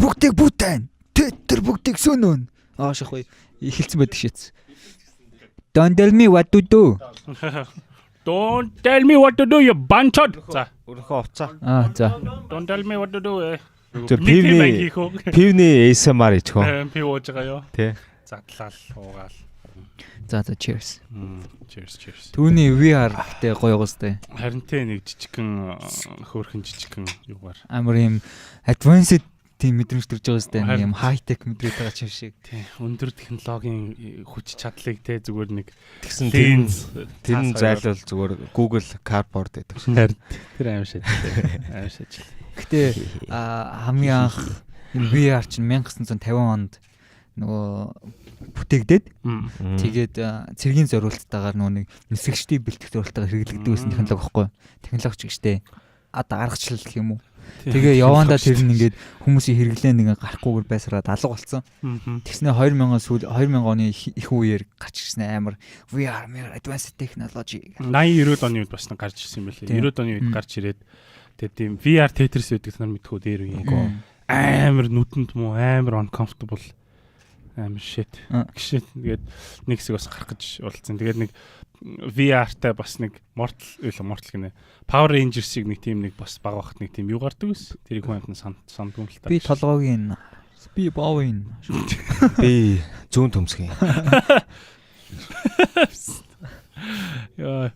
бүгдийг бүтээн. Тэр бүгдийг сөнөн. Шахой эхэлсэн байдаг шээц. Don't tell me what to do. Don't tell me what to do you bunchod. За. Өөрийнхөө уцаа. За. Don't tell me what to do. Пивний ASMR ичхөө. Пив ууж байгаа юу? Тий. Задлал уугаал. За cheers. Cheers. Түүний VR гэдэг гоё гоостэй. Харин тэ нэг жижигхэн хөөрхөн жижигхэн юугаар. Амар юм advanced тийм мэдрэмж төрж байгаа сте юм high tech мэдрээд байгаа ч юм шиг. Тий. Өндөр технологийн хүч чадлыг тэ зүгээр нэг тэгсэн тэр нь зайлвал зүгээр Google Cardboard гэдэг шиг. Тэр аим шээ. Аим шээ. Гэтэ хамгийн анх энэ VR чинь 1950 онд нөгөө бүтээгдээд тэгээд цэргийн зориулттайгаар нэг нисгчдийн бэлтгэх зориултаар хэрэглэгддэг байсан технологи байхгүй. Технологич гэжтэй аргачлал гэх юм уу. Тэгээ явандаа тэр нь ингээд хүмүүсийн хэрэглэн нэг гарахгүйгээр байсараад алга болсон. Тэгснэ 2000 оны их үеэр гарч ирсэн амар VR advanced technology 80 90 оны үед бас гарч ирсэн юм байлээ. 90 оны үед гарч ирээд тэгээд тийм VR Tetris гэдэг нар мэдхүү дээр үеийн амар нүдэнд муу амар uncomfortable амар shit. Тэгээд нэг хэсэг бас гарах гэж уралцсан. Тэгээд нэг VR-тай бас нэг Mortal гинэ. Power Rangers-ийг нэг тийм нэг бас баг багт нэг тийм юу гардаг ус. Тэрийг хүн амтан сандгүй л та. Би толгойн би боовын. Би зүүн төмсгийн. Яа.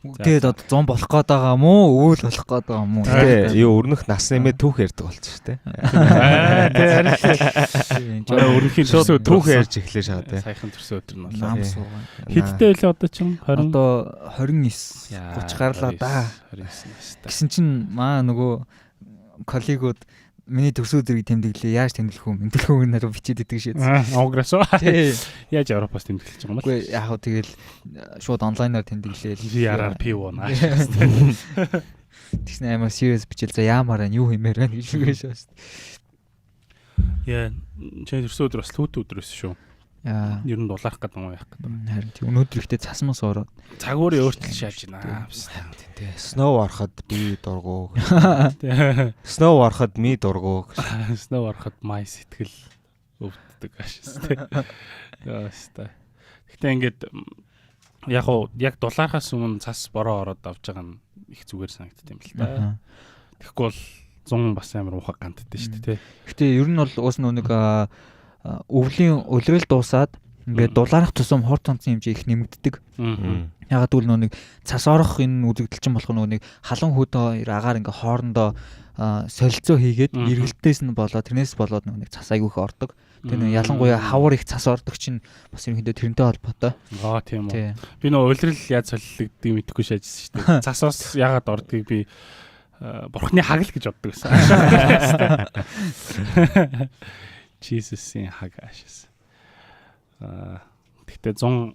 Тэгээд одоо 100 болох гээд байгаа мó, өвөл болох гээд байгаа мó. Тэгээ юу өрнөх нас нэмээ түүх ярьдаг болчих шүү дээ. Тэгээ өрнөхийн төсөө түүх ярьж эхлэе шаа тий. Саяхан төрсөн өдөр нь нам болоо. суугаа. Хэдтэй байлаа одоо ч 20 Одоо 29 30 гарлаа да. 29 Гэсэн чинь нөгөө коллегууд миний төгсөө зэрэг тэмдэглээ. Яаж тэмдэглэх юм? Тэмдэглэх үг наруу бичээд идэг шээ. Онграсоо. Тий. Яаж Европоос тэмдэглэж байгаа юм бэ? Үгүй яг хөө тэгэл шууд онлайнаар тэмдэглээл. VR P1 ааш. Тэгснэ амар serious бичээл за яамаар юу хэмээр байна гэж үгүй шээ. Яа, чи төрсөн өдөр бас лүүт өдрөөс шүү. Яа. Ер нь дулаарах гэдэг юм яах гэдэг. Харин тийм өнөөдөр ихтэй цасмаас ороод цагуурын өөртөл шааж байна. Тий. Snow ороход би дургуу. Snow ороход ми дургуу. Snow ороход май сэтгэл өвддөг аашс тий. Яаста. Гэтэ ингээд яг дулаархаас өмнө цас бороо ороод авч байгаа нь их зүгээр санагддаг юм л та. Тэгэхгүй бол 100 бас амар ухаг гантдээ шүү дээ тий. Гэтэ ер нь бол уус нэг өвлийн өлрөл дуусаад ингээд дулаарах тусам хор цонцны хэмжээ их нэмэгддэг. Ягаад гэвэл нэг цас орох энэ үзэгдэл чинь болох нэг халуун хөдөө агаар ингээ хоорондоо солилцоо хийгээд эргэлтээс нь болоод тэрнээс болоод нэг цас айгүйх ордог. Тэр нэг ялангуяа хавар их цас ордог чинь бас ерөнхийдөө тэрнтэй холбоотой. Тийм үү. Би нөө өлрөл яаж солилдгийг мэдэхгүй шаажсэн шүү дээ. Цасаас ягаад ордгийг би бурхны хагал гэж боддог байсан. Jesus-ийн хаг аашис. Тэгтээ 100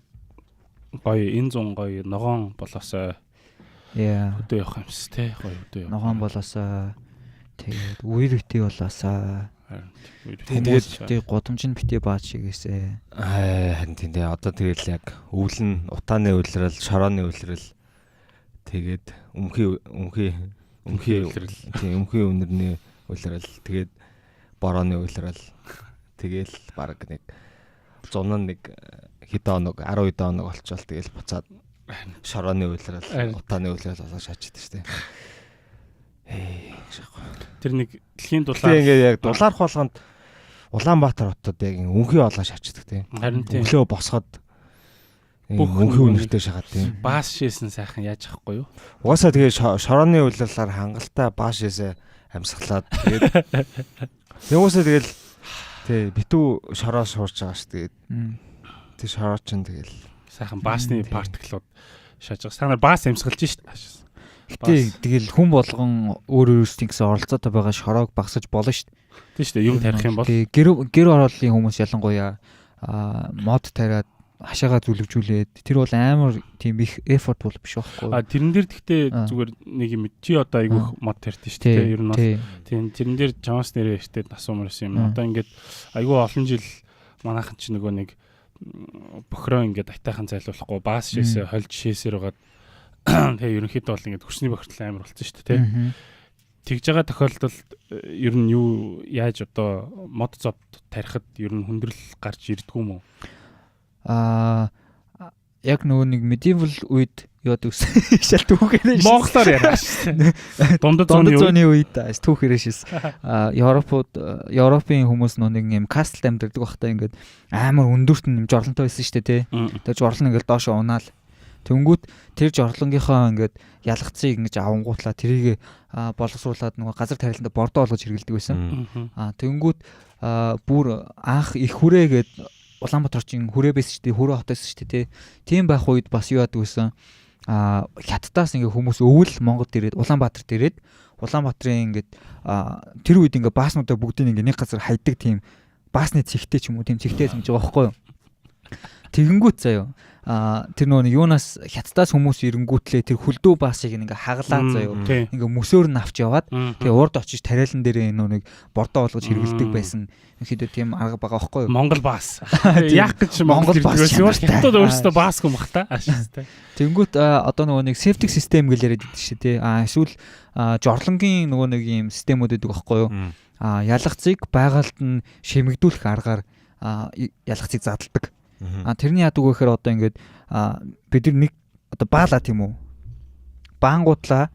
гоё энэ 100 гоё ногоон болоосоо хөдөө явах юмс те гоё хөдөө явах. Ногоон болоосоо тэгээд үер битий болоосоо тэгээд годомжинд битий баач шигээсэ. Харин тийм дээ одоо тэгэл яг өвлөн утааны үйлрэл, шорооны үйлрэл тэгээд өмхий үнэрний үйлрэл тэгээд борооны үйлрэл тэгэл баг нэг 101 хэдэн оног 12 оног болчихвол тэгэл буцаад шорооны үйлрэл утааны үйлрэл болоо шаачдаг шүү дээ. Тэр нэг дэлхийн дулаар тэгээ яг дулаарх болгонд Улаанбаатар хотод яг үнхий олоо шаачдаг тийм. Харин тийм өглөө босоход үнхий үнэртэй шахаад тийм. Баас шээсэн сайхан яаж ахгүй юу? Угаасаа тэгээ шорооны үйлрэлээр хангалттай бааш шээсээ амьсгалаад тэгээд угаасаа тэгэл тий битүү шороо шуурж байгаа шүү дээ. Тий шороо ч тэгэл сайхан баасны партиклууд шааж байгаа. Та нар баас амьсгалж шít. Гэтэ тэгэл хүн болгон өөр өөрсдийн гэсэн оролцоотой байгаа шороог багсаж болно шít. Тий шүү дээ. Юм тарих юм бол гэр орооллын хүмүүс ялангуяа мод тариад хашаага зүлэгжүүлээд тэр бол амар тийм их effort бол биш байхгүй. Тэрэн дээр гэхдээ зүгээр нэг юм чи одоо айгүйх мод тарьдээ шүү дээ. Ер нь бол тийм тэрэн дээр чамаас нэрээ ихтэй насуумарс юм. Одоо ингээд айгүй олон жил манайхан ч нөгөө нэг бохроо ингээд атайхан зайлуулахгүй баас шээсээ хольж шээсээр байгаа. Тэгээ ерөнхийдөө бол ингээд хүчний бохирдол амар болсон шүү дээ. тэгж байгаа тохиолдолд ер нь юу яаж одоо мод зод тарихад ер нь хүндрэл гарч ирдгүү юм уу? Яг нэг medieval үед яд үсэн шал түүхээрээ Монголоор яриа шүү. Дундад зууны үед түүхээрээ шээс. Европын хүмүүс нэг юм кастл амьдардаг байхдаа ингээд амар өндөрт юм жорлонтой байсан шүү дээ, тий. Тэгээ жорлон ингээд доошо унаал. Тэнгүүд тэр жорлонгийнхоо ингээд ялгцыг ингэж авангуутлаа тэрийг боловсруулад нөгөө газар тарилтанд бордоо олгож хэрэгэлдэг байсан. Тэнгүүд бүр анх их хүрээгээд Улаанбаатарчин хүрээ байсан шүү дээ, хүрээ хот байсан шүү дээ, тий. Тийм байх үед бас юу яадаг байсан. Хятадаас ингээ хүмүүс өвөл Монголд ирээд Улаанбаатарт ирээд Улаанбаатарын ингээд тэр үед ингээ бааснуудаа бүгдийг ингээ нэг газар хайдаг тийм баасны цэгтэй ч юм уу тийм цэгтэй гэж байгаа байхгүй юу. Тэгэнгүүт заяа тэр нөгөө юунаас хятадаас хүмүүс ирэнгүүтлээ тэр хүлдүү баасыг ингээ хаглаа заяа ингээ мөсөөр нь авч яваад тэгээ урд очиж тариалан дээр нөгөө нэг бордоо олгож хэрэгэлдэг байсан ихэд тийм арга байгаа байхгүй юу. Монгол баас яах гэж Монгол баас хятад өөрсдөө баасгүй мах та ашигтай. Тэнгүүт одоо нөгөө нэг септик систем гэж яриад байдаг шүү дээ. Эсвэл жорлонгийн нөгөө нэг юм системүүд байдаг байхгүй юу. Ялгцыг байгальд нь шимэгдүүлэх аргаар ялгцыг задалдаг. Тэрний яадаг вэ гэхээр одоо ингээд бид нэг одоо баалаа тийм үү. Баангуудлаа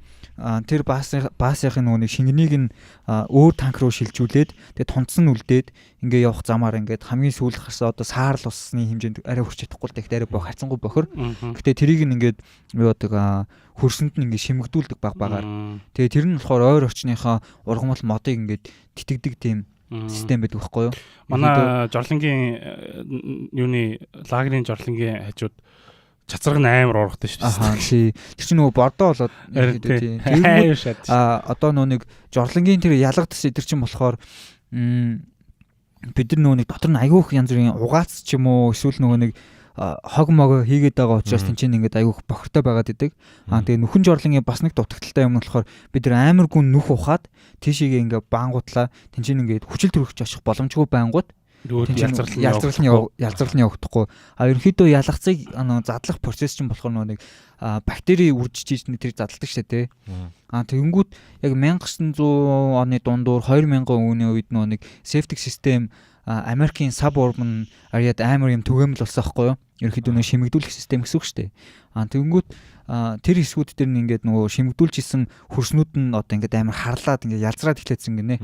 тэр баасынхын нөгөө шингэнийг нь өөр танк руу шилжүүлээд тэгээ тунцсан үлдээд ингээ явах замаар ингээд хамгийн сүүлд гарсан одоо саарл усны хэмжээнд арай хүрч чадахгүй л тэгт арай харьцангуй бохор. Гэтэ тэрийг нь ингээд юу яадаг хөрсөнд нь ингээ шимэгдүүлдэг багаар. Тэгээ тэр нь болохоор ойр орчныхоо ургамал модыг ингээд тэтгдэг тийм систем байдаг байхгүй юу? Манай жорлонгийн юуны лагерийн жорлонгийн хажууд чацраг нь амар ургадаг шүү дээ. Тэр чинь нөгөө бордоо болоод одоо нөгөө нэг жорлонгийн тэр ялгадс тэр чинь болохоор бид нар нөгөө нэг дотор нь айгүйх янз бүрийн угаац ч юм уу эсвэл нөгөө нэг хог мого хийгээд байгаа учраас тэнцэн ингээд айгүйх бохиртой байгаад идэг. Тэгээ нүхэн жорлонгийн бас нэг дутагдaltaй юм нь болохоор бид нар амар гүн нүх ухаад тийшээгээ ингээд баангуутлаа тэнцэн ингээд хүчил төрөгч очих боломжгүй байнгут ялцрал нь явагдахгүй. Ерөнхийдөө ялгцыг задлах процесс чинь болохоор нэг бактери үржиж тэр задалдаг шүү дээ. Тэгэнгүүт яг 1900 оны дундуур 2000 оны үед нэг септик систем Америкийн suburban ариад амар юм түгээмэл болсон байхгүй юу? Ерөнхийдөө нэг шимэгдүүлэх систем гэсэн үг шүү дээ. Тэгэнгүүт тэр хэсгүүд дээр нь ингээд нөгөө шимэгдүүлжсэн хөрснүүд нь одоо ингээд амар харлаад ингээд ялзраад эхлэсэн гинэ.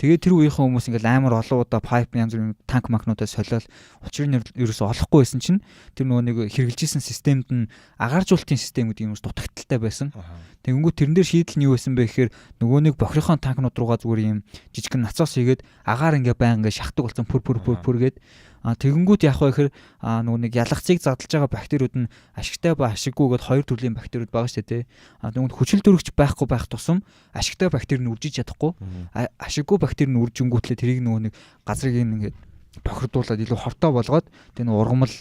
Тэгээ тэр үеийнхэн хүмүүс ингээд амар олон удаа пайп янз бүрийн танк макнуудаа солиод учрыг нь ерөөсө олохгүй байсан чинь тэр нөгөө нэг хэрэгжилжсэн системд нь агааржуулалтын систем гэдэг юм уу дутагдaltaй байсан. Тэгэнгүүт тэрэн дээр шийдэл нь юу байсан бэ гэхээр нөгөө нэг бохирхон танкнууд руугаа зүгээр юм жижигхэн нацоос хийгээд агаар ингээд баян ингээд шахдаг болсон пүр гээд тэгэнгүүт яах вэ гэхээр нөгөө нэг ялгцыг задлж байгаа бактериуд нь ашигтай ба ашиггүй гэдээ хоёр төрлийн бактериуд байгаа шүү дээ. Тэгвэл хүчил төрөгч байхгүй байх тусам ашигтай бактери нь үржиж чадахгүй. Ашиггүй бактери нь үржингүүтлээ тэрийг нөгөө нэг газрыг ингээд бохирдуулаад илүү хортой болгоод тэр нөгөө ургамал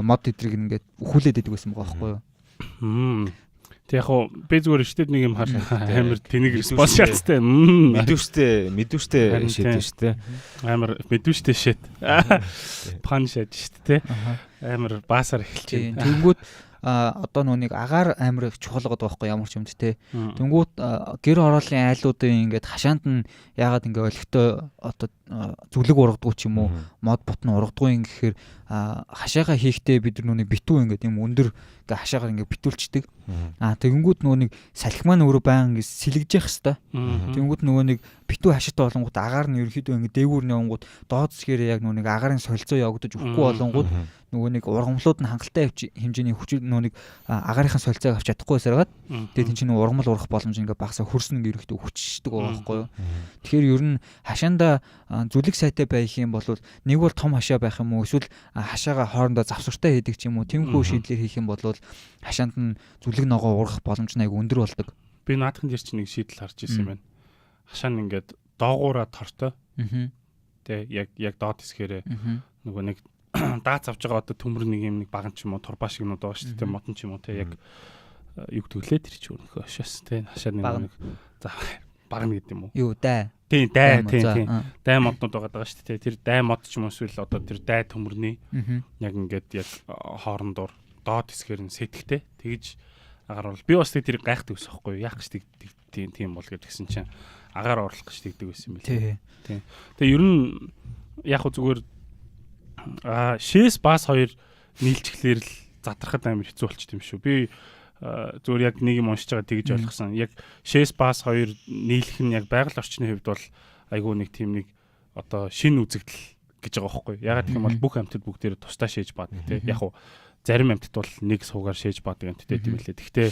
мод эдрийг ингээд өхүүлээд идэг байсан байгаа байхгүй юу. Тэг яг хоо би зүгээр штэд нэг юм амар тэнийг респонс шаттай. Мэдвэштэй шийдэж штэ. Амар мэдвэштэй шит. Пан шат штэ. Амар баасаар эхэлж байна. Тэнгүүд одоо нүг агаар амар их чухал байгаа байхгүй ямар ч юмд те. Тэнгүүд гэр ороолын айлуудын ингээд хашаанд нь яагаад ингээ олигтой одоо зүлэг ургадгүй ч юм уу мод бутн ургадгүй гэхээр хашаага хийхдээ бид нүг битүү ингээд юм өндөр ингээ хашаагаар ингээ битүүлчдэг. Тэгэнгүүт нөгөө нэг салхи маань өөрөө баян ингээ сэлгэж явах хэвээр. Тэгэнгүүт нөгөө нэг битүү хашаатай болонгууд агаар нь ерөөхдөө ингээ дээгүүр нь явангууд доод зэхээр яг нөгөө нэг агарын солилцоо явагдаж өгөхгүй болонгууд нөгөө нэг ургамлууд нь хангалттай хэмжээний хүчил нөгөө нэг агаарынхаа солилцоог авч чадахгүй байсараад тэгээд тэн чинь ургамал урах боломж ингээ багасаа хөрснө ингээ ерөөхдөө хүчдэг байгаа байхгүй юу. Тэгэхээр ер нь хашаанда зүлэг сайтай байх юм бол нэг бол том хашаа байх юм уу эсвэл хашаага хоорондоо завсартай хийдэг ч юм уу тиймхүү шийдлэр хийх юм бол хашаанд нь зүлэг ногоо урах боломж нь айгүй өндөр болдог. Би наадхан дээр чинь нэг шийдэл харж ирсэн юм байна. Хашаа нь ингээд доогуура тортой. Тэ яг доод хэсгээрээ нөгөө нэг даац авч байгаа одоо төмөр нэг юм нэг баган ч юм уу турбаа шиг нүүд байгаа шүү дээ мотон ч юм уу те яг юг төглөө тэр чи өөрийнхөө хашаас те хашаа нэг за баган гэдэг юм уу юу дай тийм дай моднууд байгаа шүү дээ тэр дай мод ч юм уу эсвэл одоо тэр дай төмөрний яг ингээд яг хоорондоор доод хэсгээр нь сэтгтэй тэгж агаар бол би бас тэр гайхдаг ус байхгүй яах гэж тийм бол гэж гисэн чинь агаар орлох гэж тэгдэг байсан юм билээ. Тийм. Тэгээ ер нь яг зүгээр шээс бас 2 нийлчихлээр л задрахад амар хэцүү болчих юм шүү. Би зүгээр яг нэг юм уншиж байгаа тэгж ойлгосон. Яг шээс бас 2 нийлэх нь яг байгаль орчны хувьд бол айгүй нэг тийм нэг одоо шинэ үзэгдэл гэж байгаа байхгүй. Ягаад гэх юм бол бүх амьтад бүгдээр тусдаа шээж баадаг тий. Яг уу зарим амьтад бол нэг суугаар шээж баадаг амьтад тийм үлээ. Гэхдээ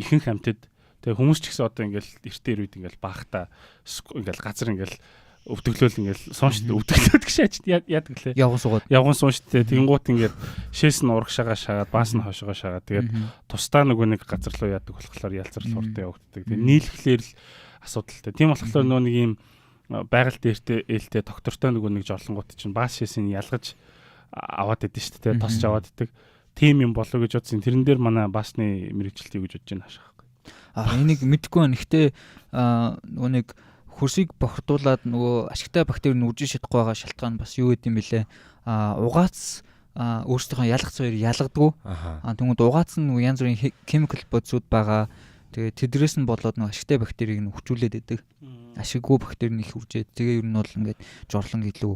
ихэнх амьтад тэгээ хүмүүс ч гэсэн одоо ингээл эртээр үед ингээл баахта ингээл газар ингээл өвдөглөөл ингээл сууншд өвдөглөөд гэж яадаг лээ. Явган сууншд тэгэнгуут ингээд шээс нь урагшаага шаагаад баас нь хойшоогоо шаагаад тэгээд тусдаа нөгөө нэг газар руу яадаг болохоор ялзарлал уртаа явагддаг. Тэгээд нийлэхлээр л асуудалтай. Тийм болохоор нөгөө нэг юм байгаль дээртэй ээлтэй доктортой нөгөө нэг жорлонгууд чинь баас шээсийг ялгаж аваад идэв шүү дээ. Тосч аваад идэг. Тим юм болоо гэж бодсон. Тэрэн дээр манай баасны мэрэгчлэлт юу гэж бодож байна хаашаахгүй. Энийг мэдэхгүй байна. Гэхдээ нөгөө нэг хөрсийг бохирдуулаад нөгөө ашигтай бактери нь үржиж чадахгүй байгаа шалтгаан бас юу гэдэм бэлээ. Угаац өөрсдийнхөө ялгац хоёр ялгадгүй. Тэгмээд угаац нь нөгөө янз бүрийн химикал бодисууд байгаа. Тэгээ тэдрээс нь болоод нөгөө ашигтай бактерийг нь хүчүүлээд идэг. Ашиггүй бактери нь их үржээд тэгээ ер нь бол ингээд жорлон илүү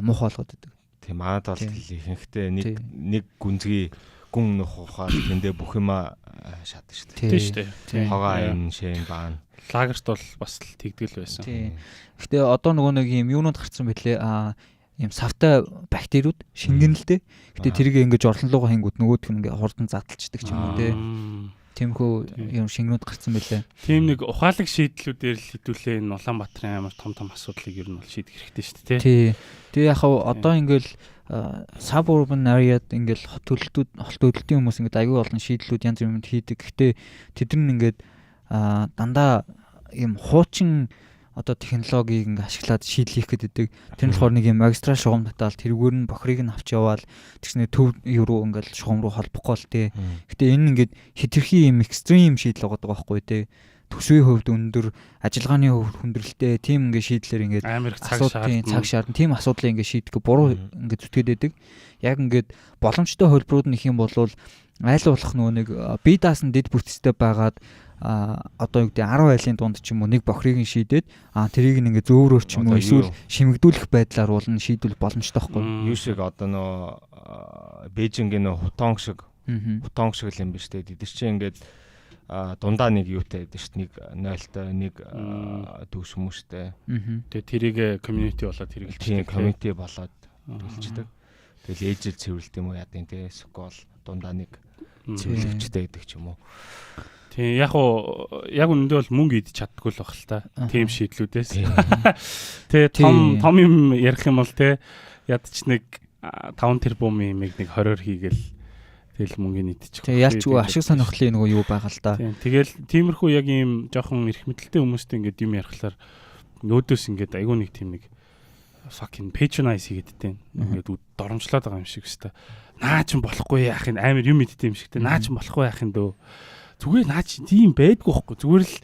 муухай болгоод идэг. Тийм манад бол ихэнхдээ нэг гүнзгий гүн нөх ухаад тэндээ бүх юма шатдаг шүү дээ. Тийм шүү дээ. Хогоо айн шин баан. Лагерт бол бас л тэгдэл байсан. Тийм. Гэхдээ одоо нөгөө нэг юм юунууд гарцсан бэлээ ийм савтай бактериуд шингэн л дээ. Гэтэ тэрийг ингээд жорлонлогоо хингүүд нөгөөдх нь ингээд хурдан задлцдаг ч юм уу те. Тиймхүү юм шингэнүүд гарцсан байлаа. Тийм нэг ухаалаг шийдлүүдээр л хэдүүлээ энэ Улаанбаатарын амар том асуудлыг ер нь бол шийдэх хэрэгтэй шүү дээ тий. Тэгээ яг одоо ингээл suburban area-д ингээл хот төлөлтийн хүмүүс ингээд аягүй олон шийдлүүд янз бүрийн хийдэг. Гэхдээ тэд нь ингээд дандаа юм хуучин одоо технологиг ингээ ашиглаад шийдэл хийх гэдэг. Тэр нь болохоор нэг юм магистрал шугам татаал тэрүүгээр нь бохрыг нь авч яваал тэгснэ төв руу ингээл шугам руу холбохгүй л тээ. Гэтэ энэ ингээд хитрхи юм экстрим шийдэл байгаа байхгүй тээ. Төсвийн хувьд өндөр, ажиллагааны хувьд хүндрэлтэй тийм ингээ шийдлэр ингээд цаг шаардна. Тийм асуудлыг ингээ шийдэх буруу ингээ зүтгээд байдаг. Яг ингээд боломжтой хөлбрүүд нь их юм бол айл болох нөгөө нэг бие даасан дэд бүтцтэй байгаад одоо юу гэдэг 10 айлын дунд ч юм уу нэг бохрыг нь шийдээд тэрийг нь ингээ зөөврөөр ч юм уу эсвэл шимэгдүүлэх байдлаар уулна шийдвэл боломжтой байхгүй юу шиг одоо нөө Бээжингийн хутонг шиг юм биш үү тэд чинь ингээд дундаа нэг юутай байдаг шүү дээ нэг 0-той нэг төгс хүмүүстэй тэгээ тэрийг community болоод хэрэгжилдэг community болоод хэрэгжилдэг тэгэл ээжэл цэвэрлэлт юм уу ядын те скол дундаа нэг цэвэрлэгчтэй гэдэг ч юм уу. Тийм яг үнэндээ бол мөнгө идэж чаддгүй л баг л та. Тийм шийдлүүдээс. Тэгээ том юм ярих юм бол те ядч нэг 5 тэрбум юмыг нэг 20-оор хийгээл тэгэл мөнгө идчих. Тэгээ ялчгүй ашиг сонирхлын нөгөө юу байгаа л да. Тийм тэгэл тиймэрхүү яг ийм жоохон эрх мэдэлтэй хүмүүстэй ингээд юм ярихлаар нөөдөөс ингээд айгүй нэг тийм нэг fucking patronize хийгээдтэй. Ингээд доромжлоод байгаа юм шиг өстой. Наа ч болохгүй яах юм амар юм идтэй юм шигтэй. Наа ч болохгүй яах юм дөө. Зүгээр наа чи тийм байдгүй байхгүй. Зүгээр л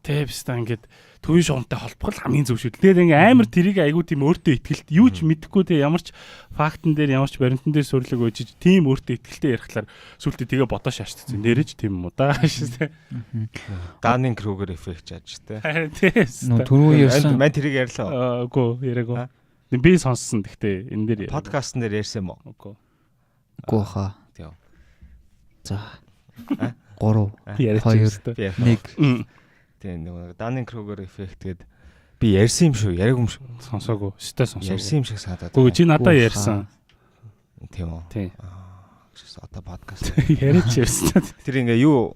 тэвста ингээд төвийн шугамтай холбох л хамгийн зөв шүү. Тэгээд ингээ амар тэрийг айгүй тийм өөртөө ихтгэлт юу ч мэдэхгүй те ямар ч фактн дээр ямар ч баримтан дээр сурлаг өгч тийм өөртөө ихтгэлтэй ярихлаар сүултээ тэгээ бодоо шаачдаг. Нэрэж тийм юм уу да шээ. Даннинг Крюгер эффект яаж те. Нөө түрүү ярьсан. Мань тэрийг ярьлаа. Үгүй яриагүй. Би сонссон гэхдээ энэ дээр подкастн дээр ярьсан юм уу? Үгүй хаа. Тийм. За. 3 2 1 тийм нэг Даннинг Крюгер эффект гээд би ярьсан юм шүү, яриаг юм шүү. Сонсоогүй. Өстэй сонсоогүй. Ярьсан юм шиг санагдаад. Үгүй чи надад ярьсан. Тийм үү? Тийм. Одоо подкаст яриач ярьсан. Тэр ингээ юу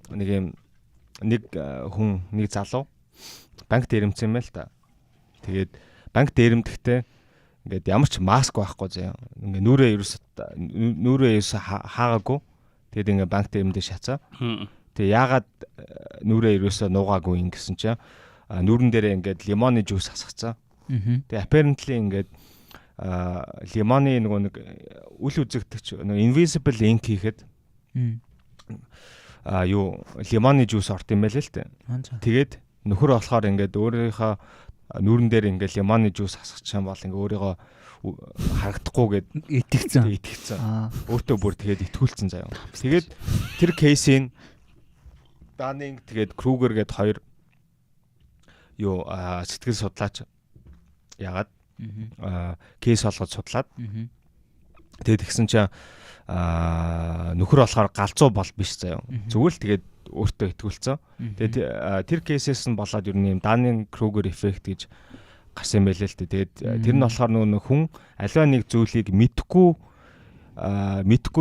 нэг юм нэг хүн нэг залуу банк дээрэмцсэн юм байл та. Тэгээд банк дээрэмдэхдээ ингээд ямар ч маск байхгүй заяа. Ингээ нүрээ ерөөсө хаагаагүй. Тэгээд ингээ банк дээрэмдээ шацаа. Тэгээ яагаад нүрээ ерөөсө нуугаагүй юм гэсэн чинь нүрэн дээрээ ингээд лимоны жуус асгацсан. Тэгээ apparently ингээд лимоны нөгөө нэг үл үзэгдэгч нөгөө invisible ink хийхэд юу лимоны жуус орт юм байл л тэ. Тэгээд нөхөр болохоор ингээд өөрийнхөө нүрэн дээр ингээд лимоны жуус асгачихсан бол ингээд өөрийгөө харагдахгүйгээд итгэцэн. Өөртөө бүр тэгээд итгүүлсэн заяа. Тэгээд тэр кейсийг Данинг тэгээд Кругер гээд хоёр юу сэтгэл судлаач ягаад кейс олгож судлаад тэгээд тэгсэн чинь нөхөр болохоор галзуу бол биш заяа. Зүгээр л тэгээд өөртөө итгүүлсэн. Тэгээд тэр кейсээс нь болоод ер нь юм Данинг Кругер эффект гэж гарсан байлээ л дээ. Тэгээд тэр нь болохоор нөгөө хүн аливаа нэг зүйлийг мэдхгүй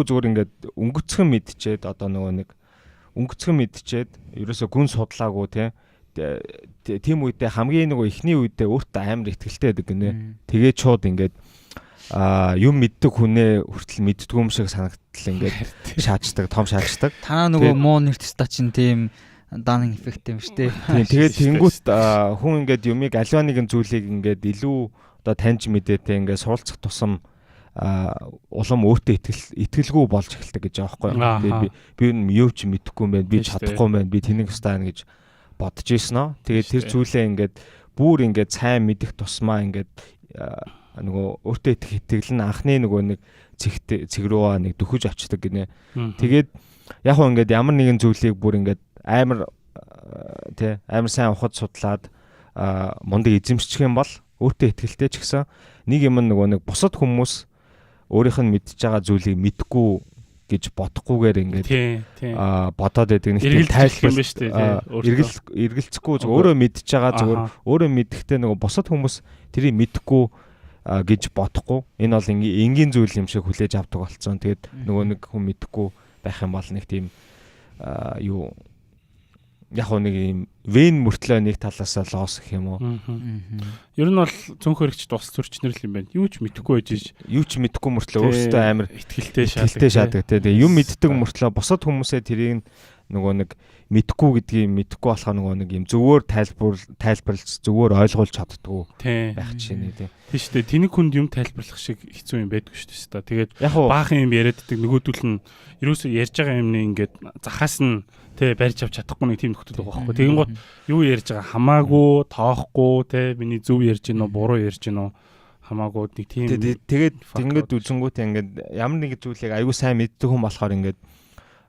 зүгээр ингээд өнгөцгөн мэдчихэд одоо нөгөө нэг өнгөцгөн мэдчихэд ерөөсө гүн судлаагүй тийм үедээ хамгийн нөгөө ихний үедээ өөртөө амар ихтгэлтэй байдаг гинэ. Тэгээд шууд ингээд юм мэддэг хүнээ хүртэл мэддгүй юм шиг санагдтал ингээд шаачдаг, том шаачдаг. Танаа нөгөө муу нэртэстаа чинь тийм Данинг эффект юм шүү дээ. Тэгээд тэнгуут хүн ингээд юмыг аливаа нэгэн зүйлийг ингээд илүү одоо таньж мэдээтэй ингээд суралцах тусам улам өөртөө итгэлгүй болж эхэлдэг гэж байгаа байхгүй. Би юу ч мэдэхгүй юм байна, би чадахгүй юм байна, би тэнийг стаана гэж бодож ийсэн нөө. Тэгээд тэр зүйлээ ингээд бүр ингээд сайн мэдэх тусмаа ингээд нөгөө өөртөө итгэл нь анхны нөгөө нэг цэг рүү нэг дөхөж очдөг гинэ. Тэгээд яг хөө ингээд ямар нэгэн зүйлийг бүр ингээд амар сайн ухад судлаад мундаг эзэмшчих юм бол өөртөө итгэлтэй ч гэсэн нэг юм нөгөө нэг бусад хүмүүс өөрийнх нь мэдж байгаа зүйлийг мэдгүй гэж бодохгүйгээр ингээд бодоод байдаг нэг тайлбар эргэлцэхгүй зөв өөрөө мэдж байгаа зөв өөрөө мэдхтэй нөгөө бусад хүмүүс тэрийг мэдгүй гэж бодохгүй энэ бол энгийн зүйл юм шиг хүлээж авдаг болсон. Тэгээд нөгөө нэг хүн мэдгүй байх юм бол нэг тийм юу яг нэг юм вен мөртлөө нэг талаас нь лоос гэх юм уу. Ер нь бол цөөнх хэрэгч тус зөрчнөр л юм байна. Юу ч мэдэхгүй байж юу ч мэдэхгүй мөртлөө өөртөө амар итгэлтэй шаадаг. Тэгээ юм мэддэг мөртлөө бусад хүмүүсээ тэрийг нөгөө нэг мэдхгүй гэдгийг мэдхгүй болохоор нөгөө нэг юм зөвөр тайлбарлаж зөвөр ойлгуулж чаддгүй байх чинь тийм шүү дээ. Тэнийг хүнд юм тайлбарлах шиг хэцүү юм байдгүй шүү дээ. Тэгээд баахан юм яриаддаг нөгөөдөл нь ерөөсөө ярьж байгаа юмны ингээд захаас нь барьж авч чадахгүй нэг тийм нөхдөд байгаа байхгүй. Тэгин гот юу ярьж байгаа хамаагүй тоохгүй миний зөв ярьж гинөө буруу ярьж гинөө хамаагүй нэг тийм тэгээд ингээд үзэнгүүтээ ингээд ямар нэг зүйлийг аягүй сайн мэддэг хүн болохоор ингээд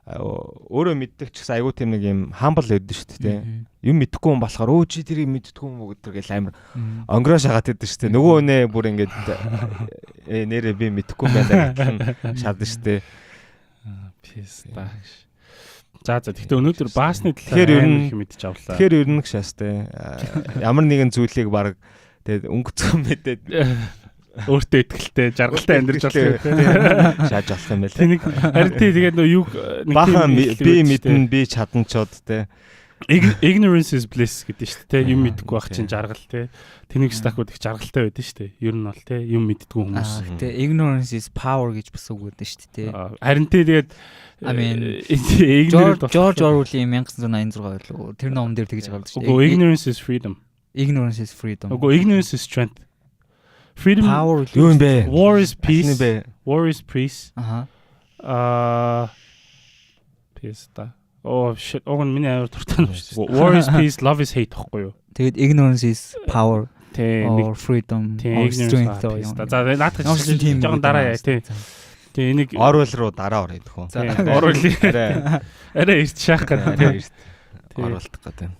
өөрөө мэддэг ч гэсэн аягүй тийм нэг юм хамбал байдаг шүү дээ. Юм мэдхгүй хүн болохоор өө чи тэрийг мэддэггүй юм уу гэдэг л амар онгороо шагаад байдаг шүү дээ. Нөгөө нэ бүр ингээд нэрээ би мэдхгүй байна гэх шаардсан шүү дээ. Писташ. За тэгтээ өнөөдөр баасны талаар их мэдчих авлаа. Тэгэхээр ер нь шаастай. Ямар нэгэн зүйлийг баг тэгээд өнгөцгөн мэдээд өөртөө итгэлтэй, жаргалтай амьдрч болох шааж болох юм байна. Тэнийг харин тэгээд юу бахан би мэднэ, би чаданчод ignorance is bliss гэдэг шүү дээ. Юм мэдхгүй байх чинь жаргал тэнийг стакууд их жаргалтай байдаг шүү дээ. Ер нь бол юм мэддэггүй хүмүүс. Тэгээ ignorance is power гэж бас үг байдаг шүү дээ. Харин тэгээд George Orwell-ийн 1986 л тэр ном дээр тэгж гардаг шүү дээ. Үгүй ignorance is freedom. Ignorance is freedom. Үгүй ignorance is strength. Freedom power юу юм бэ? War is peace. War is peace. Peace та. Oh shit. Огон миний аяар дуртай юм шүү дээ. War is peace, love is hate гэхгүй юу? Тэгээд ignorance is power. Or freedom or strength. За наадах чинь жоохон дараа яа тий. Тэгээ энийг Orwell руу дараа орё гэх үү. Orwell арай ирч шаах гэдэг тий. Оруулах гэдэг.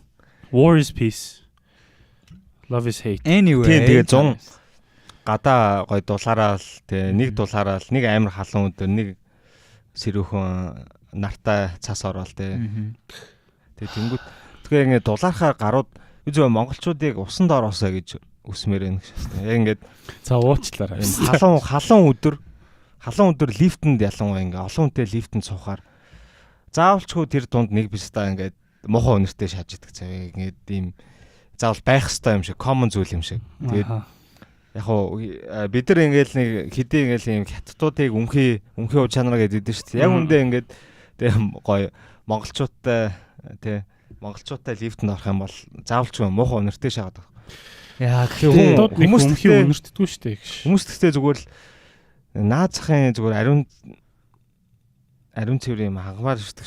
War is peace. Love is hate. Anyway. Тэгээ 100 гадаа гой дулаараа л нэг дулаараа л нэг амар халуун өдөр нэг сэрүүхэн нартай цас орвол тэгээ тэнгүүд тэгээ ингээд дулаархаар гарууд юу монголчуудыг усан доор осоо гэж үсмээр байна гэсэн. Яг ингээд за уучлаарай. Халуун өдөр лифтэнд ялангуяа ингээд олон хүнтэй лифтэнд суухаар заавалчгүй тэр дунд нэг бистаа ингээд мохоо өнөртэй шааж идэг цавь ингээд ийм заавал байх хэрэгтэй юм шиг common зүйл юм шиг. Тэгээд яг хоо бид нар ингээл нэг хэдий ингээл юм хятадуудыг үнхий чанар гэдэг дээ шүү дээ. Яг үндэ ингээд гоё монголчуудтай лифтэнд орох юм бол заавалчгүй муухай өнөртэй шаагаад байна. Яа тэгэхээр хүмүүс үнхий өнөртдгүй шүү дээ гэж. Хүмүүс тэгтээ зүгээр л наазахын зүгээр ариун цэвэр юм хангамаар ирдэг.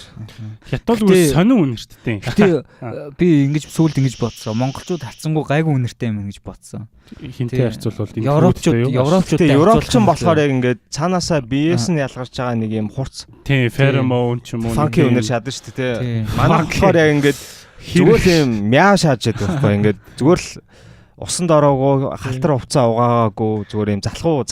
Хятад үгүй сонин үнэрттэй. Гэтэ би ингэж сүүлд ингэж бодсон. Монголчууд харцсангуу гайгүй үнэртэй юм гэж бодсон. Хинтэй харьцуулбал Европчууд болохоор яг ингээд цаанаасаа биеэс нь ялгарч байгаа нэг юм хурц. Тийм, феромон ч юм уу. Фанки үнэр шадаг шүү дээ. Манай болохоор яг ингээд зүгээр юм мяа шааж яддаг байхгүй. Ингээд зүгээр л усанд ороогүй, халтар хувцас угаагаагүй, зүгээр юм залхуу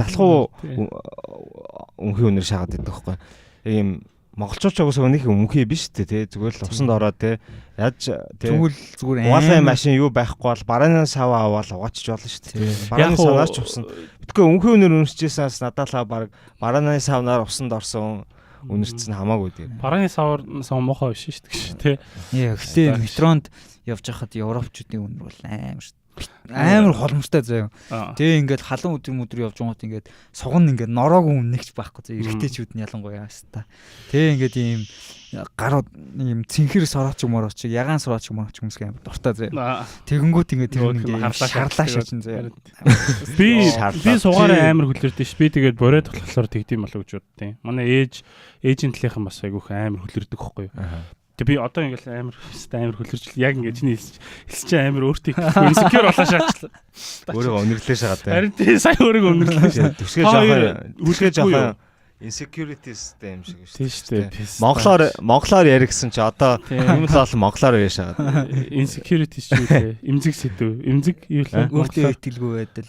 өнхий үнэр шаагаад байдаг байхгүй. Ийм монголчууд ч угсаа өнөх өнхий биш үү те. Зүгээр л усанд ороод те. Яаж те. Зүгээр Wi-Fi машин юу байхгүй бол барааны саваа аваад угаачиж болно шүү дээ. Барааны савнаар ч усан. Битгүй өнхий үнэр үнэрчээсээс надaalаа баг барааны савнаар усанд орсон үнэрчсэн хамаагүй дээ. Барааны сав мохоо биш шүү дээ. Тэ. Гэхдээ метронд явж хахад европчуудын үнэр бол амар холмостой заяа. Тэгээ ингээд халуун өдөр явж байгаа гот ингээд суган ингээд нороогүй үнэгч байхгүй заяа. Эрэгтэйчүүд нь ялангуяа хаста. Тэгээ ингээд ийм гарууд ийм цэнхэр сорооч морооч ягаан сорооч морооч хүмүүс амар дуртай заяа. Тэгэнгүүт ингээд тэр ингээд шарлаа шачин заяа. Би сугаараа амар хөлөрдөө ш. Би тэгээд бороод болохоор тэгдэм болов гэж боддیں۔ Манай ээжийн талийнхан бас айгүйх амар хөлөрдөг байхгүй юу. Тэг би одоо ингээл амар хөлөрч яг ингээд чиний хэлж чинь амар өөртөө insecure болоо шаачлаа. Өөрийгөө өнөрлөө шагаад байна. Харин тий сайн өөрийгөө өнөрлөө. Түсгээ жоохон insecurities-тэй юм шиг шүү дээ. Монголоор яригсан чи одоо юм л бол монголоор яриа шагаад. Insecurities ч үү эмзэг сэдв. Эмзэг юу л өөртөө итгэлгүй байдал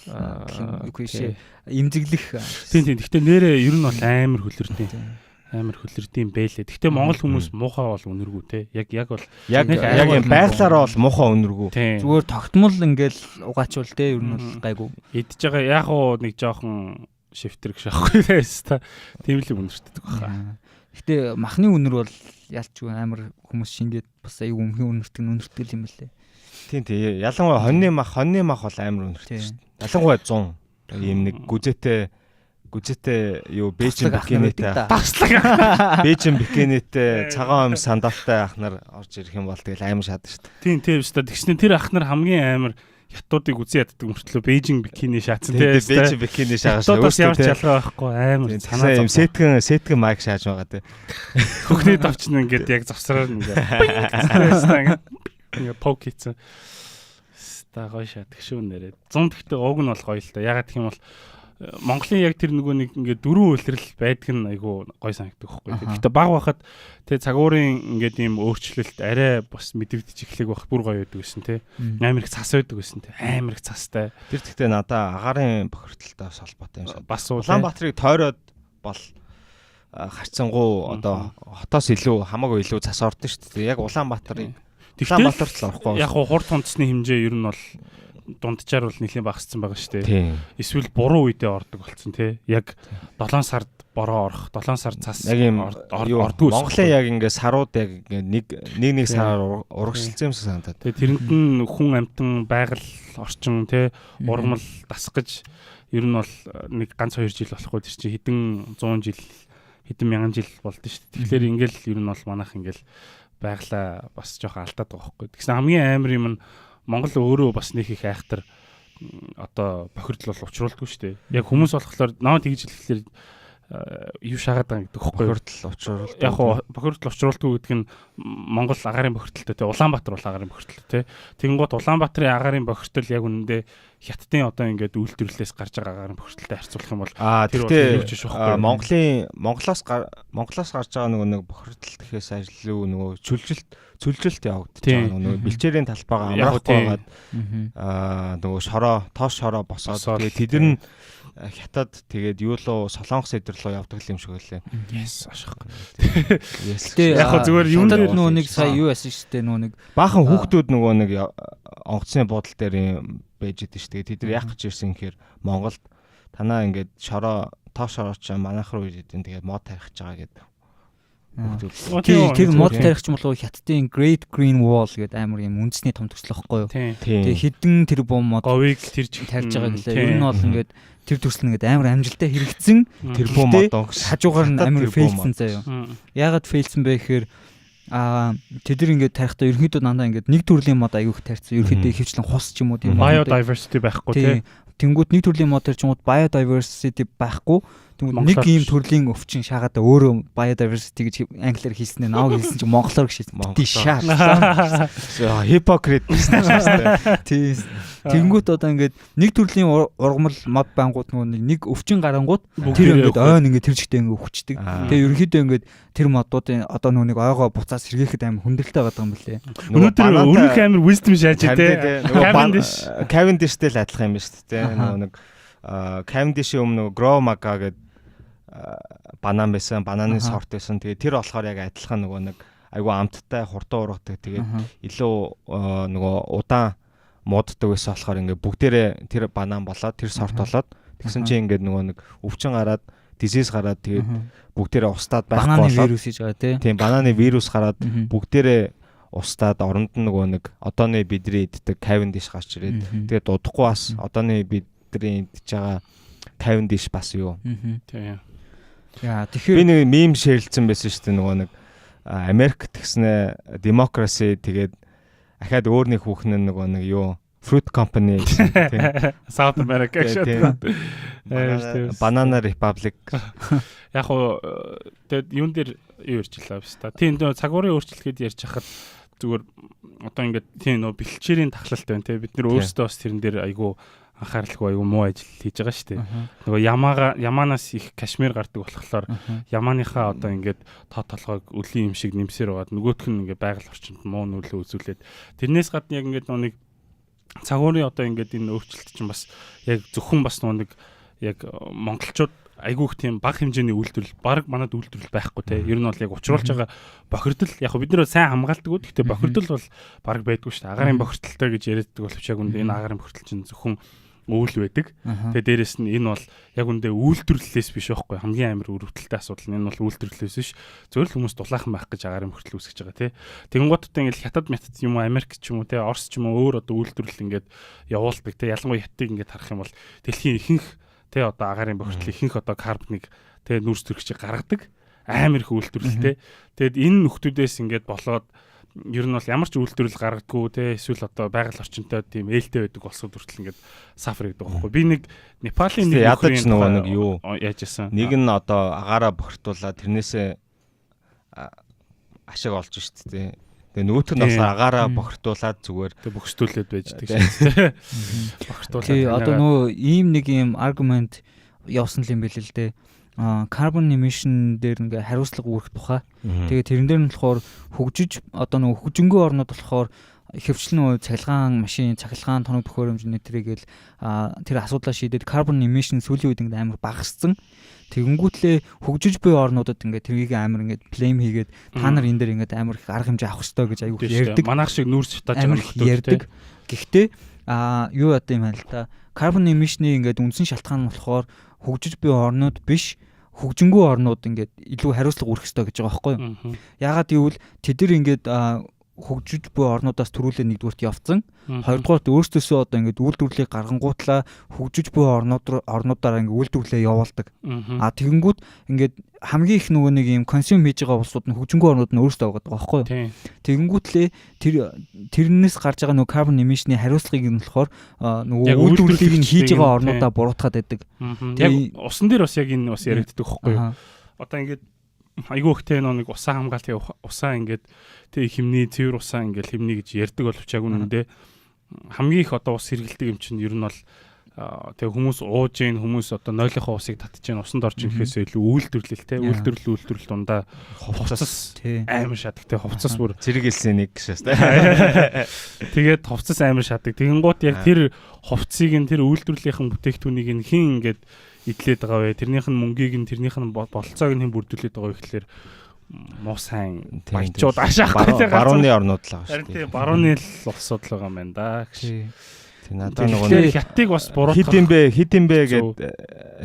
үгүй шээ. Эмзэглэх. Тийм. Гэхдээ нэрээ ер нь бол амар хөлөртэй. Амар хөлөрдөйм бэлээ. Гэхдээ монгол хүмүүс муухай бол үнэргүй те. Яг юм байглаараа бол муухай үнэргүй. Зүгээр тогтмол ингээл угаачвал те ер нь бол гайгүй. Идж байгаа яг уу нэг жоохон шифтэрэг шахахгүй байста. Тийм л үнэртэй байгаа. Гэхдээ махны үнэр бол ялчгүй амар хүмүүс шингээд бас аюу өмхийн үнэртэй юм лээ. Тийм. Ялангуяа хоньны мах бол амар үнэртэй шүү дээ. Ялангуяа 100 ийм нэг гүзээтэй юу бэжин бикинэтэй бэжин бикинэтэй цагаан ам сандалтай ах нар орж ирэх юм бол тэгэл амар шатна шүү Тийм дээ. шүү дээ. Тэгснэ тэр ах нар хамгийн амар хятадыг үзэн яддаг мөртлөө бэжин бикини шаацсан тийм бэжин бикини шаагаш өөртөө ямар ч ялгаа байхгүй амар санаа юм сэтгэн майк шааж байгаа тийм. Хөхний давчна ингээд яг завсраар ингээд пок хийсэн. Ста гоё шатдаг шүү нэрээ. 100 гэхдээ уг нь бол гоё л та. Ягаад гэх юм бол Монголын яг тэр нөгөө нэг ингээд дөрвөн үйлрэл байдаг нь айгүй гой санагддаг байхгүй. Гэхдээ баг байхад тэг цагуурын ингээд ийм өөрчлөлт арай бас мэдэгдэж эхлэх байх бүр гоё байдаг гэсэн тий. Амар их цас байдаг гэсэн тий. Амар их цастай. Тэр гэхдээ надаа агаарын бохирдолтой холбоотой юм шиг. Бас Улаанбаатарыг тойроод бол харьцангуй одоо хотоос илүү хамаагүй илүү цас ордон шүү дээ. Яг Улаанбаатарыг Улаанбаатарт л орохгүй. Яг хурд хүнсний хэмжээ ер нь бол дундчаар бол нэлээд багассан байгаа шүү дээ. Эсвэл буруу үедээ ордог болсон тий. Яг 7 сард бороо орох, 7 сар цас ордгүй. Монголын яг ингээ сарууд яг нэг сараар урагшилсан юм шиг санагдаад. Тэгээ тэрэнд нь хүн амтан байгаль орчин тий ургамал дасгаж ер нь бол нэг ганц 2 жил болохгүй тэр чинь хэдэн 100 жил хэдэн мянган жил болдсон шүү дээ. Тэгэхээр ингээл ер нь бол манайх ингээл байглаа бас жоохон алдаад байгаа байхгүй. Тэгсэн хамгийн амар юм нь Монгол өөрөө бас нэг их айхтар одоо бохирдол бол учруулдаг шүү дээ. Яг хүмүүс болохоор наа тэгж хэлэхлээр юу шаагаад байгаа гэдэг хэвгүй. Бохирдол учруулдаг. Яг бохирдол учруулдаг гэдэг нь Монгол агаарын бохирдолтой те Улаанбаатар бол агаарын бохирдолтой те. Тэгэнгუთ Улаанбаатарын агаарын бохирдол яг үнэндээ хятадын одоо ингээд үйлдвэрлэлээс гарч байгаа агаарын бохирдолтой харьцуулах юм бол тэр бол Монголоос гарч байгаа нэг бохирдол гэхээс ажил нөгөө чүлжилт явагдаж байгаа нөгөө бэлчээрийн талбайгаа амрахгүй байгаад нөгөө тоос шороо босоод тэгээд тэд нь хятад тэгээд юу лөө солонгос эдэр лөө явдаг юм шиг байлаа. Yes ашиг. Яг зүгээр юм дээр нөгөө нэг сая юу яасан шүү дээ нөгөө нэг баахан хүүхдүүд нөгөө нэг онгоцны буудлын дээр байж идэв шүү дээ. Тэд нар яах гэж ирсэн гэхээр Монголд танаа ингээд тоос шорооч манайх руу ирээд тэгээд мод тарих гэж байгаа гэдэг. Тэр мод тарихч юм болов хятадын Great Green Wall гэдэг амар юм үндэсний том төсөл واخгүй юу. Тэгээ хідэн тэр бом мод говийг тэр тарьж байгаа гэлээ. Ер нь бол ингээд тэр төсөл ингээд амар амжилттай хэрэгцсэн. Тэр бом мод хажуугаар нь амар фейлсэн заяа. Яагаад фейлсэн бэ гэхээр тэд нар ингээд тарихтаа ерөнхийдөө дандаа ингээд нэг төрлийн мод аягүй их тарьсан. Ерөнхийдөө хөвчлэн хус ч юм уу тийм biodiversity байхгүй тийм. Тэнгүүт нэг төрлийн мод тарьчингууд biodiversity байхгүй. Нэг ийм төрлийн өвчин шаагаад өөрөө biodiversity гэж англиар хэлсэн нь нааг хэлсэн чинь монголоор гэж хэлсэн. Шаа. Hypocrite гэсэн шүү дээ. Тийм. Тэнгүүт одоо ингээд нэг төрлийн ургамал мод бангууд нэг өвчин гарангууд тэр ингээд ойн ингээд тэр жигтэй ингээд өвчтдөг. Тэгээ ерөнхийдөө ингээд тэр модуудын одоо нэг ойгоо буцаас сэргээхэд аим хүндрэлтэй байгаа юм билээ. Өнөөдөр өөрийнх амир wisdom шааж тий. Cavendish-тэй л адилхан юм ба шүү дээ. Нэг Cavendish-ийн өмнө Grow Maga гэдэг банан байсан, бананы сорт байсан. Тэгээ тэр болохоор яг адилхан нэг айгу амттай хурдан ургадаг. Тэгээд илүү нөгөө удаан мууддаг байсан болохоор ингээд бүгдээрээ тэр банан болоод тэр сорт болоод тэгсэн чинь ингээд нөгөө нэг өвчин гараад disease гараад тэгээд бүгдээрээ устдаад байхгүй болоод бананы вирус хийж байгаа тийм бананы вирус гараад бүгдээрээ устдаад оронд нь нөгөө нэг одооны бидний иддэг Cavendish гарч ирээд тэгээд удахгүй бас одооны бидний идж байгаа Cavendish бас юу тийм яа тэгэхээр би нэг мем шеэрлсэн байсан шүү дээ нөгөө нэг Америк тэгснэ democracy тэгээд ахаад өөр нэг хүүхэн нөгөө нэг юу fruit company тийм South America тийм banana republic яг уу тэгээд юун дээр юу ярьчлаа биш та тийм цагуурын өөрчлөлгээд ярьж хахад зүгээр одоо ингээд тийм нөө бэлчээрийн тахлалт байна тийм бид нэр өөрсдөө бас тэрэн дээр айгу анхааралгүй айгу муу ажил хийж байгаа шүү дээ. Нөгөө ямаанаас их кашмир гардаг болохоор ямааныхаа одоо ингээд тоо толгойг өлийн юм шиг нэмсээр байгаад нөгөөх нь ингээд байгаль орчинд муу нөлөө үзүүлээд тэрнээс гадна яг ингээд нэг цагуурын одоо ингээд энэ өөрчлөлт чинь бас яг зөвхөн бас нэг яг монголчууд айгүйх тийм бага хэмжээний үйлдвэрлэл баг манад үйлдвэрлэл байхгүй те ер нь бол яг учруулж байгаа бохирдол яг бид нэр сайн хамгаалдаг уу гэхдээ бохирдол бол баг байдгүй шүү дээ агарын бохирдолтой гэж яриаддаг боловч яг үндэ энэ агарын бохирдол чинь зөвхөн үйл байдаг. Тэгээ дээрэс нь энэ бол яг үндэ үйлдвэрлэлээс биш байхгүй хамгийн амар өрөвдөлттэй асуудал нь энэ бол үйлдвэрлэлээс биш зөвхөн л хүмүүс дулаахан байх гэж агарын бохирдол үүсгэж байгаа тий. Тэгэнгუуттай ингээд хятад метод юм уу Америк ч юм уу тий Орос ч юм уу өөр одоо үйлдвэрлэл ингээд явуулдаг тий ялангуяа хятадыг ингээд харах юм бол дэлхийн ихэнх тий одоо агарын бохирдол ихэнх одоо карбоныг тий нүүрс төрөгчийг гаргадаг амар их үйлдвэрлэлтэй. Тэгэд энэ нөхдүүдээс ингээд болоод ер нь бол ямар ч үйлдвэрлэл гаргадаггүй те эсвэл одоо байгаль орчинтой тийм ээлтэй байдаг болсод хүртэл ингээд сафар гэдэг байхгүй. Би нэг Непалийн нэг ядаж нөгөө нэг юу яаж исэн. Нэг нь одоо агаараа бохирдуулаад тэрнээсээ ашиг олж штт те. Тэгээ нөгөөх нь бас агаараа бохирдуулаад зүгээр бөхсдүүлээд байждаг шээ. Бохирдуулаад. Тий одоо нөгөө ийм нэг ийм аргумент явсан юм байл л дээ. Carbon emission дээр ингээ хариуцлага үүрэх тухай. Тэгээ тэрэн дээр нь болохоор хөгжиж одоо нөгөө хөгжингөө орнууд болохоор хөвчлэн цахилгаан машин, цахилгаан тоног төхөөрөмжний тэргээл тэр асуудлаа шийдээд carbon emission сүүлийн үед ингээ амар багассан. Тэгэнгүүтлээ хөгжиж буй орнуудад ингээ тэрийг амар ингээ claim хийгээд та нар энэ дээр ингээ амар их арга хэмжээ авах хэрэгтэй гэж аюул ярьдаг. Манайх шиг нүүрс шатааж байгаа ярьдаг. Гэхдээ юу яа гэм байл та carbon emission-ийн ингээ үндсэн шалтгаан нь болохоор хөгжиж буй орнууд биш хөгжингүү орнууд ингээд илүү хариуцлага үүрэх хэрэгтэй гэж байгаа байхгүй юу? Яагаад гэвэл тэд нар ингээд хөгжиж буй орнуудаас төрүүлээ нэгдүгürt явцсан. Хоёрдугаарт өөрсдөөсөө одоо ингээд үйлдвэрлэлийг гаргангуутлаа хөгжиж буй орнуудаараа ингээд үйлдвэрлэлээ явуулдаг. Тэгэнгүүт ингээд хамгийн их нөгөө нэг юм консюм хийж байгаа улсууд нь хөгжингүү орнууд нь өөрсдөө байгаа байхгүй юу? Тэгэнгүүтлээ тэрнээс гарч байгаа нөгөө carbon emission-ийн хариуцлагыг нь болохоор нөгөө үйлдвэрлэлийг нь хийж байгаа орнуудаа буруутгаад байдаг. Яг усан дээр бас яг энэ бас яригддаг байхгүй юу? Одоо ингээд айгүй ихтэй нэг усаа хамгаалтын усаа ингээд тэг химний цэвэр усаа ингээд химний гэж ярьдаг боловч яг үнэндээ хамгийн их одоо ус хэргэлдэг юм чинь ер нь бол тэг хүмүүс ууж ийн хүмүүс одоо нойлынхоо усыг татж ийн усанд орж ирэхээс илүү үйлдвэрлэл те үйлдвэрлэл дундаа хувцас амар шатдаг те хувцас бүр зэрэг хэлсэн нэг гэшээс те тэгээд хувцас амар шатдаг тэгэнгუут яг тэр хувцсыг нь тэр үйлдвэрлэлийн бүтээгтүүнийг нь хин ингээд идлээд байгаа вэ тэрнийх нь мөнгийг нь тэрнийх нь болцоог нь хэн бүрдүүлээд байгаа вэ гэхэлэр муу сайн баячууд ашаахгүй те барууны орнууд л байгаа шүү дээ барууны л улсууд л байгаа юм байна да гэж тий надад нөгөө хятадыг бас буруутгах хидэн бэ гэд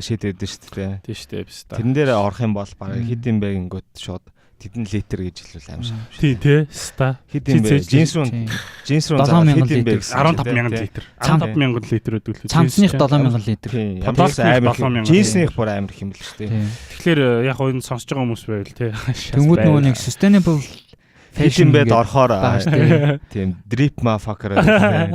шийдээд дээ шүү дээ тий шүү дээ биш та тэрэн дээр орох юм бол бараг хидэн бэ гингөт шууд тэдэн литр гэж хэлвэл аим шиг тий тий ста хидэн бэ жинс руу хидэн бэ 15000 литр 15000 литр өдөлөө цамцных 7000 литр амар жинсних бүр амар их юм л шүү дээ тэгэхээр яг энэ сонсож байгаа хүмүүс байвал тий тэнгууд нөгөө нэг sustainable fashion бэд орохоор тийм drip motherfucker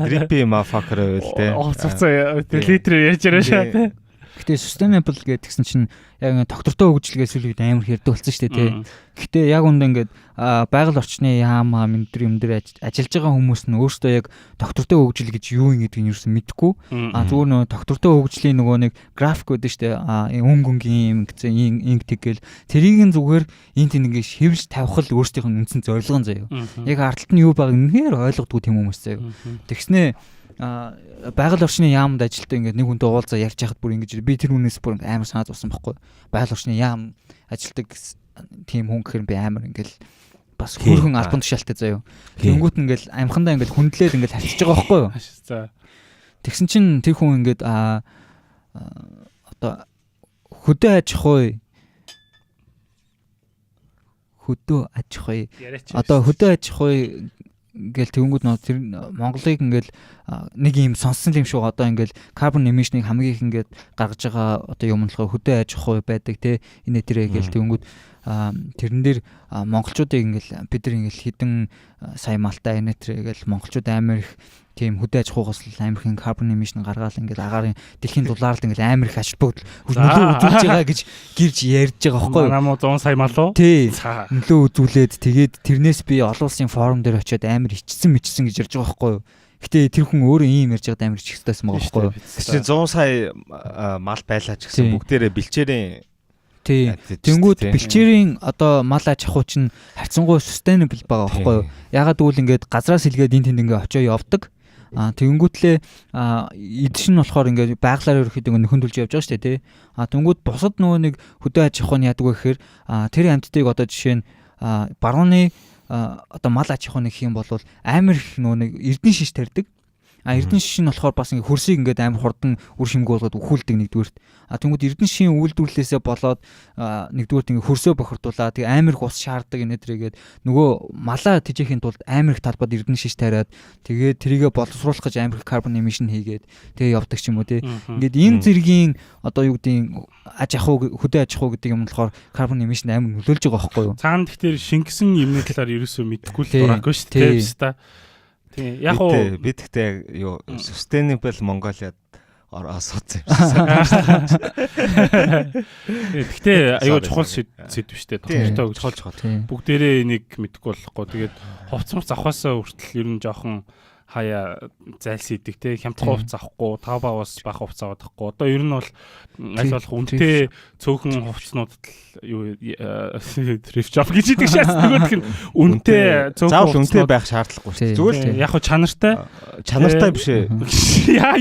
drip motherfucker байл те цуцаа литр яаж яриа шаа те Гэтэ sustainable гэдгсэн чинь яг доктортой хөгжлөгөөс илүү амар хэрдэ болсон шүү дээ тий. Гэтэ яг үндэ ингээд байгаль орчны яам энэ төр ажиллаж байгаа хүмүүс нь өөрсдөө яг доктортой хөгжил гэж юу юм гэдгийг юусэн мэдэхгүй. Зүгээр нөгөө доктортой хөгжлийн нөгөө нэг график байдаг шүү дээ. Өнгөнгийн юм гэсэн инк тэгэл тэрийг нь зүгээр энд ингээд хэвлж тавих л өөрсдийнх нь үндсэн зорилго нь заяа. Яг ардталт нь юу байгааг үнэхээр ойлгодгүй тийм хүмүүс заяа. Тэгснээ байгаль орчны яамд ажилтаа ингээд нэг хүнтэй уулзаа ярьж хахад бүр ингэж би тэр хүнээс бүр амар санаад болсон байхгүй. Байгаль орчны яам ажилтдаг тийм хүн гэхээр би амар ингээл бас хөрхөн албан тушаалтай заяа. Тэнгүүт ингээл амхандаа ингээл хүндлээд ингээл харьцаж байгаа байхгүй юу? За. Тэгсэн чинь тэр хүн ингээд одоо хөдөө аж ахуй одоо хөдөө аж ахуй ингээл тэнгүүд нөө тэр Монголыг ингээл нэг юм сонссон юм шиг одоо ингээл carbon emission-ыг хамгийн их ингээд гаргаж байгаа одоо юм болохоор хөдөө аж ахуй байдаг те энэ тэрэ ингээл тэнгүүд тэрэн дээр монголчуудыг ингээл бид нар ингээл хідэн сая малтай энэ тэргээл монголчууд амар их тийм хөдөө аж ахуйгаас амар их carbon emission гаргаал ингээл агаарын дэлхийн дулаар л ингээл амар их ач бүгд нөлөө үзүүлж байгаа гэж гэрж ярьж байгаа байхгүй юу? Манай 100 сая мал уу? Тий. Нөлөө үзүүлээд тэгээд тэрнээс би олон улсын форум дээр очиод амар ичсэн гэж ярьж байгаа байхгүй юу? Гэтэ тэр хүн өөрөө ийм ярьж байгаад амар ичгэжтэйсэн байгаа байхгүй юу? Тэгсэн 100 сая мал байлаа ч гэсэн бүгдээрээ бэлчээрийн тий. Тэнгүүд бэлчээрийн одоо мал аж ахуй чинь харьцангуй sustainable байгаа байхгүй юу? Ягаад гэвэл ингээд газраас илгээд энэ тэнд ингээд очоо явдаг. Тэнгүүтлээ эдш нь болохоор ингээд байглаар ерөөхдөө нөхөндөлж явж байгаа шүү дээ тий. Тэнгүүд бусад нөгөө нэг хөдөө аж ахуй нь яадаг вэ гэхээр тэр амьтдыг одоо жишээ нь барууны одоо мал аж ахуй нэг юм бол амар их нөгөө нэг эрдэн шиш тарьдаг. Эрдэн шиш нь болохоор бас ингээд хөрсийг ингээд амар хурдан үр шимгүй болгоод өхүүлдэг нэгдүгээрт. Тэнгүүд эрдэн шишийн үйлдвэрлэлээсээ болоод нэгдүгээрт ингээд хөрсөө бохирдуулаа. Тэгээ амар их ус шаарддаг энэ төргээд нөгөө малаа тэжээхийн тулд амар их талбад эрдэн шиш тариад тэгээд тэрийгэ боловсруулах гэж амар их carbon emission хийгээд тэгээ явдаг ч юм уу тий. Ингээд энэ зэргийн одоо юу гэдгийг аж ахуй хөдөө аж ахуй гэдэг юм болохоор carbon emission амар нөлөөлж байгаа байхгүй юу? Цаана тэгэхээр шингэсэн юмны талаар ерөөсөө мэдэхгүй л дураагүй шүү дээ. Тийм. Яг уу бид гэхдээ юу sustainable Mongoliad асуусан юм. Гэхдээ аюу чухал сэдв шүү дээ. Доктортой гэж чухал. Бүгдээрээ энийг мэдэхгүй болохгүй. Тэгээд хувцмар завхаасаа хүртэл ер нь жоохон хаяа зайлсхийдэг те хямдхан хувц авахгүй тав баваас бага хувц аваад авахгүй одоо ер нь бол аль болох үнэтэй цөөхөн хувцнуудад юу thrift shop гэж идэг шээс нөгөөх нь үнэтэй цөөхөн заавал үнэтэй байх шаардлагагүй шүү зүгээр яг хөө чанартай биш ээ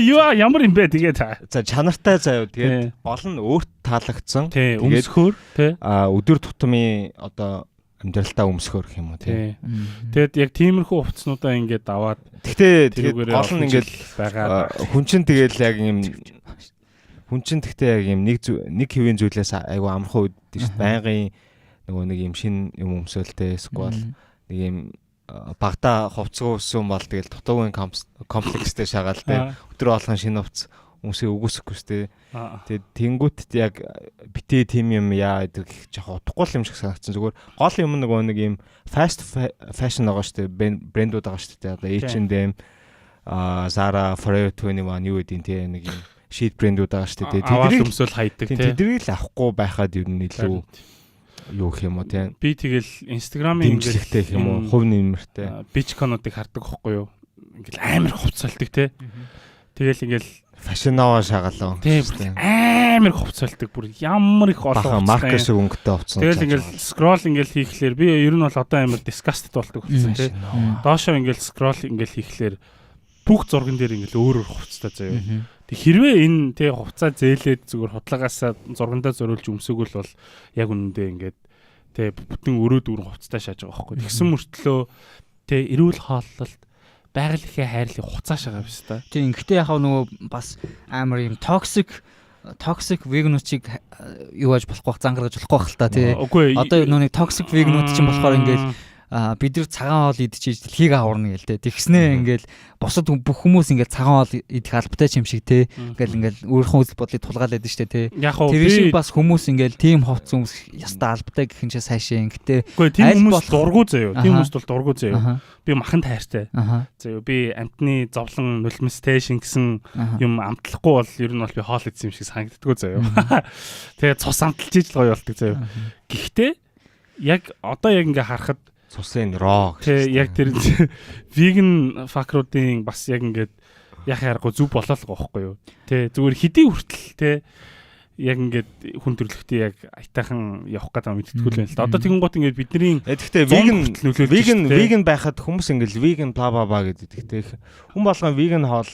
яа ямар юм бэ тэгээд за чанартай заяа тэгээд гол нь өөрт таалагдсан өмсөхөөр те өдөр тутмын одоо амьдралтаа өмсөхөр гэх юм уу тий. Тэгэд яг тиймэрхүү хувцснуудаа ингээд аваад тэгээд гол нь ингээд хүн чинь тэгэл яг юм хүн чинь тэгтээ яг юм нэг хэвийн зүйлээс айгу амархан үүддэг шүү дээ. Байнгын нөгөө нэг юм шин юм өмсөөлтэй эсвэл нэг юм багтаа хувцгаа өссөн бол тэгэл дутуугийн комплекстэй шагаал тий. Өдөр болгон шинэ хувц хүмүүсээ үгүйсэхгүй шүү дээ. Тэгээд тэнгуүтд яг битээ тим юм яа гэдэг жоохон утгагүй юм шиг санагдсан. Зүгээр гол юм нөгөө нэг юм fast fashion байгаа шүү дээ. Брэндүүд байгаа шүү дээ. Одоо H&M, Zara, Forever 21 юу гэдэг тийм нэг юм sheet брэндүүд байгаа шүү дээ. Тэднийг өмсөөл хайдаг тийм. Тэднийг л авахгүй байхад ер нь илүү юу гэх юм уу тийм. Би тэгэл Instagram-ийн дэмжлэгтэй гэх юм уу, хувь нэмэртэй бичконуудыг хардаг байхгүй юу? Ингээл амар хувцалдаг тийм. Тэгэл ингээл фашинаваа шагалаа. Тийм амар хувцалдаг бүр ямар их олон марка шиг өнгөтэй хувцсан. Тэгэл ингээл скрол ингээл хийхлээр би ер нь бол одоо амар disgusted болдог болсон тийм. Доошоо ингээл скрол ингээл хийхлээр бүх зурган дээр ингээл өөр хувцтай заяа. Тэг хэрвээ энэ тий хувцаа зээлээд зүгээр худлагаасаа зургандаа зориулж өмсөөгөл бол яг үнэндээ ингээд тий бүтэн өрөөд өрн хувцтай шааж байгаа байхгүй. Тэгсэн мөртлөө тий эрүүл хооллолт байгаль ихэ хайрлыг хуцааш байгаа биз та. Тийм гэхдээ яхаа нөгөө бас амар юм toxic vegan-уудыг юу яаж болохгүй зан гаргаж болохгүй байх л та тий. Одоо нөгөө toxic vegan-ууд чинь болохоор ингээл бид нар цагаан хоол идчихэж дэлхийг аварна гээл те. Тэгснээ ингээл бусад бүх хүмүүс ингээл цагаан хоол идэх албатай юм шиг те. Ингээл өөрийнхөө үзэл бодлыг тулгаалаад дээ штэ те. Тэр шиг бас хүмүүс ингээл тийм ховц хүмүүс ястаа албатай гэх юм шиг сайшаа ингээ те. Үгүй тийм хүмүүс дургу заяа. Тийм хүмүүс бол дургу заяа. Би махан тайртай. Заяа би амтны зовлон нулимстэй шингэсэн юм амтлахгүй бол ер нь бол би хоол идсэн юм шиг санагддаггүй заяа. Тэгээ цус амталж ижил гоё болдог заяа. Гэхдээ яг одоо яг ингээ харахад цусын роо. Тэг яг тэр веган факруудын бас яг ингээд яг харахгүй зүв болоо л гооххгүй юу. Тэг зүгээр хэдий хүртэл тэг яг ингээд хүн төрлөختөө яг айтайхан явах гэдэг юм мэдтгүүл байна л да. Одоо тэгэн гот ингээд бидний гэхдээ веган байхад хүмүүс ингээд веган бла бла бла гэдэг. Тэгтээ хүн болгон веган хоол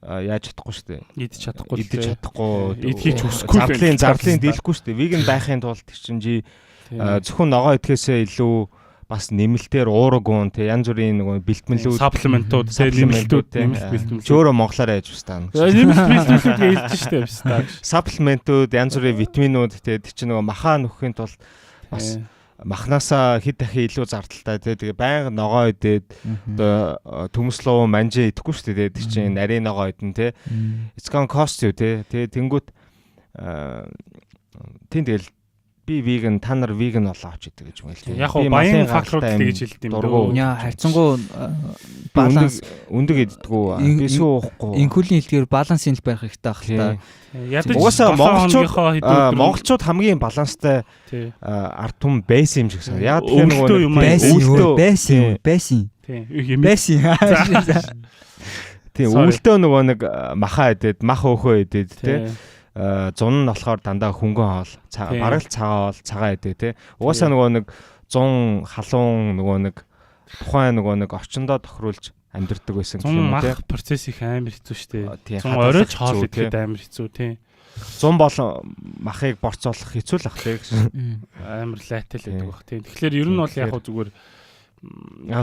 яаж чадахгүй шүү дээ. Идэж чадахгүй. Идэж хүсэхгүй. Зарлын дийлэхгүй шүү дээ. Веган байхын тулд чинь зөвхөн ногоо идэхээсээ илүү бас нэмэлтээр уурагун те янз бүрийн нөгөө бэлтгэлүүд саплиментууд те нэмэлтүүд зөөрө монголоор яаж встаа. Нэмэлтүүд хэлж штэ встаа. Саплиментууд янз бүрийн витаминууд те тэр чинь нөгөө махаа нөхөхийн тулд бас махнасаа хэд дахин илүү зардалтай те тэгээ байнга ногоо идээд одоо төмслөө манжээ идэхгүй шүү дээ тэр чинь нарийн ногоо идэн те it's gonna cost you те тэгээ тэнгүүт тийм тэгэл би веган та нар веган болоо авч идэг гэж юм л. Яг нь баян факторууд тэгж хэлдэм дөө. Яа хайцсангуу баланс өндөг иддэггүй би суухгүй. Инкулийн хэлдгээр баланс ин байх хэрэгтэй ах л та. Угаасаа монголчууд хамгийн баланстай ард түмэн байсан юм шиг санаа. Яг тэр нөгөө байсан. Тийм өвөлдөө нөгөө нэг махаа идээд мах өөхөө идээд тий зун нь болохоор дандаа хөнгөн хоол, бараг л цагаан хоол, цагаан идэ те. Угаасаа нөгөө нэг 100 халуун нөгөө нэг тухайн нөгөө нэг орчиндоо тохируулж амьдэрдэг байсан гэх юм те. Мах процесс их амар хэцүү штэ. 100 оройч хоол идэхэд амар хэцүү те. 100 бол махыг борцоолох хэцүү л ах те. Амар лайтай л байдаг бах те. Тэгэхээр ер нь бол яг зүгээр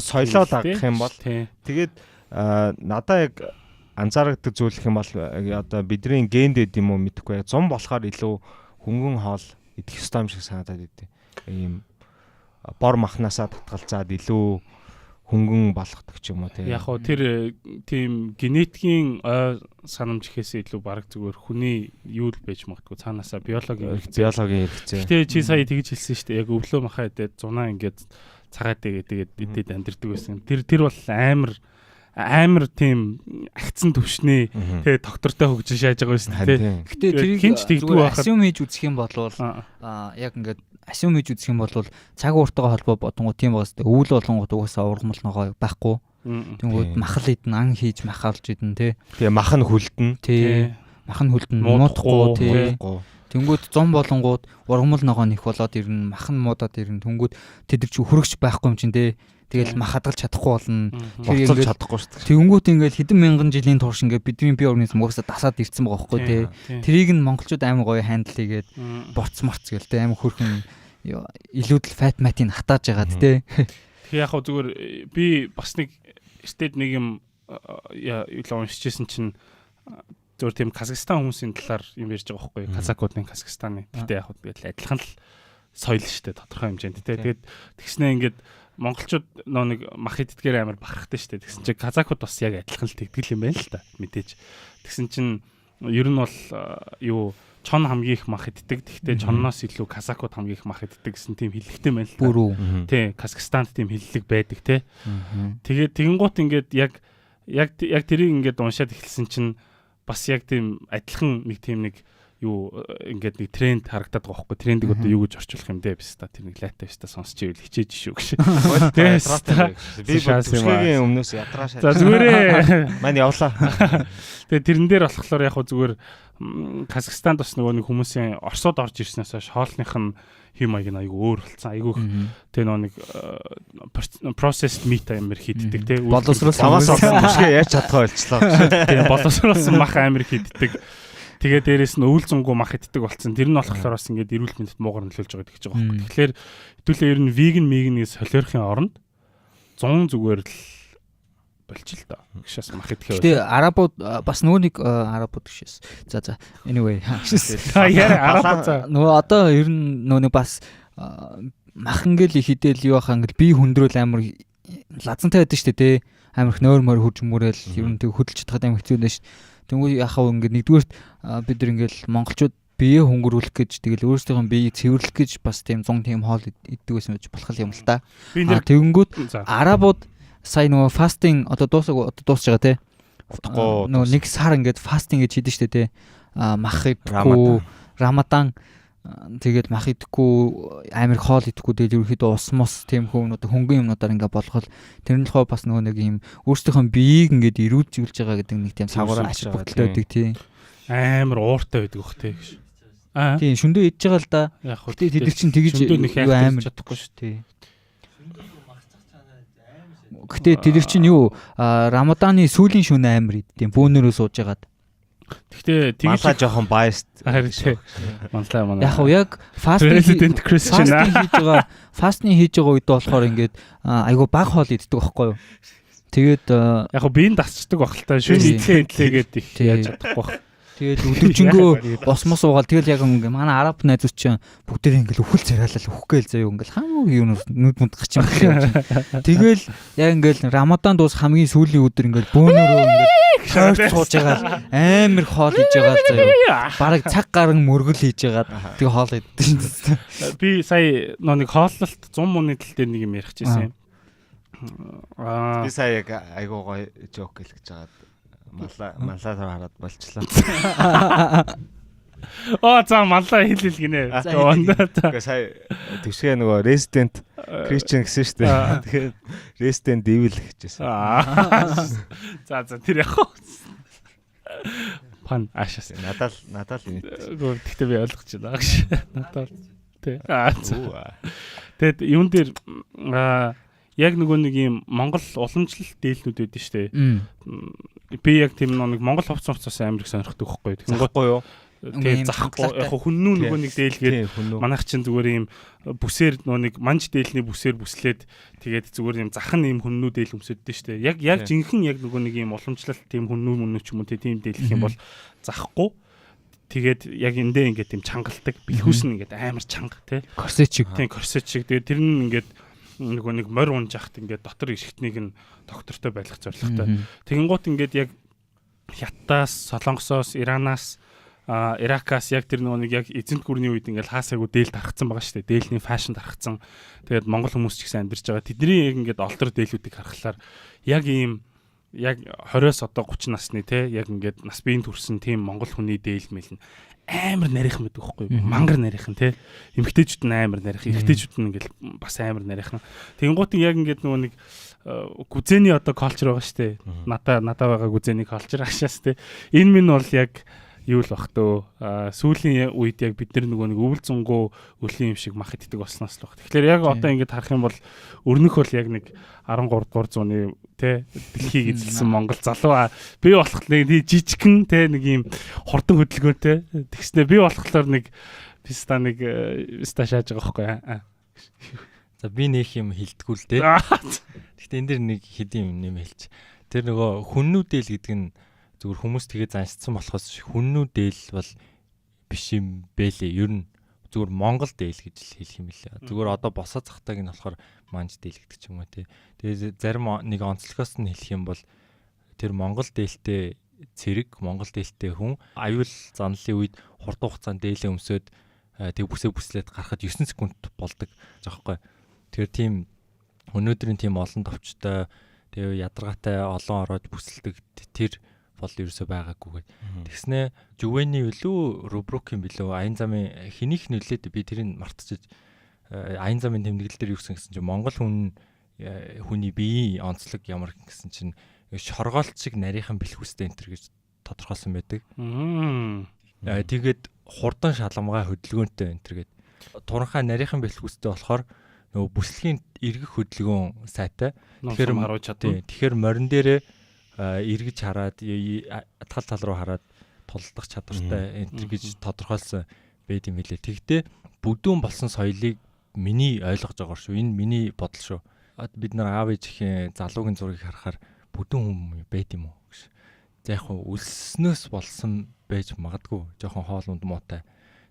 соёлоо дагах юм бол тэгээд надаа яг анзаардаг зүйл гэх юм бол одоо бидний генд дэд юм уу мэдэхгүй. 100 болохоор илүү хөнгөн хоол идэх ёстой юм шиг санагдаад идэв. Ийм бор махнасаа татгалзаад илүү хөнгөн болгодог ч юм уу тийм. Яг хоо тэр тийм генетикийн санамж ихээсээ илүү баг зүгээр хүний юу л байж магадгүй цаанаасаа биологийн хэрэгцээ. Гэтэ чи сая тэгж хэлсэн шүү дээ. Яг өвлөө махаа идээд зунаа ингээд цагаад тэгээд идээд амьдэрдэг байсан. Тэр бол амар тийм агцсан төвшний тэгээ доктортой хөгжиж шааж байгаа байсан тийм. Гэтэ тэрийг хинч тэгдэггүй байхад асюм хийж үзэх юм бол яг ингээд асюм хийж үзэх юм бол цаг ууртайгаа холбоо бодонгоо тийм байгаас тэ өвөл болонгууд угаасаа ургамал ногоо байхгүй. Тэнгүүд махал идэн ан хийж махалж идэн тий. Тэгээ мах нь хүлдэн. Тий. Мах нь хүлдэн муудахгүй тий. Тэнгүүд 100 болонгууд ургамал ногоо нэх болоод ирнэ, мах нь муудаад ирнэ. Тэнгүүд тэд чи хөрөгч байхгүй юм чин тий. Тэгэл мах хадгалж чадахгүй болно. Тэр ингээд чадахгүй шүү дээ. Тэнгүүт ингээд хэдэн мянган жилийн турш ингээд бидний бие организм угаасаа дасаад ирсэн байгаа байхгүй тий. Тэрийг нь монголчууд амар гоё хандл хийгээд борц морц гээл тий амар хөрхөн илүүдэл фат матыг хатааж ягаад тий. Тэгээ яг хөө зүгээр би бас нэг стэд нэг юм уншижсэн чинь зүгээр тийм Казахстан хүмүүсийн талаар юм ярьж байгаа байхгүй. Казакуудын Казахстаны. Гэтэ яг хөө тэгэл адилхан л соёл шүү дээ тодорхой хэмжээнд тий. Тэгээд тэгснээ ингээд монголчууд нөө нэг мах иддгээр амар бахархтай шүү дээ. Тэгсэн чинь казакууд бас яг адилхан л тэгтгэл юм байна л та. Мэдээж. Тэгсэн чинь ер нь бол юу чон хамгийн их мах иддэг. Тэгтээ чонноос илүү казакууд хамгийн их мах иддэг гэсэн тийм хэллэгтэй байна л та. Тий, Казахстанд тийм хэллэг байдаг тий. Тэгээд тэгэнгუут ингээд яг тэрийг ингээд уншаад эхэлсэн чинь бас яг тийм адилхан нэг тийм нэг юу ингээд нэг тренд харагдаад байгаа байхгүй. Трендийг одоо юу гэж орчуулах юм бэ биш та. Тэр нэг лайтай биш та сонсч ивэл хичээж шүү гэж. Би бүсгийн өмнөөс ядраашаа. За зүгээрээ. Мань явлаа. Тэгээ тэрэн дээр болохоор яг зүгээр Казахстанд бас нөгөө нэг хүмүүсийн Оросод орж ирснээс хойш хоолных нь хэм маяг нь айгүй өөр болсон. Айгүй тэгээ нөгөө нэг processed meat амар хийддэг тий. Боловсруулсан бүсгээ яаж чадхаа болчлоо. Тэгээ боловсруулсан мах амар хийддэг. Тэгээ дээрэс нь өвөл зөнгөө мах иддэг болсон. Тэр нь болохоор бас ингээд эрүүл мэндэд муугар нөлөөлж байгаа гэж байгаа байхгүй. Тэгэхээр хэдүүлээ ер нь веган мегнээс солиорхын оронд 100 зүгээр л болчих л доо. Гişээс мах идэхээ. Гэтэ арабууд бас нөгөө нэг арабууд гişээс. За anyway. Яа арабууд нөгөө одоо ер нь нөгөө нэг бас мах ингээл хідэл юу ахаа ингээл би хүндрүүл амар лазантай байдаг шүү дээ. Амар их нойр мөр хурж мөрөөл ер нь тэг хөдөлж чадхад амар хэцүү дээ шүү. Тэнгүү яхаа ингээд нэгдүгээрт бид нар ингээл монголчууд бие хөнгөрүүлэх гэж тэгэл өөрсдийнхөө биеийг цэвэрлэх гэж бас тийм 100 тийм хоол иддэг байсан гэж болох юм л та. Тэгэнгүүт арабууд сая нөгөө фастинг одоо дуусж байгаа те. Нөгөө нэг сар ингээд фастинг гэж хийдэж штэ те. Мах идэхгүй рамадан тэгэл мах идэхгүй амир хоол идэхгүй тэгэл ерөөхдөө ус мос тийм хүмүүд хөнгөн юмнуудаар ингээд болгол тэр нь л бас нөгөө нэг юм өөрсдийнхөө биеийг ингээд ирүүлж байгаа гэдэг нэг тийм савгаар ашиг бүтэлтэй байдаг тийм. Амар ууртай байдаг бох те гэж. Тийм шөндөө идж байгаа л да. Гэтэ тэд чинь тэгж юу амар чадахгүй шүү тий. Гэтэ тэд чинь юу Рамаданы сүүлийн шөнө амар иддэм бөөнөрөө сууж ягаад. Гэтэ тэгж манлаа жоохон biased. Манлаа. Яг фастинг хийж байгаа үед болохоор ингээд айгу баг хоол иддэг байхгүй юу. Тэгээд яг биеийн дасчдаг баг л та шөнө идлээгээд их яаж чадахгүй. Тэгэл өдөржингөө босмос уугаал тэгэл яг ингээ манай араб найзууд чинь бүгдээ ингээл өхөл царайлал өгөхгүй л заяа ингээл хамаагүй юу нүд мунд гарч юм байна. Тэгэл яг ингээл Рамадан дуус хамгийн сүүлийн өдөр ингээл бөөнөрөө ингээл сууж байгаа амар хоол хийж байгаа заяа. Бараг цаг гарan мөргөл хийж байгаа. Тэгээ хоол иддэг шин. Би сая нэг хооллолт 100 мууны тал дээр нэг юм ярих гэсэн юм. Би сая яг айгуу гоё жок хэлж байгаа. Маллаа хараад болчлоо. За маллаа хэлэл гинэ. Тэгээ сая төвшгээ нөгөө Resident Christian гэсэн шүү дээ. Тэгэхээр Resident Evil гэжсэн. За тэр яг пан ашаас надад энэ. Гэхдээ би ойлгож байна гэж. Надад тий. Тэгэд юун дээр яг нөгөө нэг юм Монгол уламжлалт дээлнүүд байдаг шүү дээ. Би яг тийм нэг Монгол хувцас амар их сонирхдаг байхгүй. Тэгэхгүй юу? Тэгээ захгүй яг хүннүү нөгөө нэг дээлгээд манайх чинь зүгээр юм бүсээр нөгөө нэг манж дээлний бүсээр бүслээд тэгээд зүгээр юм захан юм хүннүү дээл өмсөддөө шүү дээ. Яг жинхэнэ яг нөгөө нэг юм уламжлалт тийм хүннүү ч юм уу тийм дээлэх юм бол захгүй. Тэгээд яг эндээ ингээд тийм чангалдаг бэлхүүс нь ингээд амар чанга тий. Корсет шиг. Тийм корсет шиг. Тэгээд тэр нь ингээд нөгөө нэг морь унж яхад ингээд дотор ишгтнийг нь доктортой байх зорилготой. Тэгэнгუთ ингээд яг Хятадаас, Солонгосоос, Иранаас, Иракаас яг тэр нөгөө нэг яг эзэнт гүрний үед ингээд хаасайгуу дээл тархацсан байгаа шүү дээ. Дээлний фашн тархацсан. Тэгээд монгол хүмүүс ч гэсэн амьдарч байгаа. Тэдний яг ингээд олдор дээлүүдийг харахаар яг ийм яг 20-оос одоо 30 насны те яг ингээд нас биеийн төрсэн тийм монгол хүний дээл мэл нь амар нарийнхан байдаг байхгүй юу? Мангар нарийнхан те. Эмэгтэйчүүд нь амар нарийнхан, эрэгтэйчүүд нь ингээд бас амар нарийнхан. Тэгэнгუთ яг ингээд нөгөө нэг гүзэний одоо калчер байгаа шүү дээ. Надаа байгаа гүзэний калчер ашаас те. Энэ минь бол яг юу л бах төө сүүлийн үед яг бид нар нөгөө нэг өвөл зөнгөө өлийн юм шиг мах иддэг болсноос л бах. Тэгэхээр яг одоо ингээд харах юм бол өрнөх бол яг нэг 13 дугаар зууны тэ дэлхийг эзэлсэн Монгол залуу би болох нэг жижигхэн тэ нэг юм хурдан хөдөлгөөнтэй тэгснэ би болохоор нэг писта шааж байгаа байхгүй. За би нэг юм хэлдэггүй л дээ. Гэхдээ энэ дэр нэг хэдийн юм хэлж. Тэр нөгөө хүннүүдэл гэдэг нь зүгээр хүмүүс тэгээ заншсан болохоос хүннүүдэл бол биш юм бэлээ. Ер нь зүгээр Монгол дээл гэж л хэлэх юм лээ. Зүгээр одоо босоо захтааг нь болохоор манж дээл гэдэг ч юм уу тий. Тэгээ зарим нэг онцлогоос нь хэлэх юм бол тэр Монгол дээлтэй цэрэг, Монгол дээлтэй хүн аюул занлын үед хурдан хугацаанд дээлээ өмсөд тэг бүслээд гарахад 9 секунд болдог жоохгүй. Тэгэхээр тийм өнөөдрийн тийм олон товчтой тэгээ ядаргаатай олон ороод бүсэлдэг тэр бол ерөөсөө байгаагүй. Тэгснэ Жүвэний үлүү Рубрукийн билүү Аян замын хэнийг нөлөөд би тэрийг мартчихж Аян замын тэмдэглэл дээр юу гэсэн чинь Монгол хүний биеийн онцлог ямар гэсэн чинь шоргоолт шиг нарийнхан бэлхүүстэй энэ төр гэж тодорхойлсон байдаг. Тэгээд хурдан шалгамгай хөдөлгөөнтэй энэ төр гээд туранхай нарийнхан бэлхүүстэй болохоор нөгөө бүслэгийн эргэх хөдөлгөөн сайтай. Тэгэхээр морин дээрээ эргэж хараад тал руу хараад тулдах чадвартай энэ гэж тодорхойлсон байд юм хэлээ. Тэгтээ бүдүүн болсон соёлыг миний ойлгож байгаа шүү. Энэ миний бодол шүү. Бид нар аав ээжийн залуугийн зургийг харахаар бүдүүн хүн байд юм уу гэж. За яг хөө үлснөөс болсон байж магадгүй. Жохон хоол унд муутай.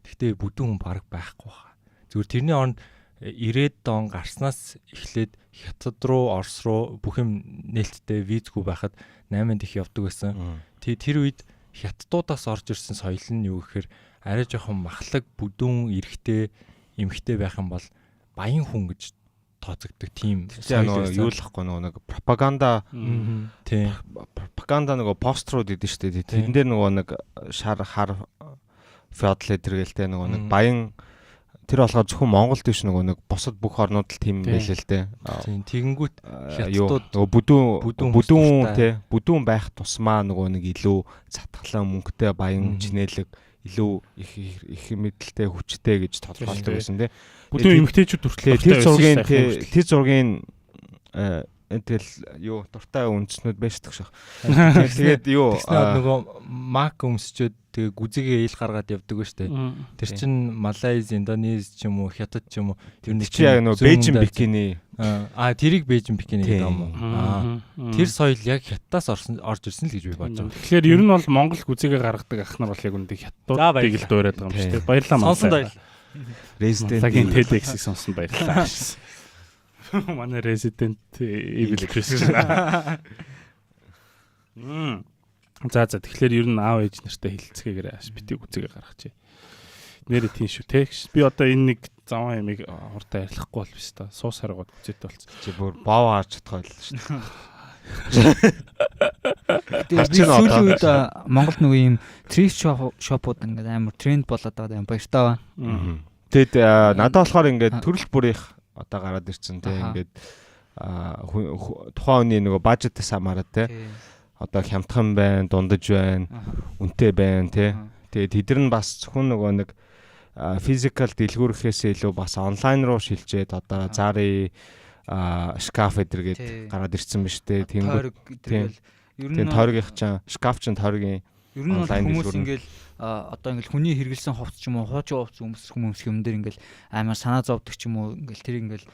Тэгтээ бүдүүн хүн баг байхгүй байна. Зүгээр тэрний оронд 90-ад он гарснаас эхлээд Хятад руу, Орос руу бүх юм нээлттэй визгүй байхад 8-нд их явдаг байсан. Тэр үед Хятадуудаас орж ирсэн соёл нь юу гэхээр арай жоохон махлаг, бүдүүн, эрэгтэй, эмэгтэй байх юм бол баян хүн гэж тооцогддог тийм соёл юу л ахгүй нэг пропаганда тийм пропаганда нөгөө пострууд идэв шүү дээ. Тэрэн дээр нөгөө нэг шар хар феодал эдэргэлтэй нөгөө нэг баян тэр болохоор зөвхөн Монголд биш нөгөө нэг бусад бүх орнууд л тийм байлээ л дээ. Тийм тэгэнгүүт Хятадууд нөгөө бүдүүн байх тусмаа нөгөө нэг илүү затгалан мөнгөтэй баян чинэлэг илүү их мэдлэлтэй хүчтэй гэж тодорхойлдог байсан тийм. Бүдүүн эмэгтэйчүүд хүртэл тэр зургийн тэгэл юу дуртай үндснүүд байшдаг шах. Тэгээд юу нөгөө мак өмсчөөд тэгээ гүзэгээ ил гаргаад явдаг ба штэ. Тэр чин Малайз, Индонез ч юм уу, Хятад ч юм уу тэр нэг чи яг нөгөө Бээжин бикини тэрийг Бээжин бикини гэдэг юм уу. Тэр соёл яг Хятадаас орж ирсэн л гэж би бодож байгаа. Тэгэхээр ер нь бол Монгол гүзэгээ гаргадаг ах нар бол яг үндэ Хятадуудыг л дуурайд байгаа юм шүү дээ. Баярлалаа маань. Сонсон баярлалаа. Resident TEDx-ийг сонсон баярлалаа. Манай Resident Evil Christian. За тэгэхээр ер нь аав ээж нартай хэлцгээгээр битгий гүцэгээ гаргачих. Нэрээ тийм шүү те. Би одоо энэ нэг заван ямиг хурдан арилахгүй бол биш та. Суус харгаад гүцээтэй болсон. Чи бүр боо харж чадах байлаа шүү дээ. Тэгээд сүүлийн үед Монголд нөгөө ийм thrift shop-ууд ингээд амар тренд болоод байгаа юм баяртай байна. Тэгэд надад болохоор ингээд төрөл бүрийнх одоо гараад ирсэн те ингээд тухайн хүний нөгөө бажетээс хамаарат те одоо хямдхан байна, дундаж байна, үнэтэй байна те. Тэгээд тэд нар бас зөвхөн нөгөө нэг физикал дэлгүүрхээс илүү бас онлайн руу шилжээд одоо Zari шкаф эдэргээд гараад ирсэн биз дээ. Тийм ер нь тойргийнх чинь шкаф чинь тойргийн ер нь хүмүүс ингээл одоо ингээл хүний хэрэгэлсэн хувцс ч юм уу хуучин хувцс өмсөх юм дээр ингээл амар санаа зовдөг ч юм уу ингээл тэр ингээл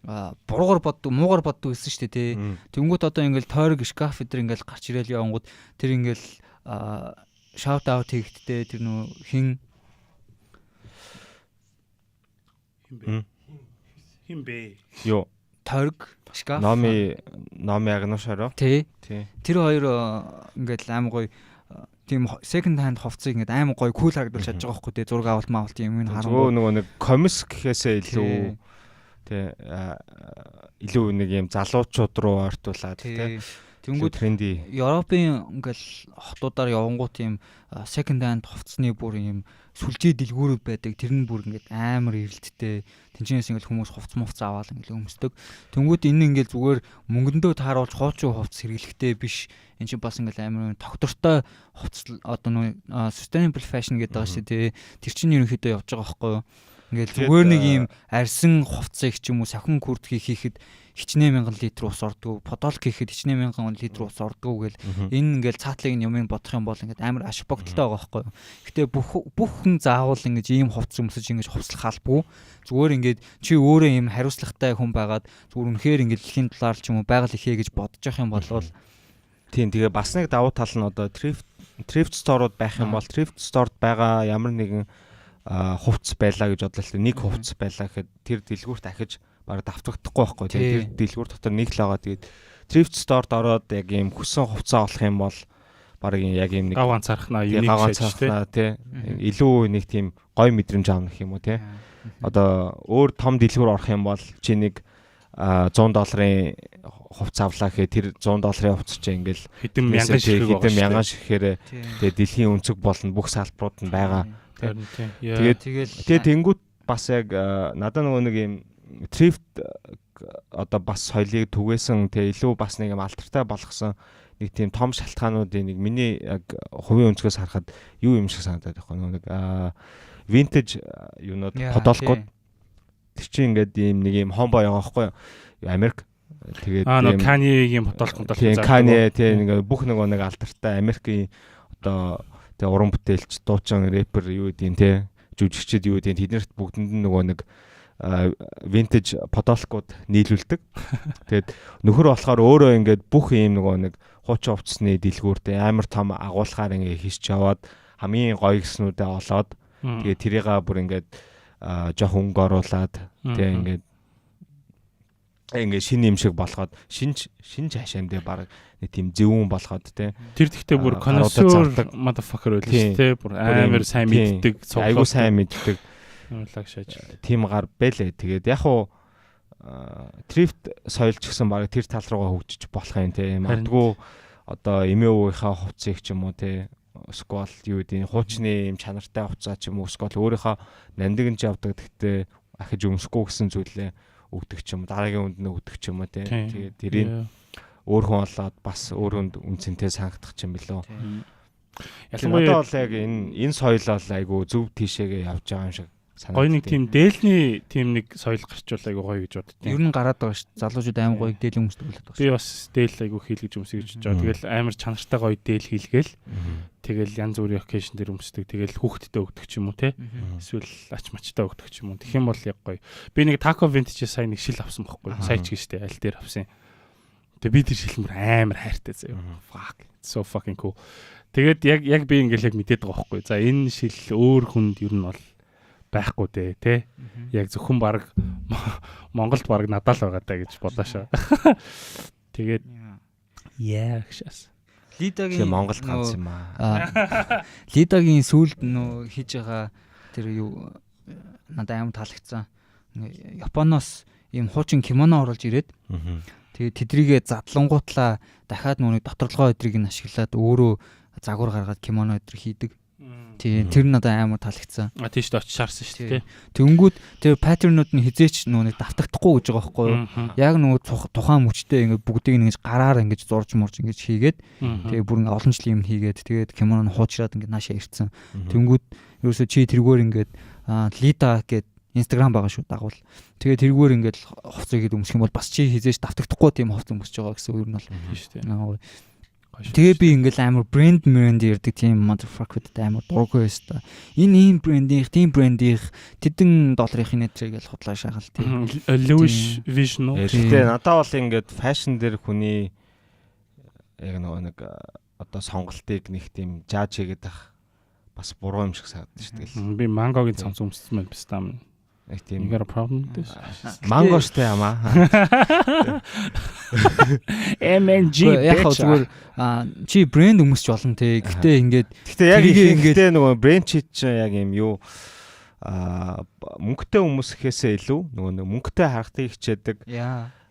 буруугаар боддог муугаар боддог гэсэн шүү дээ тий. Тэнгүүт одоо ингээл тойрог шкаф эдэр ингээл гарч ирээл явангууд тэр ингээл shout out хийгдтэй тэр нөө хин бэ ёо тойрог шкаф номи агнушаараа тий. Тэр хоёр ингээл аим гоё тийм second hand хувцсыг ингээд аим гоё кул харагдуулж чадж байгаа байхгүй тий. Зураг авалт маавалт юм энэ харангуй нөгөө нэг комис гэхээсээ илүү тий илүү нэг юм залуучууд руу ортуулаад тий. Тэнгүүд тренди Европын ингээл хотуудаар явангуут юм second hand хувцсны бүр юм сүлжээ дэлгүүрүүд байдаг. Тэр нь бүр ингээд амар эрэлттэй. Тэнчнээс ингээл хүмүүс хувц аваад ингээл өмсдөг. Тэнгүүд энэ ингээл зүгээр мөнгөндөө тааруулж хуучин хувцс хэрэглэхтэй биш. Энд чинь бас ингээл амар тогтвортой хувцс одоо нөө sustainable fashion гэдэг байгаа шүү дээ. Тэр чинь ерөнхийдөө явж байгаа байхгүй юу? Ингээл зүгээр нэг юм арьсан хувцсыг ч юм уу сахин күрдгийг хийхэд хичнээн мянган литр ус ордог, подолк хийхэд хичнээн мянган литр ус ордог гэл энэ ингээл цаатлыг юм бодох юм бол ингээд амар ашиг богдолтой байгаа байхгүй юу. Гэтэ бүх хүн заавал ингэж ийм хувцс өмсөж ингэж хувцлах албагүй. Зүгээр ингээд чи өөрөө ийм хариуцлагатай хүн байгаад зүгээр үнэхээр ингээд дэлхийн талаар ч юм уу байгаль ихээ гэж бодож явах юм бол тийм тэгээ бас нэг давуу тал нь одоо thrift store-ууд байх юм бол thrift store-д байгаа ямар нэгэн хувцс байлаа гэж бодлоо л нэг хувцс байлаа гэхэд тэр дэлгүүрт ахиж баг давтагдахгүй байхгүй тийм тэр дэлгүүр дотор нэг л байгаа. Тэгээд thrift store-д ороод яг ийм хүссэн хувцас авах юм бол баг яг ийм нэг гаван цархнаа юуник шийдэж тийм илүү нэг тийм гой мэдрэмж авах юм уу тийм одоо өөр том дэлгүүр орох юм бол чи нэг $100 хувцас авлаа гэхэд тэр $100 хувцас чи ингээл хэдэн мянган ширхээрээ тэгээд дэлхийн өнцөг болно бүх салбарууд нь байгаа. Тэгээд тэнгуут бас яг надад нөгөө нэг юм thrift одоо бас соёлыг түгээсэн тэг илүү бас нэг юм алтартай болгосон нэг тийм том шалтгаануудын нэг миний яг хувийн өнцгөөс харахад юу юм шиг санагдаад байна. Нэг vintage юунод подолкууд тэр чинь ингээд ийм нэг ийм хомбо байгаа байхгүй юу? Америк тэгээд нэг Kanye-гийн подолкууд бол Kanye тийм ингээд бүх нэг алтартай Америкийн одоо тэг уран бүтээлч дуучин рэпер юу гэдэг те жүжигчид юу гэдэг тэднэрт бүгдэнд нөгөө нэг vintage подолкууд нийлүүлдэг. Тэгээд нөхөр болохоор өөрөө ингээд бүх ийм нөгөө нэг хуучин хувцсны дэлгүүртэй амар том агуулгаар ингээд хийсч яваад хамгийн гоё гэснүүдээ олоод тэгээд тэрийгээ бүр ингээд жоох өнгө оруулаад тэгээ ингээд шинэ юм шиг болгоод шинж хашаамдээ баг нэг тийм зөвүүн болгоод тий. Тэр тэгтээ бүр консер motherfucker байл шүү тий. Бүр амар сайн мэддэг, айгуу сайн мэддэг. Уулаг шааж. Тийм гар бэлээ. Тэгээд яг уу трифт соёлч гэсэн баг тэр тал руугаа хөгжиж болох юм тий. Магадгүй одоо эмээ өвгийнхаа хувцсыг ч юм уу тий. Сквал юу гэдэг хуучны юм чанартай хувцаа ч юм уу сквал өөрийнхөө нандинж явдаг гэхдээ ахиж өмсөхгүй гэсэн зүйлээ өгдөг ч юм уу дараагийн үнд нь өгдөг ч юм уу тий. Тэгээд тэрийг өөр хүн олоод бас өөр хүнд үнцэнтэй санагдах юм билүү. Ялангуяа бол яг энэ соёлоо айгу зөв тийшээгээ явж байгаа юм шиг санагдав. Гоё нэг тийм дээлний тийм нэг соёл гарчвал айгу гоё гэж боддیں۔ Ер нь гараад байгаа шүү дээ. Залуучууд аим гоё дээл өмсдөг болоод байгаа. Би бас дээл айгу хийлгэж өмсөж гэж байгаа. Тэгэл амар чанартай гоё дээл хийлгээл. Тэгэл янз бүрийн occasion дээр өмсдөг. Тэгэл хүүхдтэй өгдөг ч юм уу те. Эсвэл ач мачтай өгдөг ч юм уу. Тэгэх юм бол яг гоё. Би нэг Taco Vintage сайн нэг шил авсан байхгүй. Сайн ч гэжтэй аль дээр авсан. Тэгээ би тэр шилмэр амар хайртай заяа. Fuck. So fucking cool. Тэгээд яг би ингээл яг мэдээд байгаа байхгүй. За энэ шил өөр хүнд ер нь бол байхгүй дээ тий. Яг зөвхөн баг Монголд баг надад л байгаа даа гэж бодлоо. Тэгээд яагшаас. Лидагийн Монголд ганц юм аа. Лидагийн сүүлд нөө хийж байгаа тэр юу надад аим таалагдсан. Японоос ийм хуучин кимоно оруулж ирээд тэгээд тэдрийгээ задлангуутлаа дахиад нүг доторлогоо өдрийг нь ашиглаад өөрөө загвар гаргаад кимоно өдр хийдэг. Тийм тэр надад амар таалагдсан. Тийш очиж шаарсан шүү дээ. Тэнгүүд тэр паттернууд нь хизээч нүг давтагдахгүй гэж байгаа байхгүй юу? Яг нүг тухайн мөчтэй ингээд бүгдийг ингэж гараар ингэж зурж мурж ингэж хийгээд тэгээ бүр ингээд олон жилийн юм хийгээд тэгээд кимоно нь хуучраад ингээд наашаа ирцэн. Тэнгүүд ерөөсө чи тэргээр ингээд лида гэд Instagram байгаа шүү дагуул. Тэгээд тэргээр ингээд хувцас ихэд өмсөх юм бол бас чи хизээч давтагдахгүй тийм хувцас өмсөж байгаа гэсэн үг нь бол шүү дээ. Тэгээ би ингээл амар брэнд ярддаг тийм motherfucker-д амар дургүй байсан. Энэ ийм брендийнх, тийм брендийнх тэдэн долларын нэтрийг л худлаа шахал тийм. Louis Vision уу. Тэгээ надад бол ингээд фэшн дээр хүний яг нэг одоо сонголтыг нэг тийм жааж хийгээд ах бас буруу юм шиг санагдаж шүү дээ. Би мангогийн цамц өмссөн байна биш таа. Нэг тийм манго штэй амаа. MNG яг зүгээр чи брэнд өмсч болно те. Гэтэ ингээд яг ингээд нөгөө брэнд чи яг юм юу мөнгөтэй хүмүүсхээсээ илүү нөгөө мөнгөтэй харахтыг хичээдэг.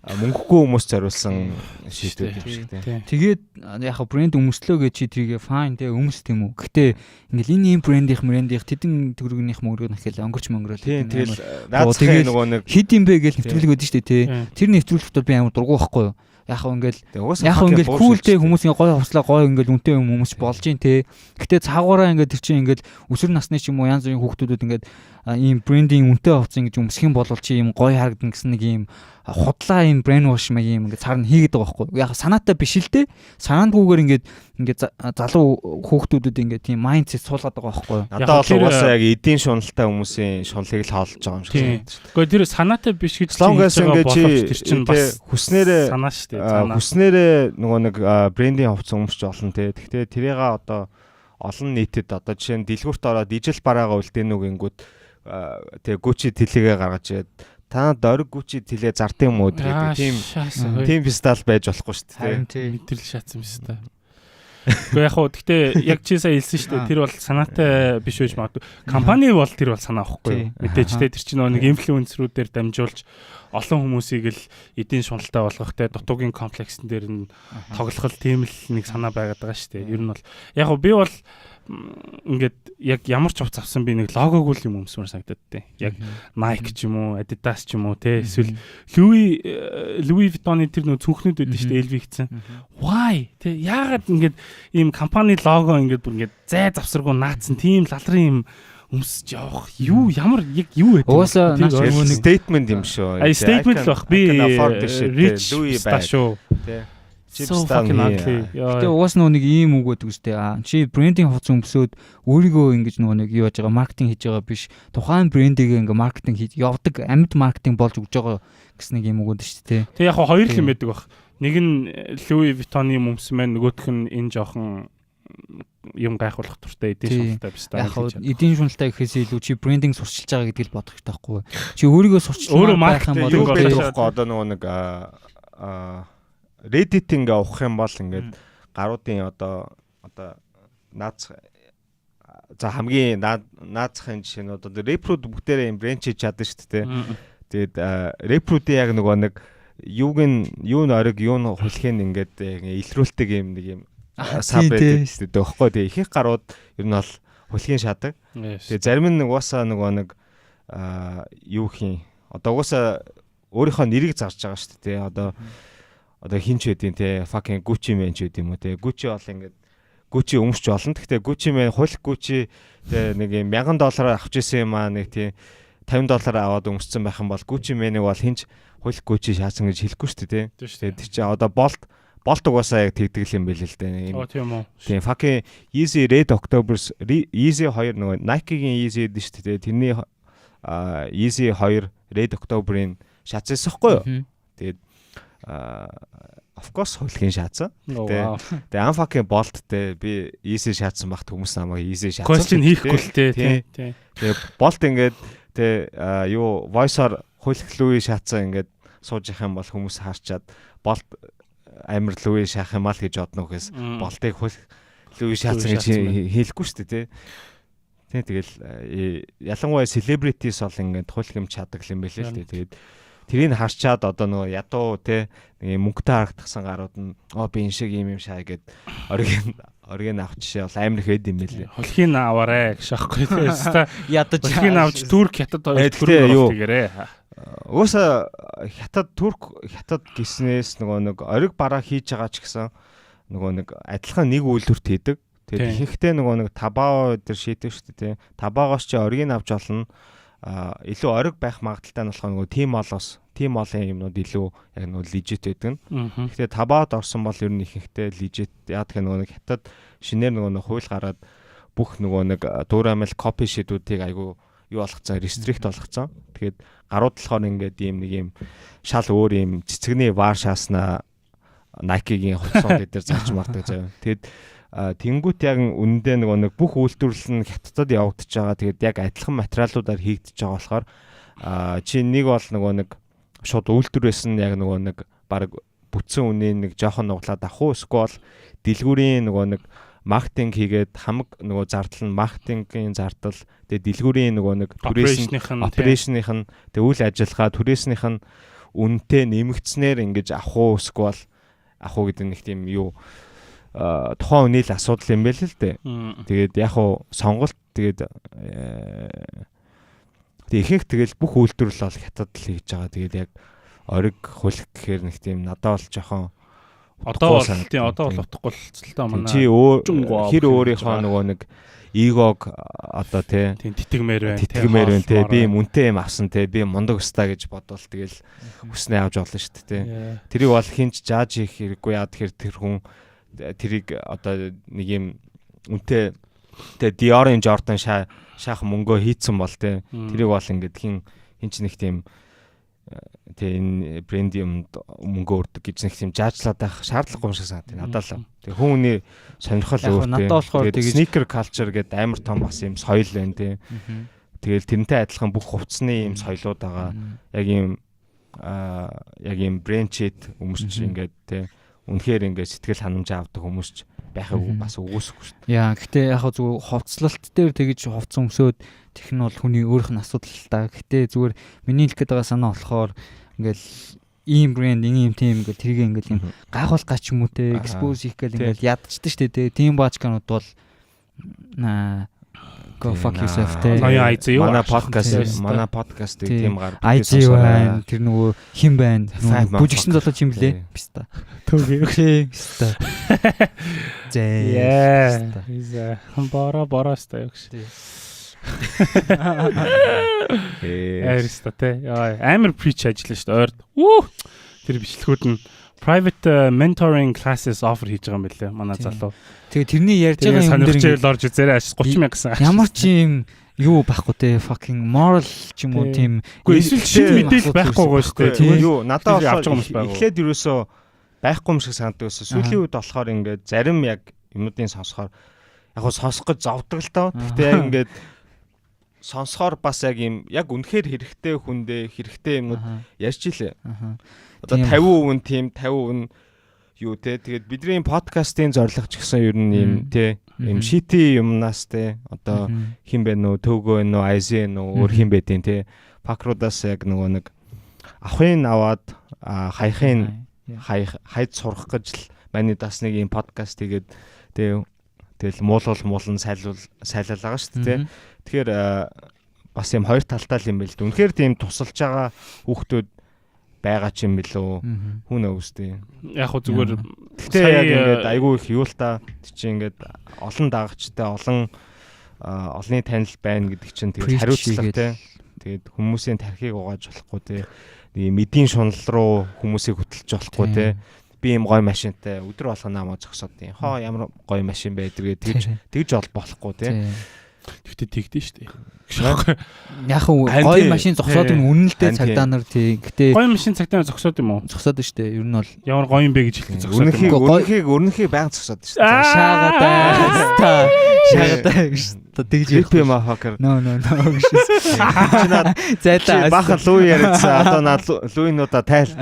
Мөнгөгүй хүмүүс зориулсан шийдвэр юм шиг тийм. Тэгээд яг брэнд өмслөө гэж чи тэрийг fine те өмс тийм үү. Гэтэ ингээл энэ ийм брэндийнх тэдэн төгрөгнийх мөнгөөр нэхэл өнгөрч мөнгөрөөл. Тийм тэгэл наацхай нөгөө нэг хит юм бэ гэж нэвтрүүлэг өгдөн штэ те. Тэр нэвтрүүлэгтүүд би амар дургу байхгүй юу. Яг ингээл култэй хүмүүсийн гоё хувцлаа гоё ингээл үнэтэй юм өмсч болж гин те. Гэтэ цаагаараа ингээд тэр чинь ингээл өсвөр насны ч юм уу янз бүрийн хүүхдүүд ингээд ийм брендинг үнэтэй хувцас ингэж өмсөх юм бол чи ийм гоё харагдан гэсэн нэг ийм худлаа ийм брэнд вош маяг ийм ингээд цаар нь хийгээд байгаа байхгүй. Яг санаатай биш л те. Санаандгүйгээр ингээд залуу хүүхдүүдэд ингээд тийм майндсет суулгаад байгаа байхгүй. Надад бол угаасаа яг эдийн шуналтай хүмүүсийн шунлыг л хаалж байгаа юм шиг санагдаж байна. Гэхдээ тэр санаатай биш гэж хэлж байгаа боловч тэр чинь бас хүснээрээ санаа шүү дээ. Хүснээрээ нөгөө нэг брендинг хувцас өмсч олон те. Гэхдээ тэрийг одоо олон нийтэд одоо жишээ нь дэлгүүрт ороод ижил бараагаа үлдээнүүгэнгүүд тэгээ Gucci тэлэгээ гаргаж ирээд та дөрөг Gucci тэлээ зардсан юм уу гэдэг тийм пистал байж болохгүй шүү дээ. Мэдрэл шаацсан юм шүү дээ. Гэхдээ яг хуу гэхдээ яг чи сая хэлсэн шүү дээ. Тэр бол санаатай биш байж магадгүй. Компани бол тэр бол санаа авахгүй. Мэдээж тэр чинь нэг инфлюенсерүүдээр дамжуулж олон хүмүүсийг л эдийн шуналтай болгох те дутуугийн комплексн дээр нь тоглох тийм л нэг санаа байгаад байгаа шүү дээ. Ер нь бол яг хуу би бол ингээд яг ямар ч хувц авсан би нэг логогүй юм өмсмөр санагдаад те. Яг Nike ч юм уу, Adidas ч юм уу те. Эсвэл Louis Vuitton-ы тэр нөө цүнхнүүд үүдэн шүү дээ LV гэсэн. Why? Тэ яагаад ингээд ийм компани лого ингээд бүр ингээд зай завсаргуу наацсан тийм лалрын юм өмсөж явах юу ямар яг юу вэ? Уусаа нэг statement юм шүү. Statement л бах би Louis бай шүү. Тэ Гэтэ уус нэг ийм үг гэдэг үстэй. Чи брендинг хувцас өмсөөд өөрийгөө ингэж нэг юу яаж байгаа маркетинг хийж байгаа биш. Тухайн брендийг ингээ маркетинг хийж явдаг амьд маркетинг болж өгж байгаа гэсэн нэг юм үг гэдэг шүү дээ. Тэг яг хоёр л юм байдаг бах. Нэг нь Louis Vuitton-ы өмсөн маань нөгөөх нь энэ жоохон юм гайхуулах туртай эдийн шуналтай биш та. Яг эдийн шуналтай гэхээс илүү чи брендинг сурчилж байгаа гэдгийг л бодох хэрэгтэй байхгүй. Чи өөрийгөө сурчилж байх юм бол одоо нөгөө нэг Reddit ингээ авах юм бол ингээд гаруудын одоо наац за хамгийн наацхын жишээ нь одоо Reprod бүгдээрээ юм брэнд хийж чадсан шүү дээ. Тэгээд Reprod-ийн яг нөгөө нэг юу нь ориг юу нь хулхын ингээд илрүүлдэг юм сабрэд гэдэг байхгүй. Тэгээ их гарууд ер нь бол хулхын шадаг. Тэгээ зарим нь угаасаа нөгөө нэг юу хийн одоо угаасаа өөрийнхөө нэрийг зарж байгаа шүү дээ. Одоо хин ч үдийн те fucking Gucci man ч үдийн юм уу те. Gucci бол ингээд Gucci өмсч болно. Гэхдээ Gucci man хулх Gucci те нэг юм $1000 авч ирсэн юм аа нэг тийм $50 аваад өмссөн байх юм бол Gucci man-ыг бол хинч хулх Gucci шаасан гэж хэлэхгүй шүү дээ. Тэгээд тэр чинь одоо болт угаасаа яг тэгдэг юм байл л дээ. Тийм үү. Тийм fucking Yeezy Red October's Yeezy 2 нөгөө Nike-гийн Yeezy дээ шүү дээ. Тэрний Yeezy 2 Red October-ийн шатсан байхгүй юу? Тэгээд of course хулхын шаацсан. Тэгээ unfucking bolt те би Yeezy шаацсан багт хүмүүс намайг Yeezy шаацсан. Question хийхгүй л те. Тэгээ bolt ингээд те юу voice-оор хулх Louis шаацсан ингээд сууж явах юм бол хүмүүс харчаад bolt амир Louis шаах юм аа л гэж бодно гэхээс болтыг хулх Louis шаацсан гэж хэлэхгүй шүү дээ те. Тэгэл ялангуяа celebrities бол ингээд хулх юм чаддаг юм байлээ л дээ. Тэгээд тэрийг харчаад одоо нөгөө ядуу те нэг мөнгөтэй харагдсан гарууд нь би энэ шиг юм шаа гэд ориг авч жишээ бол амар хэд юм бэлээ. Хулхын аваарэ гэж аахгүй те. Ядаж хулхын авч Турк хятад төрөв тэгээрээ. Уусаа хятад гиснээс нөгөө нэг ориг бараа хийж байгаа ч гэсэн нөгөө нэг адилхан нэг үйлдвэрт хийдэг. Тэгээд ихэнхдээ нөгөө нэг табаа дээр шийдэг шүү дээ те. Табаагоос чи ориг авч олно. Илүү ориг байх магадaltaй нь болохоор нөгөө team олон юмнууд илүү яг нөгөө legit байдаг. Гэхдээ табаад орсон бол ер нь ихэнхдээ legit яа гэх нөгөө хятад шинээр нөгөө хууль гараад бүх нөгөө нэг дуураймал copy sheet-үүдийг айгу юу болгоцсон restrict болгоцсон. Тэгээд гарууд болохоор ингээд нэг юм шал өөр юм цэцэгний вар шааснаа Nike-гийн хувцсан дээр зарж мардаг заяа. Тэгээд тэнгуут яг үнэндээ нөгөө нэг бүх үйлдвэрлэл нь хятадд явагдаж байгаа. Тэгээд яг адилхан материалуудаар хийгдэж байгаа болохоор чи нэг бол нөгөө нэг шууд үйлдвэрээс нь яг нөгөө нэг баг бүтсэн үнийн нэг жоохон нуглаад авах уу эсвэл дэлгүүрийн нөгөө нэг маркетинг хийгээд хамаг нөгөө зардал нь маркетингийн зардал тэгээд дэлгүүрийн нөгөө нэг операшных нь тэгээд үйл ажиллагаа түрээснийх нь үнэтэй нэмэгдснээр ингэж авах уу эсвэл авах уу гэдэг нэг тийм юу тухайн үнийг асуудал юм байл л дээ. Тэгээд яг уу сонголт тэгээд ихэнх тэгэл бүх үйлдвэрлэл бол хятад л хийж байгаа. Тэгээд яг ориг хулх гэхээр нэг тийм надад бол жоохон одоо бол утгагүй л та манай чи хэр өөрийнхөө нөгөө нэг эгог одоо тий тэтгэмээр байна тий би мөнтэй юм авсан тий би мундаг өстаа гэж бодвол тэгэл хүснээ авч болно шүү дээ тий. Тэрийг бол хинч жааж хийх хэрэггүй яа тэгэхээр тэр хүн тэрийг одоо нэг юм үнтэй Dior-ын Jordan шаах мөнгөө хийцэн бол тэ тэрийг бол ингээд хин ч нэг тийм тэ энэ брэнд юм мөнгө өрдөг гэж нэг тийм жаажлаад байх шаардлагагүй юм шиг санагдав. Надад л тэг хүмүүний сонирхол өөртөө тэгээд sneaker culture гэдэг амар том бас юм соёл байна тэ. Тэгэл тэрнтэй адилхан бүх хувцсны юм соёлууд байгаа. Яг юм брэнд шит хүмүүс ч ингээд тэ үнэхээр ингээд сэтгэл ханамжаа авдаг хүмүүс ч байхыг бас үгүйсэхгүй шүү дээ. Яа, гэхдээ яг зүгээр хувцлалт дээр тэгж хувц өмсөөд тех нь бол хүний өөрийнх нь асуудал л та. Гэхдээ зүгээр миний хэлэх гээд байгаа санаа болохоор ингээл ийм брэнд, ийм тийм ингээл тэрийг ингээл юм гайхуулгач юм уу те экспоз хийх гэл ингээл ядчихдээ шүү дээ. Тийм баачканууд бол go fuck yourself те. Манай подкаст тийм гар IG байна. Тэр нөгөө хин байна. Бүжигсэн залуу юм блэ? Биста. Төгөө биста. Зээ. Иза бара-бараста яг шүү. Ариста те. Амар preach ажиллана шүү дээ. Ойрд. Тэр бичлэгүүд нь private mentoring classes offer хийж байгаа юм билээ манай залуу. Тэгээ тэрний ярьж байгаа юм дээр л орж үзээрэй 30,000 гэсэн. Ямар ч юм юу байхгүй те fucking moral ч юм уу тийм эсвэл шид мэдээлэл байхгүй шүү дээ. Юу надад эхлээд юусоо байхгүй юм шиг санагддаг ус. Сүүлийн үед болохоор ингээд зарим яг юмнуудын сонсохоор яг сонсох гэж зовдөг л тоо. Гэхдээ яг ингээд сонсохоор бас яг юм яг үнэхээр хэрэгтэй хүндээ хэрэгтэй юмнууд ярьж илээ. Одоо 50% тийм 50% юу те. Тэгээд бидний подкастын зорилго ч гэсэн ер нь юм те. Им шити юмнаас те. Одоо хин бэ нөө Төгөө нөө Айзи нөө өөр хин бэдин те. Пакруудаас яг нөгөө нэг авахын аваад хаяхын хайд сурах гэж л маний дас нэг юм подкаст тэгээд тэгэл муулан сайлал байгаа шүү дээ. Тэгэхээр бас юм хоёр талтай л юм байл. Үнэхээр тийм тусалж байгаа хүүхдүүд байгаа ч юм билүү. Who knows дээ. Яг хөө зүгээр гэхдээ яг ингээд айгүй их юу л та чи ингээд олон дагагчтай олонний танил байна гэдэг чинь тэгээд хариуцлага те. Тэгээд хүмүүсийн тархийг угааж болохгүй те. Мэдийн шунал руу хүмүүсийг хөтлөж болохгүй те. Би юм гоё машинтай өдөр болгоно намаа зогсоод тийм. Хоо ямар гоё машин байдаг тэгж болохгүй те. Тэгтээ тэгдэж штэ. Яг гоё машин зогсоод юм үнэлдэ цагдаа нар тий. Гэтэ гоё машин цагдаа зогсоод юм уу? Зогсоод штэ. Ер нь бол ямар гоё юм бэ гэж хэлдэг зогсоод. Өрнөхийг байнга зогсоод штэ. Шаагатай. Шаагатай гэж тэгж хэлэх юм аа хакер. No. Зайта бахан луу яриадсан. Одоо наа лууинуудаа тайл.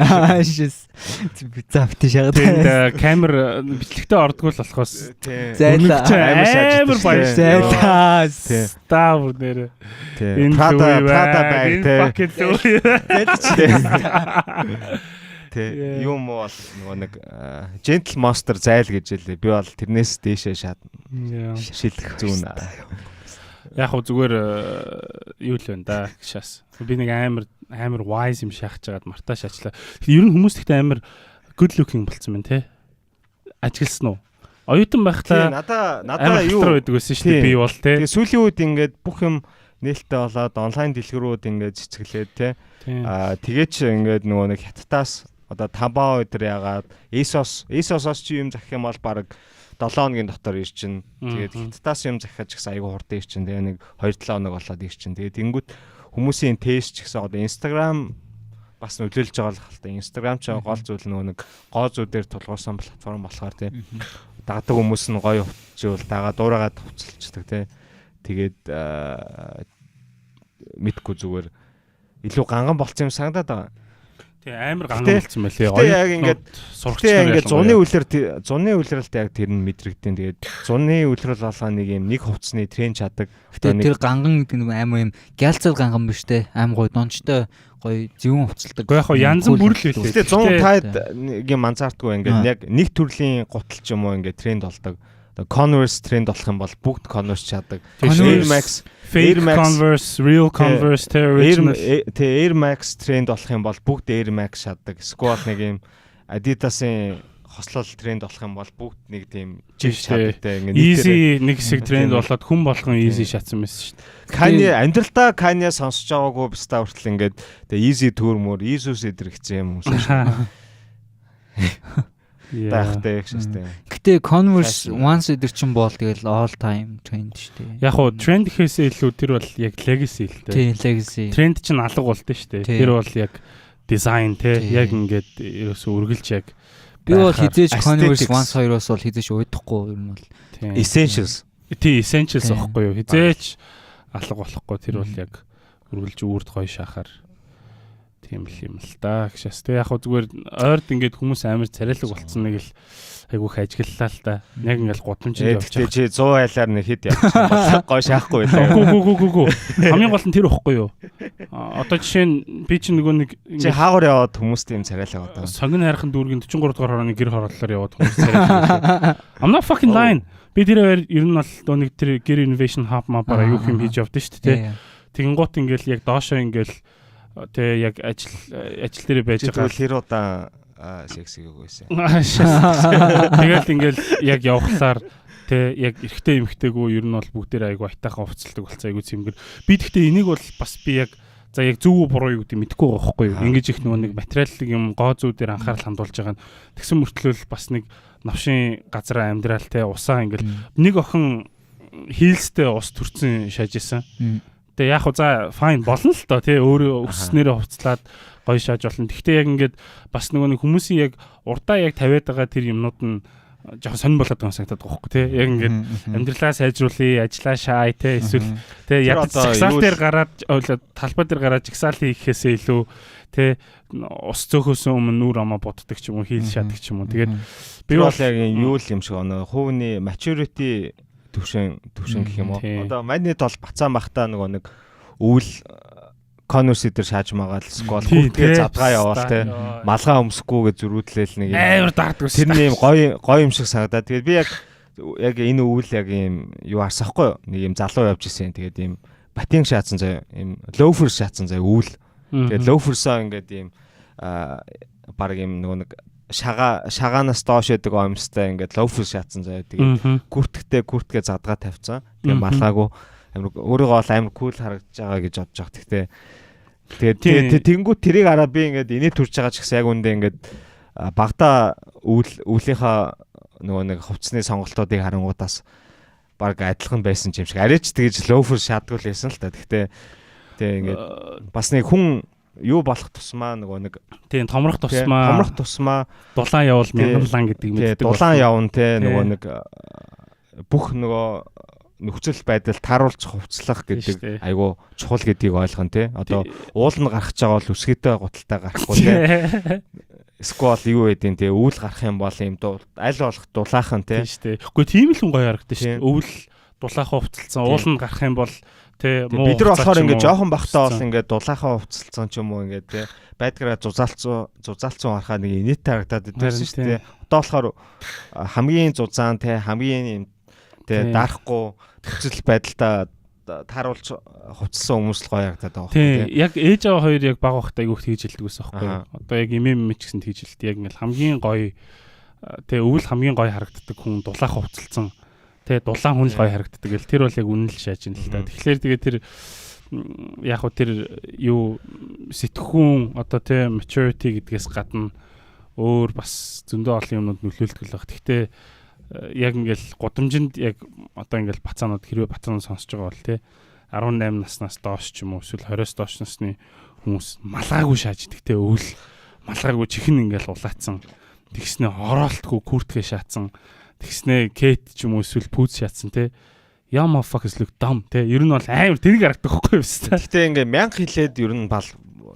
Завт шаагатай. Тэгээд камер бичлэгтээ ордгоо л болохоос. Зайта амар баяр. Зайта Ставр нэрэ. Прада байг те. Юм бол нөгөө нэг Gentle Monster зайл гэж хэлээ. Би бол тэрнээс дээшээ шилэх зүүн. Яг хөө зүгээр юу л байна да гişас. Би нэг амар wise юм шахаж жагаад мартаа шаачлаа. Ер нь хүмүүс ихтэй амар good looking болцсон байна те. Ажигласан уу? Оюутан байхдаа надаа юу байдаг байсан шүү дээ. Би бол те. Тэгээ сүүлийн үед ингээд бүх юм нээлттэй болоод онлайн дэлгэрүүд ингээд цэцгэлээд те. Тэгээ ч ингээд нөгөө нэг хятадаас одоо 5 өдөр ягаад Asos-оос чи юм захих юм бол баг 7 хоногийн дотор ирчин. Тэгээд хятадаас юм захиж гэсэн айгүй хурдан ирчин. Тэгээ нэг 2-7 хоног болоод ирчин. Тэгээд тэнгүүт хүмүүсийн тест ч гэсэн одоо Instagram бас нөлөөлж байгаа л хаалта. Instagram ч гол зүйл нөгөө нэг гоо зүүдээр тулгуурсан платформ болохоор те. Дагадаг хүмүүс нь гоё хувцчихвал дагаа дуурайгаад хувцалцдаг те. Тэгээд мэдгүй зүгээр илүү ганган болцсон юм санагдаад байгаа. Тий амар ганган болцсон байлээ. Яг ингээд сурагчтай ингээд зуны үлрэлт яг тэр нь мэдрэгдэн. Тэгээд зуны үлрэл болгоо нэг хувцсны тренд чаддаг. Тэр ганган гэдэг нь амар юм гялцал ганган биш те. Аим гоё дончтой гоё зөвөн хувцалдаг. Яг хоо янз бүр л байлээ. Гэтэ 100 таад нэг юм анзаардгүй ингээд яг нэг төрлийн гутал ч юм уу ингээд тренд болдог. Converse тренд болох юм бол бүгд Converse чаддаг. Air Max, fake Converse, real Converse, Air Max тренд болох юм бол бүгд Air Max чаддаг. Эсвэл нэг юм Adidas-ын хослол тренд болох юм бол бүгд нэг тийм жив чаддаг. Easy нэг хэсэг тренд болоод хүн болгон Easy шатсан байсан шүү дээ. Kanye амьдралдаа Kanye сонсож байгаагүй бистаа хүртэл ингээд тэгээ Easy төрмөр, Isus эдэрхцэн юм уу шүү. Тахтай гэжтэй. Гэтэ Converse once эдэр чин бол тэгэл all time trend шүү дээ. Яг хуу тренд гэхээсээ илүү тэр бол яг legacy л дээ. Тийм legacy. Тренд чин алга болдсон шүү дээ. Тэр бол яг design те яг ингээд ерөөсөө үргэлж яг би бол хизээж Converse once 2-оос бол хизээж уйдахгүй юм бол essentials. Тийм essentials аахгүй юу. Хизээч алга болохгүй тэр бол яг үргэлж үрд гоё шахаар тийм л юм л да гэшээс тэ яг хөө зүгээр ойрд ингээд хүмүүс амар царайлаг болцсон нэг л айгүйх ажиглалаа л да. Яг ингээд гудамжинд явж байгаа. Чи 100 айлаар нэг хэд явчихсан гоё шаахгүй байлаа. Гү. Хамгийн гол нь тэр ихгүй юу? Одоо жишээ нь би чинь нөгөө нэг чи хаагур яваад хүмүүст юм царайлаг одоо. Согин хайрхан дүүргийн 44 дугаар хорооны гэр хорооллоор яваад хүмүүс царайлаг. I'm not fucking lying. Би тэр ер нь бол нэг тэр гэр innovation hub маа аюух юм хийж явдсан шүү дээ. Тэгин гут ингээл яг доошоо ингээл тэ яг ажил дээр байж байгаа. Тэр удаа сексиг үгүйсэн. Тэгэл ингээл яг явхлаар тэ яг эрэгтэй эмэгтэйгөө ер нь бол бүгдээр айгу айтайхан хувцалдаг болцоо айгу цэмгэр. Би тэгтээ энийг бол бас би яг за яг зөв үү буруу юу гэдэг мэдэхгүй байгаа байхгүй юу. Ингэж их нөгөө нэг материаллык юм гоо зүү дээр анхаарал хандуулж байгаа нь тэгсэн мөртлөө бас нэг навшин газар амьдрал тэ усаа ингээл нэг охин хийлстэй ус төрцөн шааж исэн. Тэгээ яг хөө за fine болно л доо тий өөрөө өсснээрээ хувцлаад гоё шааж болно. Гэхдээ яг ингээд бас нөгөө нэг хүмүүсийн яг урдаа яг тавиад байгаа тэр юмнууд нь жоохон сонир болоод байгаа санагдаад байгаа байхгүй тий. Яг ингээд амьдралаа сайжруулъя, ажиллаа шаая тий эсвэл тий ядаж жагсаал дээр гараад талбай дээр гараад жагсаал хийхээсээ илүү тий ус цөөхөөс өмнө нүүр амаа боддог ч юм уу, хийл шаадаг ч юм уу. Тэгээд би бол яг юу л юм шиг оноо хувийн maturity төвшин гэх юм уу. Одоо манайд бол бацаан бахта нэг өвөл конверс дээр шааж магаал скол хүүтгээ задгаа яваал те малгай өмсөхгүйгээ зөрүүдлээл нэг амар даардаг ус. Тэр нэг гоё юм шиг санагдаад. Тэгээд би яг энэ өвөл яг юм юу харсахгүй нэг юм залуу явж исэн. Тэгээд юм батин шаацсан заяа юм лоуфер шаацсан заяа өвөл. Тэгээд лоуферсаа ингээд юм баг юм нэг шагаанаас доош яадаг оомстай ингээд лоуфер шаацсан заяа. Тэгээд күртгээ задгаа тавьцсан. Тэгээд малгаагүй амар өөрийгөө бол амар кул харагдаж байгаа гэж бодож байгаа. Тэгээд тэнгуү тэрийг хараад би ингээд инээ төрж байгаа ч гэсэн яг үндэ ингээд багада өвлийнхаа нөгөө нэг хувцсны сонголтуудыг харангуудаас баг адилхан байсан юм шиг. Арайч тэгэж лоуфер шаадгүй л байсан л та. Гэхдээ ингээд бас нэг хүн юу болох тусмаа нөгөө нэг тийм томрох тусмаа дулаан явал мянган гэдэг мэддэг. Дулаан явна те нөгөө нэг бүх нөгөө нөхцөл байдал тааруулж хувцлах гэдэг айгу чухал гэдгийг ойлгоно те. Одоо уул нь гарах гэж байгаа бол үсгээтэй гуталтай гарахгүй те. Эсвэл юу гэдэг те өвөл гарах юм бол юм аль болох дулаахан те. Үгүй тийм л хүн гоё харагдаж шүү. Өвөл дулаахан хувцалсан уул нь гарах юм бол те муу. Бид нар болохоор ингээд жоохон бахтаа бол ингээд дулаахан хувцалсан ч юм уу ингээд те байдгаараа зузаалцсан харахаа нэг инээтэй харагдаад байсан шүү те. Одоо болохоор хамгийн зузаан те хамгийн юм те дарахгүй төсөл байдалтай тааруулж хувцсан хүмүүс л гоё харагдаад байгаа байхгүй тийм яг ээж аваа хоёр яг баг багтаа айгүйх тэгж хэлдэг байсан байхгүй одоо яг имэм ч гэсэн тэгж хэлдэг яг ингээл хамгийн гоё тэгээ өвөл хамгийн гоё харагддаг хүн дулаах хувцалсан тэгээ дулаан хүн л гоё харагддаг гэл тэр бол яг үнэн л шааж ин л та тэгэхээр тэгээ тэр яг хөө тэр юу сэтгхүүн одоо тэгээ maturity гэдгээс гадна өөр бас зөндөө олон юмнууд нөлөөлдөг л баг гэхдээ яг ингээл гудамжинд яг одоо ингээл бацаанууд хэрвээ бацаанууд сонсож байгаа бол тий 18 наснаас доош ч юм уу эсвэл 20-оос доош насны хүмүүс малгаагүй шааж идэгтэй өвөл малгаагүй чихэн ингээл улаацсан тэгснэ хороолтгүй күртгээ шаацсан тэгснэ кет ч юм уу эсвэл пүүз шаацсан тий яма fuck is look dumb тий ер нь бол амар тэрийг харагдаг байхгүй юу вэ? Гэхдээ ингээ 1000 хэлээд ер нь бол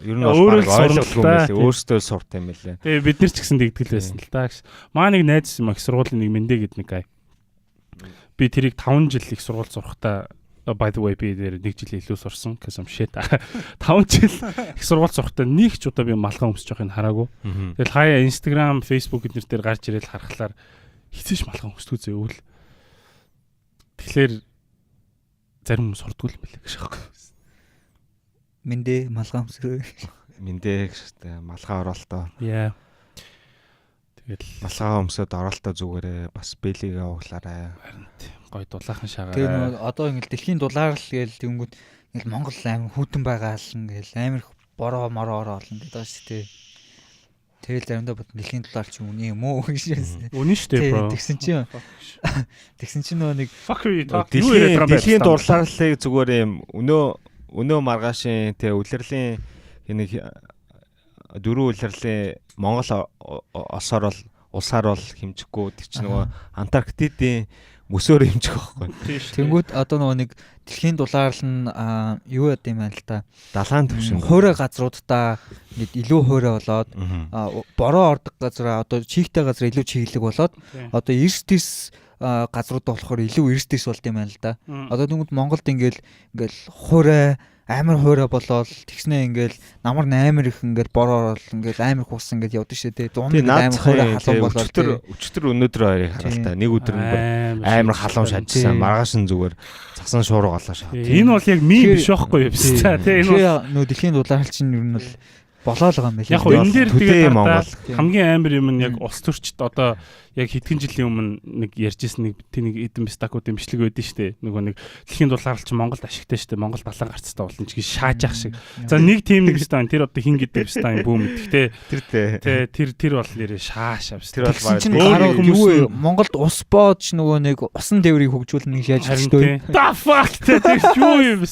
ойлгохгүй мэлээ өөртөө сурт юм лээ. Тэгээ бид нар ч гэсэн тэгдэл байсан л та. Маа нэг найз их сургуулийн нэг мэндэ гэдэг нэг гай. Би тэрийг 5 жил их сургууль сурахтаа by the way би дээр 1 жил илүү сурсан гэсэн shit. 5 жил их сургууль сурахтаа нэг ч удаа би малгай өмсөж явахыг хараагүй. Тэгэл хаяа Instagram, Facebook эднэр дээр гарч ирэл харахлаар хизээш малгай өмсдөг зэвэл. Тэгэхээр зарим хүмүүс сурдгүй юм билээ гэж аахгүй. Мэндэ малгай өмсрөө. Мэндэ гэжтэй малгай оролтоо. Яа. Тэгэл малгай өмсөд оролтоо зүгээрээ бас бэлигээ ууглаарай. Гой дулаахан шаагаарай. Тэгээ одоо ингээл дэлхийн дулаарлал гээл тэнгүүд ингээл Монгол амир хүүтэн байгаа л ингээл амир бороо мороо олон гэдэг байгаа шүү дээ. Тэгэл заримдаа бод дэлхийн дулаар чи үнэ юм уу гэж. Үнэн шүү дээ бро. Тэгсэн чинь нөгөө нэг дэлхийн дулаарлалыг зүгээр юм өнөө маргаашийн тэ үлрэлийн нэг дөрөв үлрэлийн Монгол олсоор бол улсаар бол хэмжихгүй тэр чинь нөгөө Антарктидын мөсөөр хэмжих байхгүй. Тэнгүүд одоо нөгөө нэг дэлхийн дулаарлал нь юу яд юм байна л та. Далайн төвшин хуурай газруудаа ингээд илүү хуурай болоод бороо ордог газараа одоо чигтэй газар илүү чиглэг болоод одоо эрс газрууд болохоор илүү эрсдэс болд юм байна л да. Одоо тэгвэл Монголд ингээл хуурай амар хуурай болоод тэгснэ ингээл намар амар их ингээл бороо орол ингээл амар хус ингээд явдаг шээ те. Дунд амар хуурай халуун болоод өчтөр өнөөдөр хоёрыг хараа л та. Нэг өдөр амар халуун шажсан маргааш нь зүгээр цасан шуурга болоо шаа. Энэ бол яг мим биш байхгүй юу биш та. Тэ энэ бол нөө дэлхийн дулаарлал чинь ер нь бол болоод байгаа юм байна. Яг энэ дээр тэгээд Монгол хамгийн амар юм нь яг улс төрчд одоо яг хэдхэн жилийн өмнө нэг ярьжсэн нэг тэнийг эдэн бистакуудын бичлэг байдсан шүү дээ. Нөгөө нэг дэлхийн дулаарлал чинь Монголд ашигтай шүү дээ. Монгол далайн гарцтай болно ч гэж шааж ах шиг. За нэг тим нэг стан тэр одоо хин гэдэг стан бүүм гэдэгтэй. Тэр бол нэрээ шааш авс. Тэр бол баг юу Монголд ус боож нөгөө нэг усан тээврийг хөгжүүлнэ гэж яаж хэлдэг вэ? The fuck тэр юу юм бэ?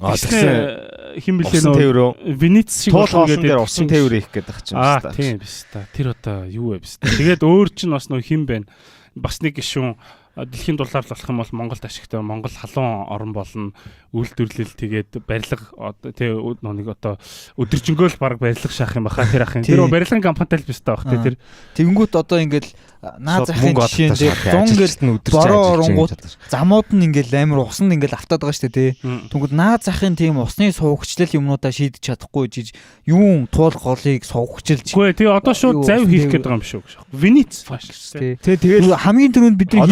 Тэгсэн хин бэлээ Венец шиг болгоод усан тээвэр их гэдэг чинь байна. Тийм биз та. Тэр одоо юу вэ биз та. Тэгээд өөр чинь бас нөө хин байна. Бас нэг гишүүн дэлхийн дулаар болох юм бол Монголд ашигтай Монгол халуун орн болно. Үйлдвэрлэл тэгээд барилга тий нэг одоо өдөржингөөл баг барилга шаах юм баха тэр ахын. Тэр барилгын компанитай л бистай баг тий тэр. Тэгэнгүүт одоо ингээд наад захын жишээ дээр 100 ингээд бороо оронгууд замууд нь ингээд амар усанд ингээд автаад байгаа шүү дээ тий. Тэгвэл наад захын тийм усны сувгчлал юмнуудаа шийдэж чадахгүй жиж юун туул голыг сувгчилж. Үгүй тий одоо шууд завь хийх гээд байгаа юм шүү. Венец тий. Тэгээд хамгийн түрүүнд бидний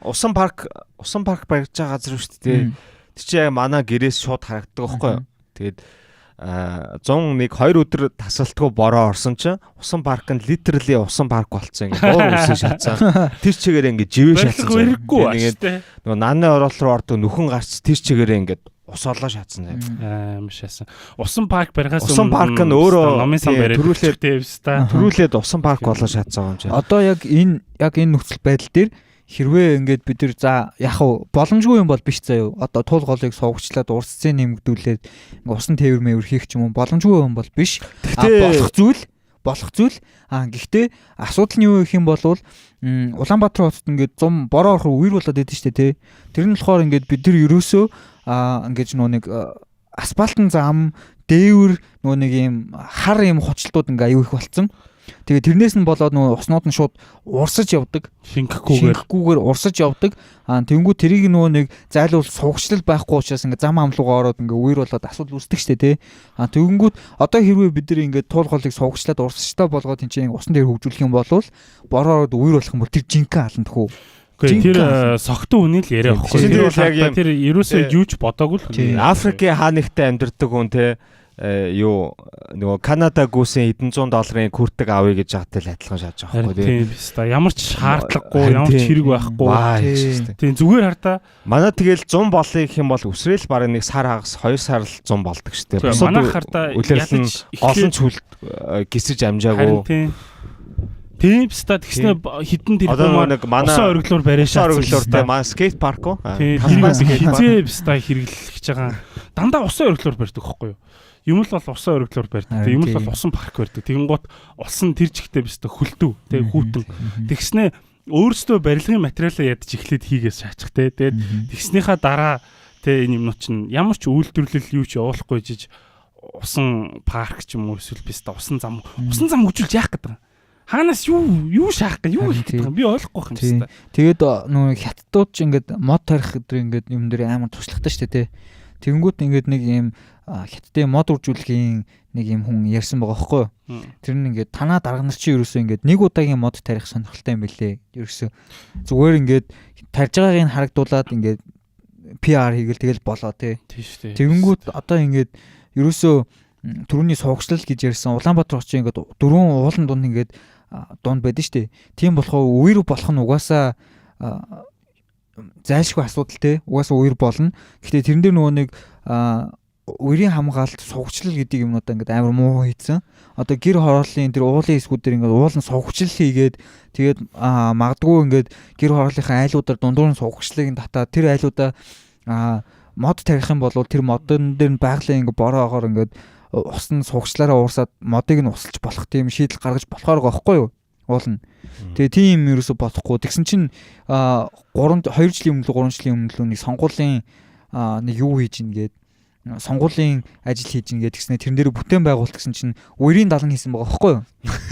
усан парк барьж байгаа газар шүү дээ. Тэр чинь манай гэрээс шууд харагддаг байхгүй юу? Тэгээд 102 өдөр тасалтгүй бороо орсон чинь усан парк нь literally усан парк болцсон ингээ боор үсэн шатсан. Тэр чигээр ингээ живээ шатсан. Ингээ нөгөө нааны оролт руу ордог нөхөн гарч тэр чигээр ингээ ус олоо шатсан заяа. Шаасан. Усан парк барихаас усан парк нь өөрөө номын сан бариад төрүүлээд усан парк болоо шатсан юм чинь. Одоо яг энэ нөхцөл байдал дээр хэрвээ ингээд бид нар яг боломжгүй юм бол биш заяа. Одоо туул голыг сувгчлаад урсцын нэмэгдүүлээд усан тээвэр мэвэр хийх ч юм уу боломжгүй юм бол биш. Болох зүйл. Гэхдээ асуудал нь юу гэх юм бол Улаанбаатар хотод ингээд зам бороо орох үер болоод идэв штэ тий. Тэр нь болохоор ингээд бид нар ерөөсөө ингээд нэг асфальтын зам дээвэр нэг юм хар юм хучлтууд ингээ аюу их болцсон. Тэгээ тэрнээс нь болоод уснууд нь шууд урсаж явдаг. Шингэхгүйгээр урсаж явдаг. Тэнгүү тэрийг нэг зайлуул сувгчлал байхгүй учраас ингээ зам амлуугаа ороод ингээ үер болоод асуудал үүсдэг штэ тий. Тэгэнгүүт одоо хэрвээ бид нар ингээ туул голыг сувгчлаад урсажтай болгоод тэнцээ усан дээр хөгжүүлэх юм бол бороо ороод үер болох юм бол тэр жинхэнэ алан тхүү. Тэр согтун үний л яриа байхгүй. Тэр ерөөсөө юуч бодоогүй л. Африкийн хаанигтай амьдардаг хүн те нөгөө Канада гүүсийн $100 хүртэг авъя гэж хаатай л адилхан шааж байгаа байхгүй тийм биз та. Ямар ч шаардлагагүй, ямар ч хэрэг байхгүй. Тийм зүгээр хартаа. Манай тэгэл 100 болъё гэх юм бол өсрэл бараг нэг сар хагас 2 сар л 100 болдог шүү дээ. Манай хартаа ядаж олон ч хүл гисэж амжаагүй. Тийм биста тэгснэ хитэн тэр хүмүүс усан ориглоор бариа шаардлагатай манай скейт парк уу? Хизээ биста хэрэглэж байгаа. Дандаа усан ориглоор барьдаг байхгүй юу? Юм л бол усан ориглоор барьдаг. Юм л бол усан парк барьдаг. Тэгэнгუთ усан тэр жигтэй биста хөлдөө тэг хүүтэн. Тэгснэ өөрөөсөө барилгын материалаа ядаж эхлээд хийгээс шаачих те. Тэгээд тэгснийхаа дараа те энэ юмнууд чинь ямар ч үйлдвэрлэл юу ч явуулахгүй жиж усан парк ч юм уу эсвэл биста усан зам хөгжүүлж яах гэдэг юм. Хаанаас юу шаах гэж юу хийх гэдэг би ойлгохгүй юм байна. Тэгээд нөгөө хятадууд ч ингээд мод тарих гэдэг ингээд юм дээр амар туршлагатай шүү дээ. Тэгэнгүүт ингээд нэг юм хятадын мод үржүүлэхийн нэг юм хүн ярьсан байгаа байхгүй юу? Тэр нь ингээд танаа дарга нар чи ерөөсөө ингээд нэг удаагийн мод тарих сонирхолтой юм билээ. Ерөөсөө зүгээр ингээд тарж байгааг нь харагдуулаад ингээд PR хийгээл тэгэл болоо тий. Тэгэнгүүт одоо ингээд ерөөсөө түрүүний сувгчлал гэж ярьсан Улаанбаатар очиж ингээд дөрвөн уулан дунд ингээд дунд байдаг шүү дээ. Тийм болохоор үер болох нь угаасаа зайлшгүй асуудал те. Угаасаа үер болно. Гэхдээ тэрэн дээр нөгөө нэг үерийн хамгаалалт сувгчлал гэдэг юмнуудаа ингээд амар муу хийцэн. Одоо гэр хорооллын тэр уулын эсгүүд дээр ингээд уулын сувгчлал хийгээд тэгээд магадгүй ингээд гэр хорооллынхаа айлуудаар дундуур нь сувгчлалыг татаад тэр айлуудаа мод тарих юм бол тэр модон дээр нь байгалийн ингээд бороогоор ингээд усны сувгчлаараа уурсаад модыг нь усалж болох тийм шийдэл гаргаж болохоор байгаа байхгүй юу? Уулна. Тэгээ тийм юм ерөөсө бодохгүй. Тэгсэн чинь 2 жилийн өмнө 3 жилийн өмнө нэг сонгуулийн нэг юу хийж ин гээд сонгуулийн ажил хийж ин гээд тэгснэ тэрэн дээр бүтээн байгуулалт гэсэн чинь үерийн далан хийсэн байгаа байхгүй юу?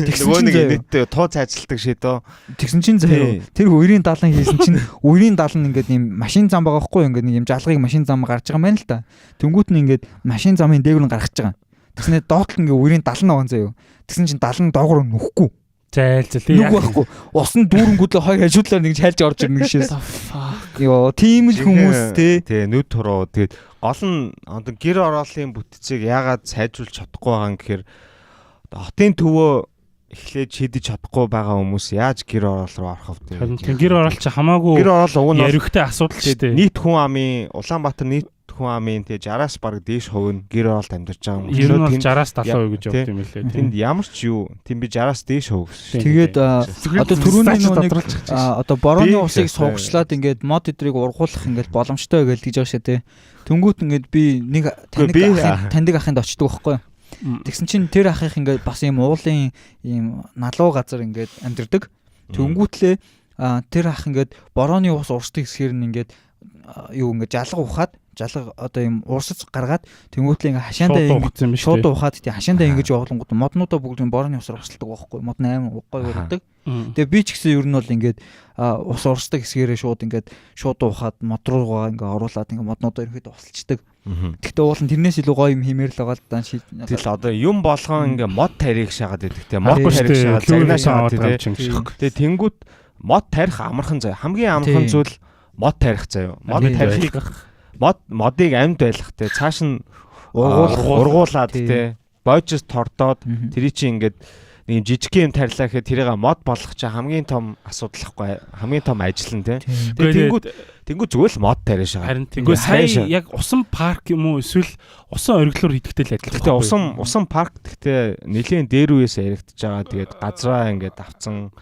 Тэгсэн чинь нийтдээ тоо цайжилдаг шийдөө. Тэгсэн чинь заяа тэр үерийн далан хийсэн чинь үерийн далан ингээд юм машин зам байгаа байхгүй юу? Ингээд нэг юм жалгыг машин зам гарч байгаа юм байна л та. Тэнгүүт нь ингээд машин замын дээгүүр нь гаргаж байгаа. Тэгснэ доотлон ингээд үерийн далан байгаа заяа. Тэгсэн чинь далан доогоор нөхгүй. Зайлзал тийм байхгүй. Усан дүүрэнгүүдлээ хоёр хажуудлаар нэг хайлж орж ирнэ гэшээс. Йоо, тийм л хүмүүс тий нүд туруу. Тэгээд гол нь одоо гэр ороолын бүтцийг яагаад сайжруулж чадахгүй байгаа юм гэхээр хотын төвөө эхлээд шийдэж чадахгүй байгаа хүмүүс яаж гэр ороол руу орох вэ? Гэр ороол чи хамаагүй гэр ороол уг нь ярихтай асуудал шүү дээ. Нийт хүн амын Улаанбаатар нийт хүн амын тий 60-аас бараг дээш хувь нь гэр оролт амьдарч байгаа юм. Ер нь бол 60-аас 70% гэж явд юм лээ. Тэнд ямар ч юу тийм би 60-аас дээш хувь гэсэн. Тэгээд одоо түрүүний нэг одоо борооны усыг суугчлаад ингээд мод эдрийг ургуулах ингээд боломжтой гэж хэлж байгаа шээ тий. Тэнгүүт ингээд би нэг таньдаг ахынд очдөг байхгүй юу? Тэгсэн чинь тэр ахих ингээд бас ийм уулын ийм налуу газар ингээд амьдэрдэг. Тэнгүүтлээ тэр ах ингээд борооны ус урсдаг хэсгээр нь ингээд юу ингээд жалга ухаад жалга одоо ийм урсаж гаргаад тэнгүүтлээ ингээд хашаандаа ингээд шууд ухаад тий хашаандаа ингэж явуулангууд моднуудаа бүгд борооны усаар урсалдаг байхгүй мод 8 гой урддаг. Тэгээ би ч гэсэн ер нь бол ингээд ус урсдаг хэсгээрээ шууд ингээд шууд ухаад мод руугаа ингээд оруулаад ингээд моднуудаа ерөөд усалцдаг. Гэхдээ уул нь тэрнээс илүү гоё юм хиймээр л байгаа л да. Тэгэл одоо юм болгон ингээ мод тарих шагаад байдаг те. Мод тарих шагаад загнаа шагаад те. Тэнгүүд мод тарих амархан заяа. Хамгийн амархан зүйл мод тарих заяа. Мод тарихыг модыг амьд байлгах те. Цааш нь ургуулад те. Бойжс тордоод тэр чинь ингээд нэг жижиг юм тарилаа гэхэд тэрийг мод болгох чинь хамгийн том асуудал хгүй хамгийн том ажил нь те. Тэнгүүд зүгээр л мод тарих шагаа. Харин тэнгүүд сая яг усан парк юм уу эсвэл усан ориглоор идэхтэй л адилхан. Гэтэ усан парк гэхдээ нэлийн дээр үеэс яригдж байгаа. Тэгээд газраа ингээд авцсан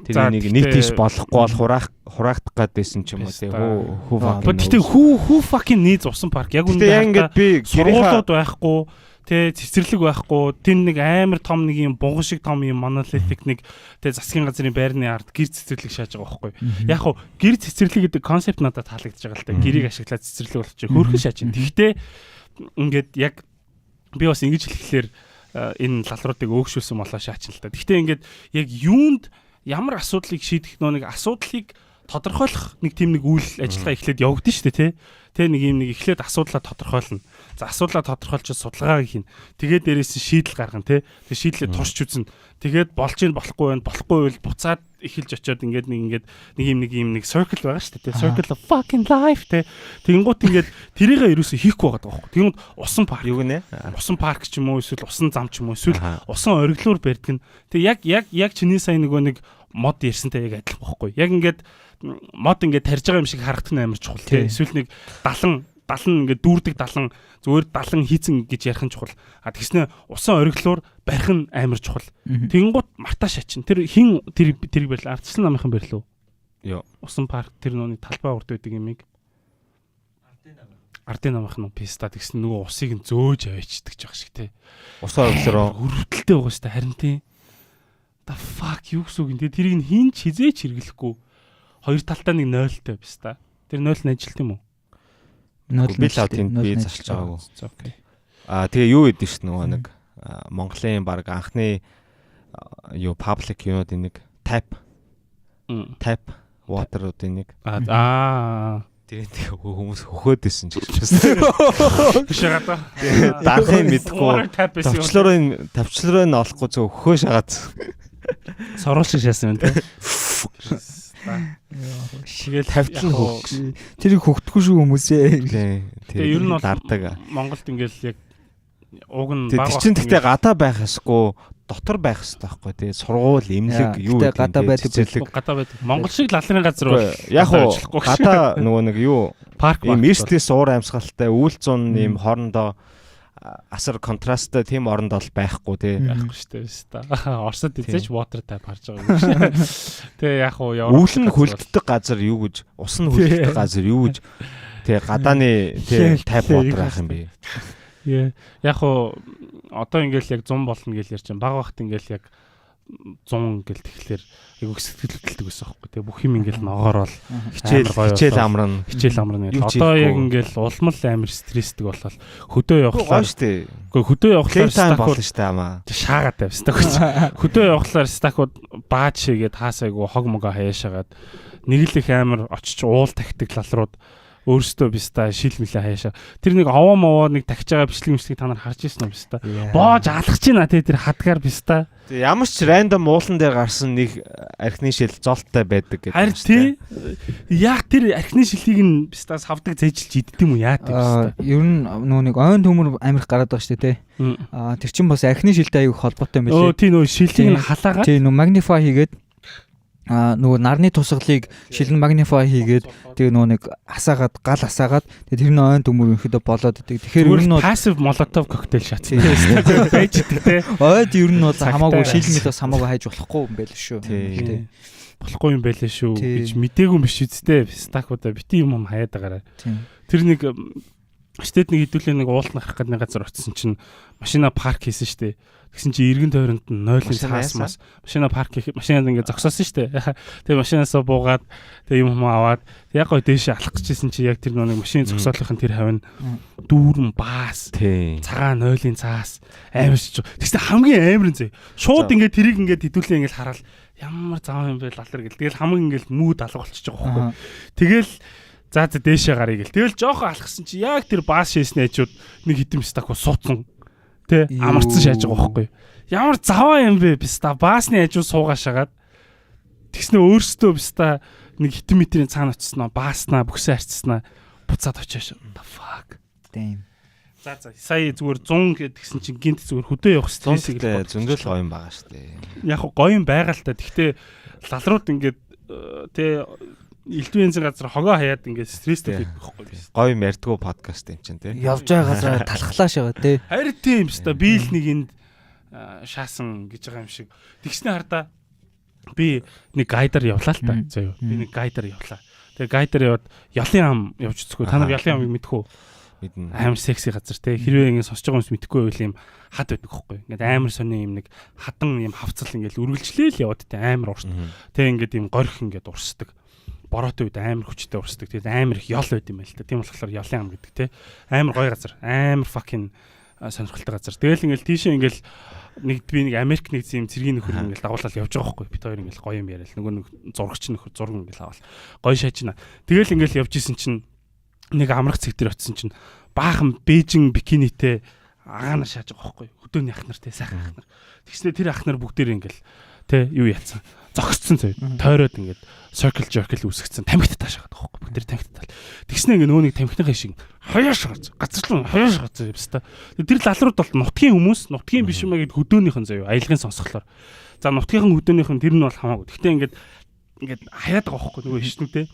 тэр нэг нийт тийш болохгүй бол хураагдах гэдсэн ч юм уу те. Гэтэ who fucking needs усан парк яг үнэндээ ингээд би сургуулиуд байхгүй тэ цэцэрлэг байхгүй тэн нэг амар том нэг юм буган шиг том юм монолитик нэг тэ засгийн газрын байрны ард гэр цэцэрлэг шааж байгаа байхгүй. Яг хуу гэр цэцэрлэг гэдэг концепт надад таалагдж байгаа л та. Гэрийг ашиглаад цэцэрлэг болчих хөөрхөн шааж байна. Тэгэхдээ ингээд яг би бас ингэж хэлэхлээр энэ лалруудыг өөгшүүлсэн болоо шаачна л та. Тэгэхдээ ингээд яг юунд ямар асуудлыг шийдэх нөө нэг асуудлыг тодорхойлох нэг тийм нэг үйл ажиллагаа эхлээд явагдсан шүү дээ тий. Тэ нэг юм нэг эхлээд асуудлаа тодорхойлно. За асуудлаа тодорхойлж судалгаа хийн. Тэгээд дээрээс нь шийдэл гаргана тий. Тэгээд шийдлээ туршиж үзнэ. Тэгээд болж ийн болохгүй байна. Болохгүй бол буцаад эхэлж очиод ингээд нэг юм circle байгаа шүү дээ тий. Circle of fucking life тий. Тэгэнгუთ ингээд тэрийгээ ерөөсө хийхгүй байгаа байхгүй. Тэгэнгუთ усан парк юу гэнэ? Усан парк ч юм уу эсвэл усан зам ч юм уу эсвэл усан ориглоор барьдаг нь. Тэгээд яг чиний сайн нэг мод ярьсантай яг адилхан байхгүй. Яг ингээд мод ингээд тарж байгаа юм шиг харагдах нь амар чухал тий. Эсвэл нэг 70 ингээд дүүрдэг 70 зүгээр 70 хийцэн гэж ярих нь чухал. Тэгснэ усан ориглоор барих нь амар чухал. Тэгэнгუთ мартаа шачин. Тэр хин тэрийг барил ардчлан намынхан барил уу? Йоо. Усан парк тэр нууны талбай урд байдаг юмыг. Ардын намынхан уу писта тэгснэ нөгөө усыг нь зөөж аваачдаг ч байх шиг тий. Усан ориглороо өрөвдөлтэй байгаа шүү дээ харин тий. The fuck юу гэсэн үг юм те тэрийг нь хинч хизээч хэрэглэхгүй хоёр талтай нэг 0-тэй биш та тэр 0 нь ажилт юм уу 0 би л тийм би зарч байгаагүй тэгээ юу гэдэг ш нөгөө нэг Монголын баг анхны юу public юунуудын нэг tap water-уудын нэг тэр хүмүүс хөхөөд исэн ч гэж байна. Шагаад. Дарахын мэдхгүй. Тавчлаараа нь олохгүй зөв хөхөө шагаад. Сорол шиг шаасан байна те. Шигээл тавьтлан хөөх. Тэрийг хөгтөхгүй шүү хүмүүсээ. Тэгээ ер нь бол Монголд ингээл яг уг нь баг. Тэр чинь гэхдээ гадаа байх ёсгүй. Дотор байх хэрэгтэй байхгүй тий сургууль эмнэлэг юу гэдэг гадаа байдаг Монгол шиг лалрын газар бол яг уу гадаа нөгөө нэг юу парк ийм эрсдэл уур амьсгалтай үйл зун ийм хоорондоо асар контрасттай тийм оронд бол байхгүй тий байхгүй шүү дээ Оросд эзэж water type харж байгаа юм шиг тий яг уу үйл нь хөлддөг газар юу гэж ус нь хөлддөг газар юу гэж тий гадааны тий type water байх юм бэ яг уу одоо ингээл яг 100 болно гэж ярьж байгаа. Баг багт ингээл яг 100 ингээл тэгэхээр айгу сэтгэл хөдлөлтөг байсан байхгүй. Тэгээ бүх юм ингээл ногоорол хичээл амрна. Одоо яг ингээл улмал амар стрессдэг болол хөдөө явахлаа. Гоё штэ. Гэхдээ хөдөө явахлаар стакууд штэ амаа. Шаагаад тавьсан. Хөдөө явахлаар стакууд бааж шигээд хаасайгу хог мого хаяашаагаад нэг л их амар очиж уул тахдаг лалрууд өөрөөсөө биста шил мэлээ хаяашаа. Тэр нэг овоо мовоо нэг тагч байгаа бичлэг та нар харж ирсэн үү биста. Боож алхаж байна те тэр хадгаар биста. Ямар ч рандом уулан дээр гарсан нэг архины шил золттой байдаг гэдэг. Харин тий. Яг тэр архины шилийг нь биста савдаг зэжилж иддэг юм уу яадаг биста. Ер нь нөө нэг ойн төмөр амирх гараад байгаа шүү дээ те. Тэр чинь бас архины шилтэй аяг холбоотой юм байна лээ. Тий нөө шилийг нь халаагаад. Тий нөө magnify хийгээд нөгөө нарны тусгалыг шилэн магнифай хийгээд тэгээ нөгөө нэг асаагаад гал асаагаад тэгээ тэр нь ойн төмөр өнөхөдөө болоод идэг. Тэгэхээр ер нь пассив молотов коктейл шатсан. Байж идэг те. Ойд ер нь бол хамаагүй шилэн мэдээс хамаагүй хайж болохгүй юм байл шүү. Болохгүй юм байлээ шүү гэж мдээгүй юм биш үсттэй. Стакуудаа бити юм хаяад байгаарай. Тэр нэг штед нэг хэдүүлээ нэг уулт нарах гэдэг нэг газар очсон чинь машина парк хийсэн штэ. Тэгсэн чинь эргэн тойронд нь 0-ын цаас мас машина парк хийх машинад ингээд зогсоосон штэ. Тэгээ машинаасаа буугаад тэгээ юм аваад яг гоо дээшээ алах гэжсэн чи яг тэр нэг машины зогсоолынхын тэр хавь дүүрэн баас цагаан 0-ын цаас амарч. Тэгсэн хамгийн амарын зэ. Шууд ингээд тэрийг ингээд хэдүүлээ ингээд хараад ямар зам юм бэ лалар гэл. Тэгэл хамгийн ингээд мүүд алга болчихж байгаа байхгүй. Тэгэл за дээшээ гарыг гэл. Тэгэл жоохон алхсан чи яг тэр баас шээсний хажууд нэг хитэн стаку суудсан. Тэ амарцсан шааж байгаа байхгүй. Ямар заваа юм бэ биста баасны хажуу суугаашагаад тэгснэ өөрөөсөө биста нэг хитэн метрийн цаана очсноо бааснаа бүксээ харцснаа буцаад очиаш. The fuck. Damn. За сая зүгээр 100 гэдгсэн чинь гинт зүгээр хөдөө явах стрессийг л зөндөл гоё юм байгаа шүү дээ. Яг гоё юм байгаа л та. Гэхдээ лалрууд ингээд тэ элдв янзын газар хогоо хаяад ингээд стресстэй байхгүй биш. Гоё юм ярьдгүү подкаст юм чинь тий. Явж байгаагаас талхлааш байгаа тий. Харин тийм шүү дээ. Би л нэг энд шаасан гэж байгаа юм шиг. Тэгснэ хардаа би нэг гайдаар явлаа л та. Заяа. Би нэг гайдаар явлаа. Тэгээ гайдаар яваад ялын ам явж үзэхгүй. Та нар ялын амыг мэдэх үү? Мэднэ. Амар секси газар тий. Хэрвээ ингэ сонсож байгаа юмс мэдэхгүй байвал юм хад байдаг хөхгүй. Ингээд амар сони юм нэг хадан юм хавцал ингээд үргэлжлээл яваад тий амар урт. Тий ингээд юм горих ингээд урсдаг. Бороотой үед амар хүчтэй урсдаг. Тэгээд амар их ёл байд юм байл та. Тийм болохоор ялын ам гэдэг тий. Амар гоё газар. Амар fucking сонирхолтой газар. Тэгэл ингээл тийшээ ингээл нэг би нэг Америк нэг зэм цэргийн нөхөр ингээл дагуулаад явж байгаа байхгүй. Бид хоёр ингээл гоё юм яриад. Нөгөө нэг зурагч нөхөр зураг ингээл аваад гоё шаажна. Тэгэл ингээл явж исэн чинь нэг амрах цэг дээр очисон чинь баахан бээжин бикинитэй агаанаар шааж байгаа байхгүй. Хөдөөний ах нар те сайхан ах нар. Тэгснэ тэр ах нар бүгдээр ингээл те юу яатсан. Зогсцсон зөө. Тойроод ингээд circle jerk үүсгэсэн. Тамхит таашаад байгаа байхгүй. Бүгдээр тамхит тал. Тэгснэ ингээ нөөник тамхитныхаа шиг хаяаш гарч. Газарлан хаяаш гарч явста. Тэр лалрууд бол нутгийн хүмүүс, нутгийн биш юмаа гэд хөдөөнийхэн заяа аялгын сонсголоор. За нутгийнхын хөдөөнийхэн тэр нь бол хамаагүй. Гэхдээ ингээд хаяад байгаа байхгүй нөгөө хичнүүтэй.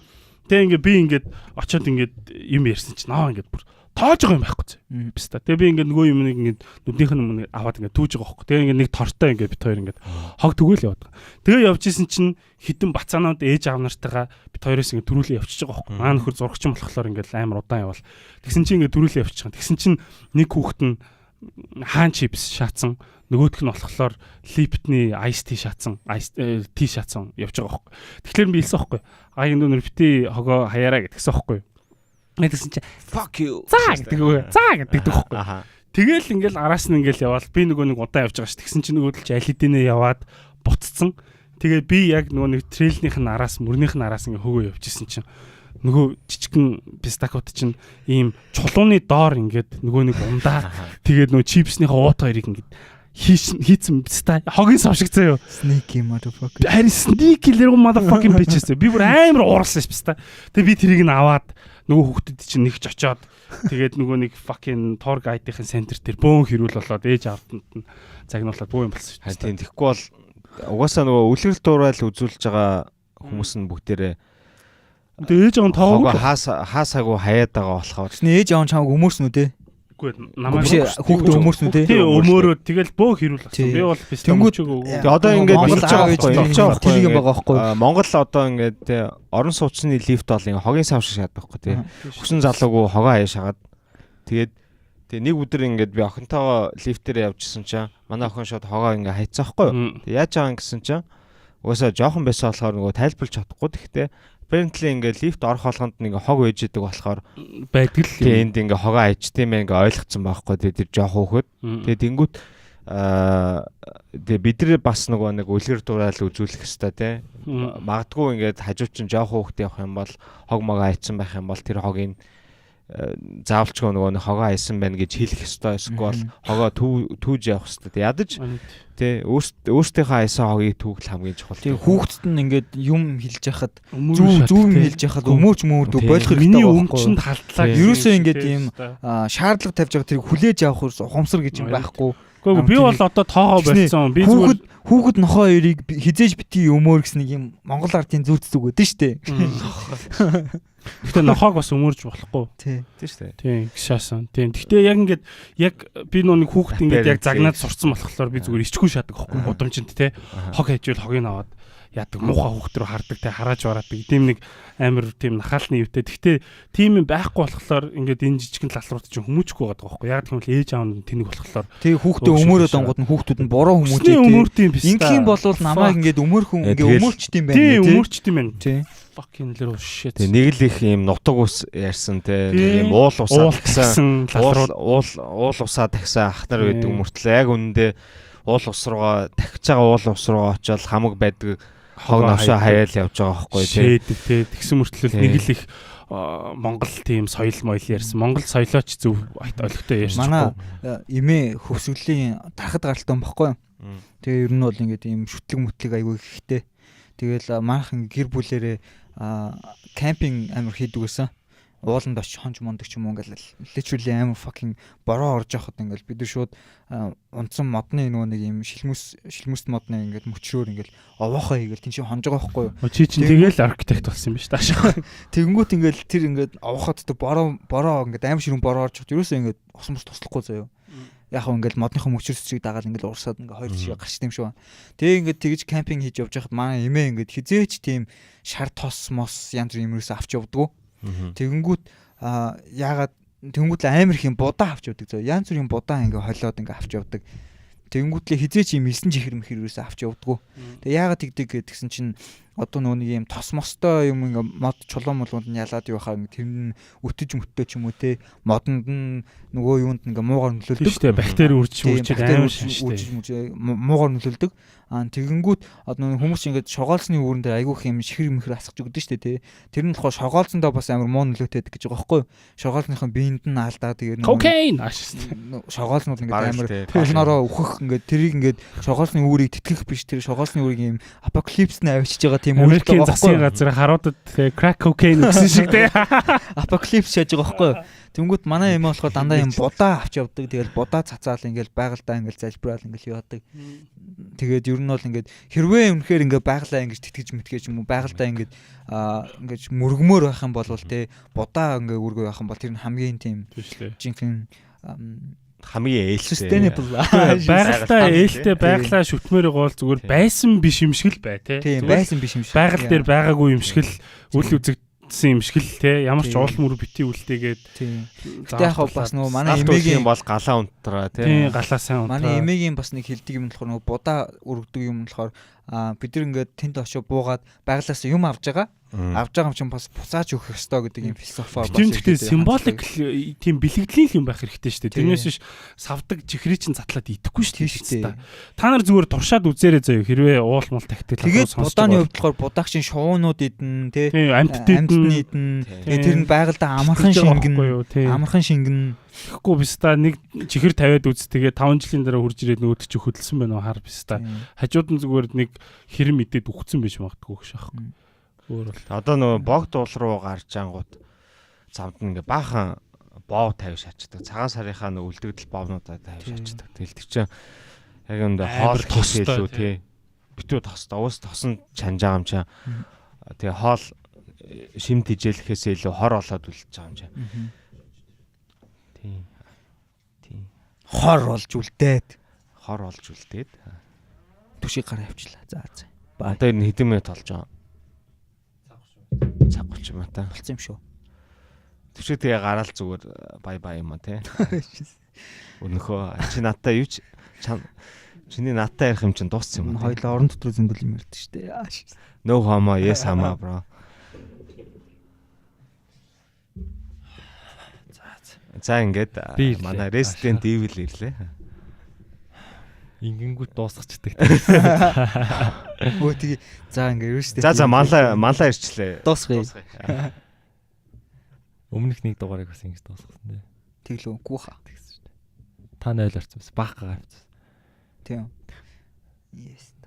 Тэгээ ингээ би ингээд очиод ингээд юм ярьсан чинь наа ингээд бүр тоож байгаа юм байхгүй зэ. Биста. Тэгээ би ингээд нөгөө юм нэг ингээд нүднийх нь аваад ингээд түүж байгаа байхгүй. Тэгээ ингээд нэг тортой ингээд бит хоёр ингээд хог төгөөл яваад байгаа. Тэгээ явж исэн чинь хитэн бацаанууд ээж аав нартайгаа бит хоёроос ингээд төрүүлээ явчихж байгаа байхгүй. Маа нөхөр зурагчин болохоор ингээд амар удаан явал. Тэгсэн чинь ингээд төрүүлээ явчихж байгаа. Тэгсэн чинь нэг хүүхэд нь хаан чипс шаацсан. Нөгөөх нь болохоор липтний ice tea шаацсан. Ice tea шаацсан явж байгаа байхгүй. Тэгэхээр би хэлсэн байхгүй. Энэ бити хогоо хаяараа гэдгсэн байхгүй. Тэгсэн чинь fuck you. Заа гэдэг байхгүй. Тэгэл ингээл араас нь ингээл яваал би нөгөө нэг удаан явж байгаа ш. Тэгсэн чинь нөгөө л алидэнэ яваад буццсан. Тэгээ би яг нөгөө нэг трейлнийх нь араас мөрнийх нь араас ингээ хөгөө явжсэн чинь нөгөө жижигэн пистакот чинь ийм чулууны доор ингээд нөгөө нэг ундаа тэгээд нөгөө чипснийхээ уут хоёрыг ингээд хийцэн биста хогийн сав шиг заяа. Sneaky motherfucker. Харин sneaky little motherfucking bitches. Би бүр амар уурсан ш биста. Тэгээ би тэрийг нь аваад нөгөө хүүхдэд чинь нэгж очоод тэгээд нөгөө нэг fucking tour guide-ийн центр дээр бөөн хэрүүл болоод ээж аавтанд нь загнуулаад бөө юм болсон ш. Тийм тэгэхгүй бол угаасаа нөгөө үлгэрэл дуурайл үзүүлж байгаа хүмүүс нь бүгдээрээ ээж аав тоог хаасаагүй хаяад байгаа болохоор ээж аав чамайг өмөрснүү те. Үгүй намайг хүүхдээ өмөрснүү те. Тийм өмөрөө тэгэл бөө хэрүүл болсон. Би бол тэнгүүд одоо ингээд болж байгаа тийм юм байгаа байхгүй. Монгол одоо ингээд те орон сууцны лифт бол ингээд хогийн сав шиг шатдаг байхгүй те. Хүсэн залуугүй хогоо хаяа шагаад тэгээд тэг нэг өдөр ингээд би охинтойгоо лифтээр явжсэн чинь манай охин шууд хогоо ингээд хайцсан байхгүй. Тэг яаж байгаа юм гэсэн чинь угаасаа жоохон байсан болохоор нөгөө тайлбарлаж чадахгүй. Тэгтээ apparently ингээд лифт орох болгонд нэг хог байж идэг болохоор байдаг л энд ингээ хогоо айч тийм ээ ингээ ойлгоцсон байхгүй тэр жоох хөөхөд тэгээд тэнгүүт тэгээд бид нар бас нэг үлгэр дуурайл үзүүлэх хэвээр тий магадгүй ингээд хажууд чинь жоох хөөхд явах юм бол хог мого айцсан байх юм бол тэр хогийг заавалчгүй нөгөө хогоо айсан байна гэж хэлэх хэвээр эсвэл хогоо түүж явах хэвээр ядаж тий өөртөөхөө айсан хогийг түүгэл хамгийн чухал. Тий хүүхдэд нь ингээд юм хэлж яхад зөв юм хэлж яхад өмөөч мөрдөө болох хэрэгтэй миний өмчөнд халдлаа. Ерөөсөө ингээд ийм шаардлага тавьж байгаа тэрийг хүлээж авах ухамсар гэж юм байхгүй. Гэхдээ би бол одоо тоогоо болцсон. Би зүгээр хүүхэд нохоо хоёрыг хизээж битгий өмөр гэсэн нэг юм Монгол ардын зүйлс зүг өгдөн штэ. Гэтэ нохоог бас өмөрж болохгүй. Тийм штэ. Тийм гişаасан. Тийм. Гэтэ яг би нэг хүүхэд ингээд яг загнаад сурцсан болохоор би зүгээр ичгүй шаадаг хөхгүй удамжинд те. Хог хайжвал хогийг аваад яадаг муухай хүүхд рүү хардаг те харааж бараадаг. Тийм нэг амар тийм нахаалны юутэй. Гэтэ тийм юм байхгүй болохоор ингээд энэ жижигэн лалрууд чинь хүмүүжгүй байгаа байхгүй. Яг тийм л ээж аав нь тэнэг болохоор. Тэгээ хүүхдээ өмөрөөд онгод нь хүүхдүүд нь буруу хүмүүжээ те. Өмөрт юм биш. Ингийн болвол намайг ингээд өмөрхөн ингээд өмөрчт юм байна. Тийм өмөрчт юм байна. Тийм. Fucking little shit. Тэгээ нэг л их юм нутаг ус ярьсан те. Нэг юм уул усаа тагсан уул усаа тагсан ах нар байдаг мөртлөө яг үнэндээ уул ус руугаа тагж байгаа уул ус руугаа очиод хамаг байдаг хог навшаа хаяал явж байгаа байхгүй тий. Тий. Тэгсэн мөртлөө нэг л их Монгол тийм соёл моёл ярьсан. Монгол соёлооч зөв олигтой ярьсан. Манай эмээ хөвсгөлийн тархад гаралтай юм баггүй. Тэгээ ер нь бол ингээд ийм шүтлэг мүтлэг айгүй ихтэй. Тэгэл манайхан гэр бүлэрээ кемпинг амар хийдэг гэсэн. Ууланд очиж хонж мондөг ч юм уу ингээл literally амар fucking бороо орж явахад ингээл бид нар шууд унтсан модны нөгөө нэг юм шилмүс модны ингээл мөчрөөр ингээл овоохоо хийгээл тийш хонж байгаа байхгүй юу. Чи чинь тэгэл архитект болсон юм биш таашаа. Тэгэнгүүт ингээл тэр ингээд овоохоо дотор бороо ингээд амар ширүүн бороо орж явахад ерөөсөө ингээд усан бус туслахгүй заяа. Яг хөө ингээл модныхоо мөчрөс чиг дагаад ингээл урсаад ингээ хоёр шиг гарч тийм шүү. Тэгээ ингээд тэгж кемпинг хийж явж байхад манай эмээ ингээд хизээч тийм шар тос мос янз бүр юмрээс авч явдгүү. Тэгэнгүүт яагаад тэгэнгүүт л амар их юм будаа авч явдаг зөө. Янз бүрийн будаа ингээ холиод ингээ авч явдаг. Тэгэнгүүт л хизээч юм 9 чихэр мөхрөөс авч явдгүү. Тэгээ яагаад тэгдэг гэсэн чинь одоо нөгөө нэг юм тос мостой юм ингээ мод чулуун молгонд нь ялаад явахаар ингээ тэр нь өтөж мөтөө ч юм уу те модонд нь нөгөө юунд ингээ муугар нөлөөлдөг. Штэ бактери үржиж амар шаштай. Муугар нөлөөлдөг. Тэгэнгүүт одоо хүмүүс ингээд шоголцны үүрэн дээр айгүйх юм шихэр мөхөр асгаж өгдөн штэ тий. Тэр нь болохоор шоголцондоо бас амар муу нөлөөтэй гэдэг гэж байгаа байхгүй юу? Шоголцныхын биеинд нь алдаа тэгээд кокейн шоголцнууд ингээд амар толноороо өөхөх ингээд тэрийг ингээд шоголцны үүрийг тэтгэх биш тэр шоголцны үүрийг юм апокалипс нь авчиж байгаа тийм үйлдэл байгаа байхгүй юу? Газар харуудад crack cocaine гэсэн шиг тий. Апокалипс яаж байгаа байхгүй юу? Тэнгүүт манай эмээ болохоор дандаа юм будаа авч явдаг. Тэгэл будаа цацаал ингээл байгальтаа ингээл залбираал ингээл яваадаг. Тэгээд ер нь бол ингээд хэрвээ үнэхээр ингээд байгалаа ингэж тэтгэж мэтгэж юм уу байгальтаа ингээд ингэж мөргмөр байх юм бол те будаа ингээд үргөө байх юм бол тэр нь хамгийн тийм жинхэнэ хамгийн ээлжтэй байгальтаа ээлтэй байглаа шүтмээр гол зүгээр байсан биш юм шиг л бай те. Тийм байсан биш юм шиг. Байгаль дээр байгаагүй юм шиг л үл үзэгдсэн юм шиг л те. Ямар ч уул мөр бити үлдээгээд. Тийм. Гэтэ яг бас нөгөө манай эмээгийн бол галаа унтраа те. Тийм галаа сайн унтраа. Манай эмээгийн бас нэг хэлдэг юм болохоор нөгөө будаа өргөдөг юм болохоор бид нар ингээд тэнд очиж буугаад байгалаас юм авж байгаа. Авж байгаа юм чинь бас буцааж өгөх ёстой гэдэг юм философи бас. Тийм гэхдээ символик тийм бэлгэдлийн юм байх хэрэгтэй шүү дээ. Тэрнээс биш савдаг чихрий чинь затлаад идэхгүй шүү дээ. Та нар зүгээр туршаад үзээрэй заяа хэрвээ уул мул тактик тэгээд будааны хувьд болохоор будаагчин шуунууд идэн тий амьтдын идэн тэр нь байгальдаа амархан шингэн тэгэхгүй биш та нэг чихэр тавиад үз тэгээд 5 жилийн дараа хурж ирээд нөгөөд чи хөдөлсөн байна уу хар биш та. Хажууд нь зүгээр нэг хэрэм идээд үхсэн байж магадгүй гэх шахахгүй. Одоо нөгөө богд уул руу гарч ангууд замд нь ингээ баахан боо тавьж шачдаг. Цагаан сарынхаа нөгөө үлдэгдэл боовнуудаа тавьж шачдаг. Тэгэл тэр чинь яг юм дэ хоол тос илүү тий. Битүү тостой. Уус тосон чанж байгаа юм чинь. Тэгээ хоол шим тижээлэхээс илүү хор олоод үлдэж байгаа юм чинь. Тий. Хор олж үлдээд. Түшиг гараа авчлаа. За. Одоо энэ хэдэн минут болж байгаа. Цаг 30 минут болсон юм шүү. Түшиг тэгээ гараал зүгээр бай юм а тий. Өнөхөө чи надтай юу ч чиний надтай ярих юм чинь дууссан юм аа. Хоёлаа орон дотор зөндөл юм ярьдаг шүү дээ. No homo, yes homo bro. За ингээд манай Resident Evil ирлээ. Ингэнгүүт дуусчихдаг. Өө тэгээ за ингээ Resident. За манлаа ирчлээ. Дуусгая. Өмнөх нэг дугаарыг бас ингэж дуусгасан тий. Тэглөө гүүха тэгсэн шүү дээ. Та 0 орсон бас баагаа авчихсан. Тийм. Yes.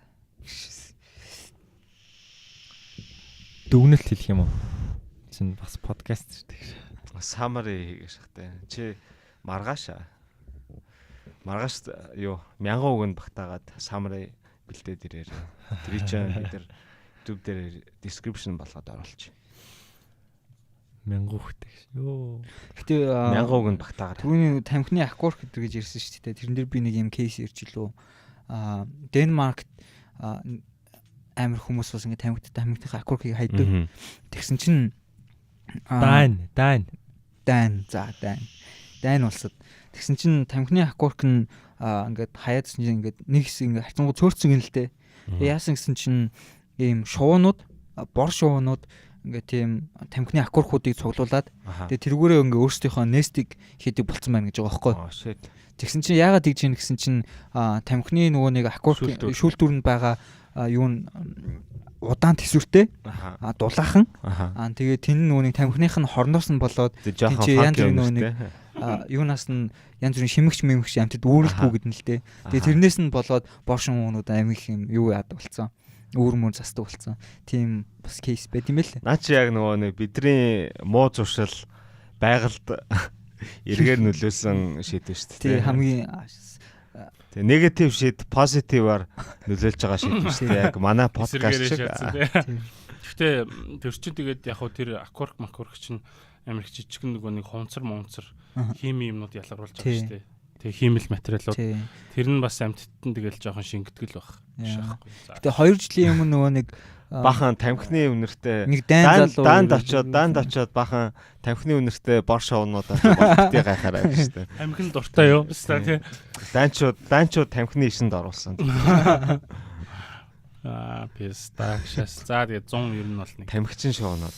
Дүгнэлт хэлэх юм уу? Чин бас подкаст шүү дээ. Summary хийгэж шахтай. Чи маргааш юу мянган үгэнд багтаагаад summary бэлдээд ирээр. Тэрий чинь бид нар YouTube дээр description болгоод оруулчих. 1000 хүүхдээ ёо. Гэтэ 1000 үг нь багтаагаар. Түүний тамхины аккорд гэдэг гэж ярьсан шүү дээ. Тэрэн дээр би нэг юм кейс ирчлөө. Денмаркт амар хүмүүс бас ингэ тамхиныхаа аккордыг хайдаг. Тэгсэн чинь Дайн улсад. Тэгсэн чинь тамхины аккорд нь ингээд хаяадсан чинь ингээд нэг хэсэг ингээд хайцангуу цөөрцөн юм л дээ. Яасан гэсэн чинь ийм шуунууд, бор шуунууд ингээд тийм тамхины аккордуудыг цуглуулад тэгээ тэргүүрээ ингээд өөрсдийнхөө нестиг хийдэг болцсон байна гэж байгаа байхгүй. Тэгсэн чинь яагаад тэгж юм гэсэн чинь тамхины нөгөө нэг аккорд шүүлтүүрэнд байгаа юу н удаан төсвөртэй дулаахан тэгээ тэн нөгөө нэг тамхиных нь хорноос нь болоод янз бүрийн нөгөө нэг юунаас нь янз бүрийн шимэгч мэмэгч амтд үүрэлтгүй гэдэн л дээ. Тэгээ тэрнээс нь болоод боршин уунууд амих юм юу яадаг болсон. Үүрмөр застдаг болсон. Тийм бас кейс байт юм л. Наа чи яг нөгөө нэг бидний муу зуршил байгальд эргээр нөлөөсөн шийдвэр шүү дээ. Тийм хамгийн Тэгээ негатив шийд позитиваар нөлөөлж байгаа шийдвэр шүү дээ. Яг манай подкаст шиг. Гэхдээ тэр чинь тэгээд яг хөө тэр аккорд чинь амар их жижигэн нөгөө нэг хунцар хими юмнууд ялгаруулж байгаа шүү дээ. Тэгээ хиймэл материалууд тэр нь бас амьтдад тэгэл жоохон шингэтгэл баг. Тэгээ 2 жилийн өмнө нөгөө нэг бахан тамхины үнэртэй даанд очоод бахан тамхины үнэртэй бор шоунуудаа болтыг гайхаарай шүү дээ. Тамхин дуртай юу? Тий. Даанчууд тамхины ишинд оруулсан. Пистакшас. За тэгээ 100 ер нь бол нэг тамхичин шоунууд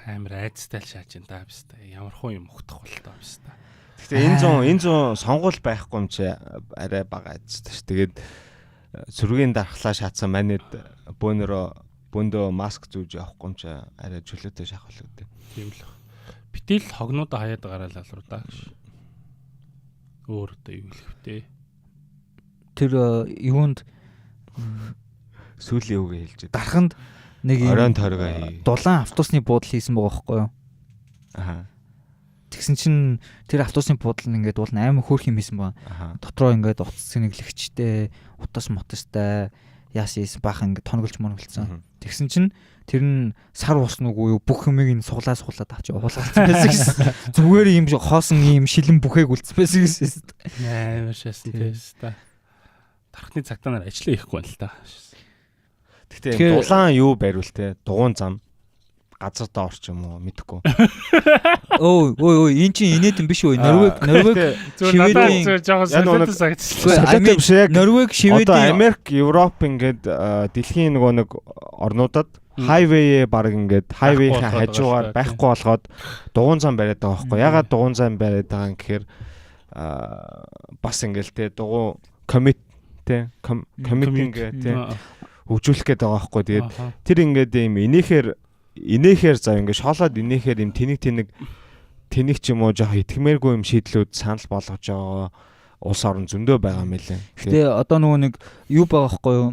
амар айцтай л шааж ин даа биз дээ. Ямар хуу юм ухтах бол таа биз дээ. Гэхдээ энэ 100 сонгол байхгүй юм чи арай бага айцтай ш. Тэгээд сүргийн дархлаа шаацсан манайд бөөндөө маск зүүж явахгүй юм чи арай чөлөөтэй шахах үлдээ. Тийм л. Битэл хогнуудаа хаяад гараал алруу даа гэж. Өөртөө юу хэлэхвтэй. Тэр юунд сүүлийн үгээ хэлж байна. Дарханд нэг оройн тойргоо дулаан автобусны буудал хийсэн байгаа байхгүй юу? Тэгсэн чинь тэр автобусны буудал нь ингээд уул 8 хөөх юм хийсэн ба. Дотроо ингээд утас сэнэглэгчтэй, утас мотостай яасан баах ингээд тоноглож моноглцсон. Тэгсэн чинь тэр нь сар ус нүггүй юу бүх юмыг нь суглаад авч уулгалцсан байсан гэсэн. Зүгээр юм хоосон юм шилэн бүхээг үлдсэн байсан гэсэн. Амар шаасан тест та. Тархны цагтаа нар ажиллаа хийхгүй байна л та. Гэхдээ дулаан юу байрвал те дугуун зам газартаа орч юм уу мэдэхгүй. Өө эн чинь инээдэн биш үү? Норвег Шведийн жоохон солиотой санагдчихлаа. Норвег Шведийн одоо Америк, Европ ингээд дэлхийн нөгөө нэг орнуудад хайвей баг ингээд хайвейхийн хажуугаар байхгүй болгоод дугуун зам бариад байгаа байхгүй. Ягаад дугуун зам бариад байгаа юм гэхээр бас ингээд те дугуун коммит те коммитинг те хөгжүүлэх гээд байгаа байхгүй. Тэгээд тэр ингээд юм инээхээр за ингээд шоолоод инээхээр юм тэнэг ч юм уу жоох итгэмээргүй юм шийдлүүд санал болгож байгаа улс орн зөндөө байгаа юм лээ. Гэтэ одоо нөгөө нэг юу байгаа байхгүй юу?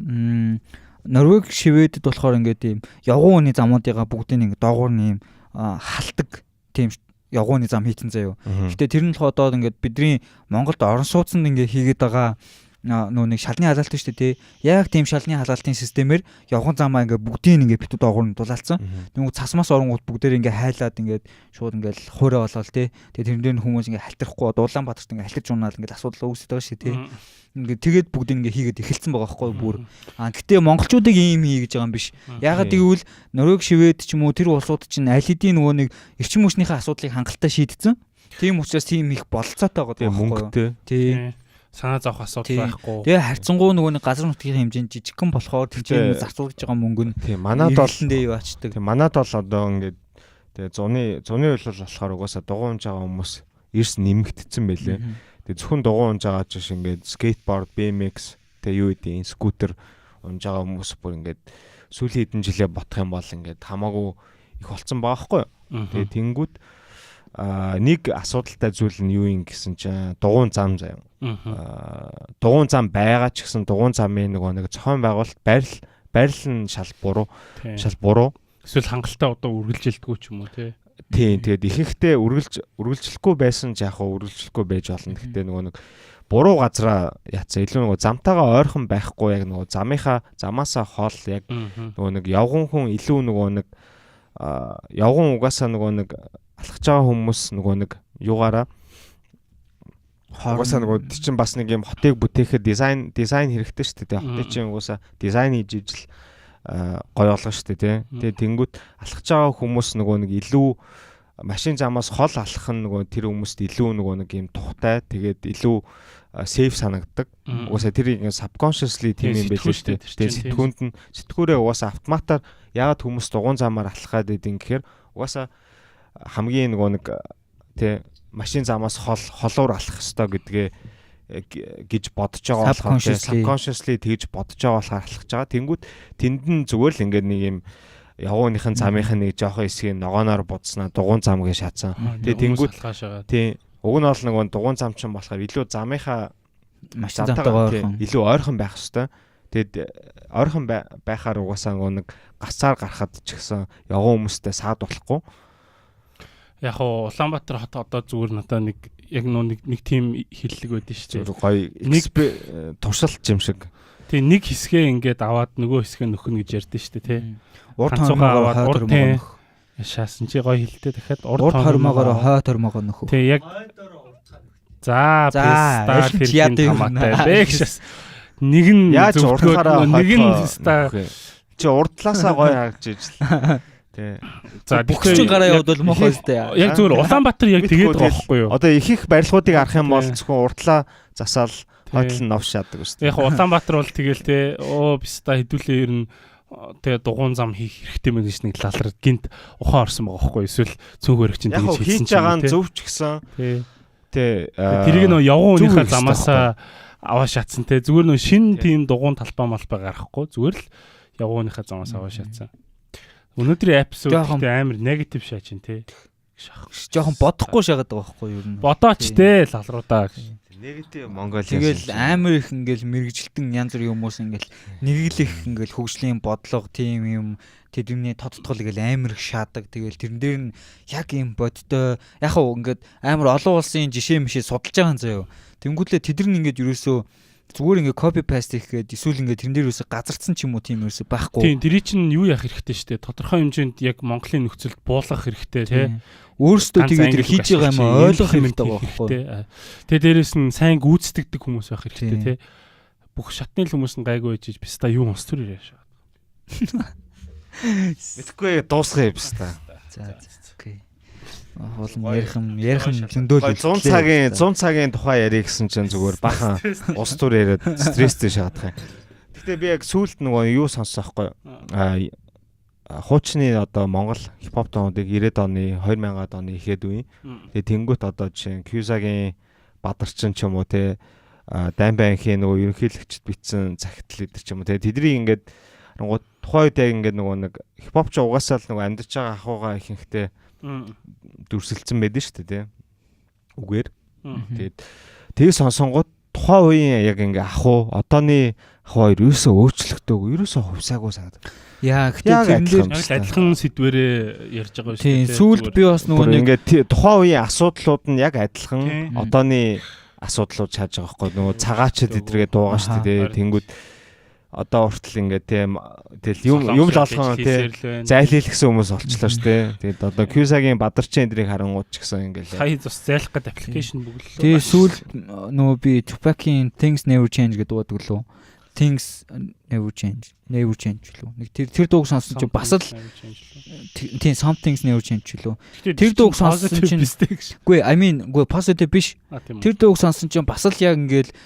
Норвег, Шведэд болохоор ингээд юм явгууны замуудыгаа бүгдийг ингээд доогуур нь юм халтдаг тийм явгууны зам хийцэн заяа. Гэтэ тэр нь болохоор одоо ингээд бидний Монголд орон сууцнд ингээд хийгээд байгаа нөө нэг шалны халаалт шүү дээ тий. Яг тийм шалны халаалтын системээр явган замаа ингээ бүгдийг ингээ битүү доогуур нь дулаалцсан. Тэнгүү цасмаас оронгууд бүгдээр ингээ хайлаад ингээ шууд ингээ хуурай болол тий. Тэгээ тэрнээр нь хүмүүс ингээ хальтрахгүй Улаанбаатарт ингээ халтрж унаал ингээ асуудал үүсэж байгаа шүү тий. Ингээ тэгээд бүгд ингээ хийгээд эхэлсэн байгаа байхгүй бүр. Гэтээ монголчуудыг ийм хий гэж байгаа юм биш. Ягаад гэвэл Норвег, Швед ч юм уу тэр улсууд чинь аль хэдийн нөгөө нэг эрчим хүчнийхээ асуудлыг хангалттай шийдсэн. Тийм учраас тийм их бололцоотой байгаа байхгүй. Тий. Санаа зовх асуудал байхгүй. Тэгээ харьцангуй нөгөө нэг газар нутгийн хэмжээнд жижигхэн болохоор тийм зарцуулж байгаа мөнгө нь тийм манад бол дээ яваачдаг. Тийм манад бол одоо ингээд тэгээ зуны үйл болохоор угаасаа дугуун унж байгаа хүмүүс эрс нэмэгдсэн байлээ. Тэгээ зөвхөн дугуун унж байгаа ч ингээд скейтборд, BMX тэгээ юу гэдэг скутер унж байгаа хүмүүс бүр ингээд сүүлийн хэдэн жилээ бодох юм бол ингээд хамаагүй их болцсон байгаа байхгүй юу. Тэгээ тэнгүүд нэг асуудалтай зүйл нь юу юм гэсэн чинь дугуун зам заяа. Дугуун зам байгаа ч гэсэн дугуун замын нэг зохион байгуулалт байрал нь шал буруу. Эсвэл хангалттай одоо үргэлжилдэггүй ч юм уу тий. Тийм тэгээд ихэнхдээ үргэлжлэхгүй байсан ч яг хаа үргэлжлэхгүй байж болно. Гэхдээ нэг буруу газараа яцсан илүү нөгөө замтайгаа ойрхон байхгүй яг нөгөө замаасаа хол яг нөгөө нэг явган хүн илүү нөгөө нэг явган угаасаа нөгөө нэг алхаж байгаа хүмүүс нөгөө нэг юугаараа угаасаа нөгөө чинь бас нэг юм хотыг бүтээхэд дизайн хэрэгтэй шүү дээ. Хотыг чинь угаасаа дизайн хийж ижил гоё болгоо шүү дээ. Тэгээ тэнгүүт алхаж байгаа хүмүүс нөгөө нэг илүү машин замаас хол алхах нь нөгөө тэр хүмүүст илүү нөгөө нэг юм тухтай тэгээд илүү safe санагддаг. Угаасаа тэр subconsciously тийм юм байлээ шүү дээ. Тэгээд сэтгүүрээ угаасаа автоматар яагаад хүмүүс дугуйн замаар алхахад байдин гэхээр угаасаа хамгийн нөгөө нэг тий машин замаас холуур алхах ёстой гэдгээ гэж бодож байгаа болохоор subconsciously тэгж бодож байгаа болохоор алхаж байгаа. Тэнгүүд тэнд нь зүгээр л ингээд нэг юм явгууныхын замынхын нэг жоохон хэсгийг ногооноор будснаа дугуйн зам гэж шатсан. Тэгээ тэнгүүд тий уг нь бол нэг дугуйн зам чинь болохоор илүү замынхаа машин замтайгаа илүү ойрхон байх ёстой. Тэгэд ойрхон байхаар угаасаа нэг гацаар гарахад ч гэсэн явган хүмүүстэй саад болохгүй. Яг уу Улаанбаатар хот одоо зүгээр надаа нэг яг нэг тийм хиллэг байдсан шүү дээ. Гоё нэг туршилт юм шиг. Тий нэг хэсгээ ингээд аваад нөгөө хэсгээ нөхнө гэж ярьдэн шүү дээ тий. Урд хормоогоор хойд хормоогоо нөх. Шаасан чи гоё хилтэй дахиад урд хормоогоор хойд хормоогоо нөх. Тий яг за пистар хэрхэн хамаатай бэ гэж. Нэг нь яаж урдхаараа нэг нь пистар чи урдлаасаа гоё харагч ижил. Тий. За бүгд гараа явуулбал мохоо өстэй. Яг зүгээр Улаанбаатар яг тэгээд байгаа байхгүй юу? Одоо их барилгуудыг харах юм бол зөвхөн урдлаа засаал хойдл нь новшаадаг шүү дээ. Яг Улаанбаатар бол тэгэл те биста хэдүүлээ ер нь тэгээ дугуйн зам хийх хэрэгтэй мэн гэж нэг лалраад гинт ухаан орсон байгаа байхгүй юу? Эсвэл цөөхөр чинь тэгж хийсэн чинь байгаа зөв ч гэсэн тий тэрийг нөө явган үнийхээ замаасаа аваа шатсан те зүгээр нөө шин тийм дугуйн талбай малбай гарахгүй зүгээр л явган үнийхээ замаас аваа шатсан. Өнөөдрийн эпизод гэдэг амар негатив шааж ин те. Жохон бодохгүй шагаад байгаа байхгүй юу? Бодооч те лалруудаа. Негатив Монгол тэгэл амар их ингээл мэрэгжилтэн янз бүрийн хүмүүс ингээл нэглэх ингээл хөгжлийн бодлого тийм юм тэдний тодтгол ингээл амар их шаадаг. Тэгэл тэрэн дээр нь яг юм бодтой яг хөө ингээд амар олон улсын жишээ мишээ судалж байгаа юм заяа. Тэнгүүдлээ тэд нар ингээд ерөөсөө зүгээр ингээд copy paste хийх гээд эсвэл ингээд тэрэн дээр ерөөсөө газарцсан ч юм уу тийм ерөөсөө байхгүй. Тийм тэрий чинь юу яах хэрэгтэй штэ. Тодорхой хэмжээнд яг Монголын нөхцөлд буулгах хэрэгтэй тий. Өөрөөсөө тэгээд хийж байгаа юм ойлгох хэрэгтэй байгаа байхгүй. Тэгээ дээрэс нь сайн гүйцэтгэдэг хүмүүс байх хэрэгтэй тий. Бүх шатны хүмүүс нь гайгүй байж биста юу онц төр яриаш. Мэдхгүй дуусгая биста. За окей. Хоолн ярих юм зөндөөл 100 цагийн тухай ярих гэсэн чинь зүгээр бахан ус тур яриад стресстэй шахах юм. Гэтэ би яг сүүлд нөгөө юу сонссон байхгүй. Хуучны одоо Монгол хипхоп тоонуудыг 90-ад оны 2000-ад оны ихэд үе. Тэгээ тэнгуут одоо жишээ Кьюзагийн Бадарчин ч юм уу те Даймбанхийн нөгөө ерөнхийлөгчд битсэн захидал эдэр ч юм уу те тэдний ингээд тухайн үед яг ингээд нөгөө нэг хипхоп ч угаасаа л нөгөө амьдарч байгаа ахуйгаа ихэнхдээ дүрсэлцэн байдэн шүү дээ те. Үгээр. Тэгээд сонсонгууд тухайн үеийн яг ингээ ахуй одооны ахуй ерөөсөө өөрчлөгдөөгүй ерөөсөө хувьсаагүй санагдав. Яа гэхдээ тэрэн дээр адилхан сэдвэрээ ярьж байгаа шүү дээ. Тийм сүүлд би бас нөгөө нэг ингээ тухайн үеийн асуудлууд нь яг адилхан одооны асуудлууд чааж байгаа байхгүй нөгөө цагаачд эдрэгээ дуугаа шүү дээ. Тэнгүүд одоо хүртэл ингээ тийм тэгэл юм л олгон тий зайлийлгсэн хүмүүс олчлоо шүү дээ. Тэгээд одоо Кьюзагийн Бадарчин эдрийг харангууд ч гэсэн ингээл хай зус зайлах гэдэг аппликейшн бүглэлээ. Тэгээ сүүлд нөгөө би Tupac-ийн Things Never Change гэдэг дуудаг лөө. Things Never Change лөө. Нэг тэр дууг сонссон чинь бас л тийм Something's Never Change лөө. Тэр дууг сонссон чинь үгүй I mean үгүй positive биш. Тэр дууг сонссон чинь бас л яг ингээл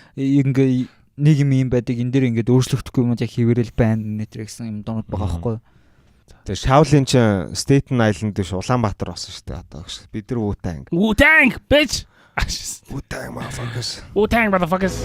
нэг юм байдаг энэ дээр ингээд өөрчлөгдөхгүй юмуд яг хийвэрэл байна нэтэр гэсэн юм дуунууд байгаа байхгүй. Тэгээ Shaolin ч Staten Island дэш Улаанбаатар болсон шүү дээ одоо гэж. Бид нар Wu-Tang. Wu-Tang bitch. Wu-Tang motherfuckers. Wu-Tang motherfuckers.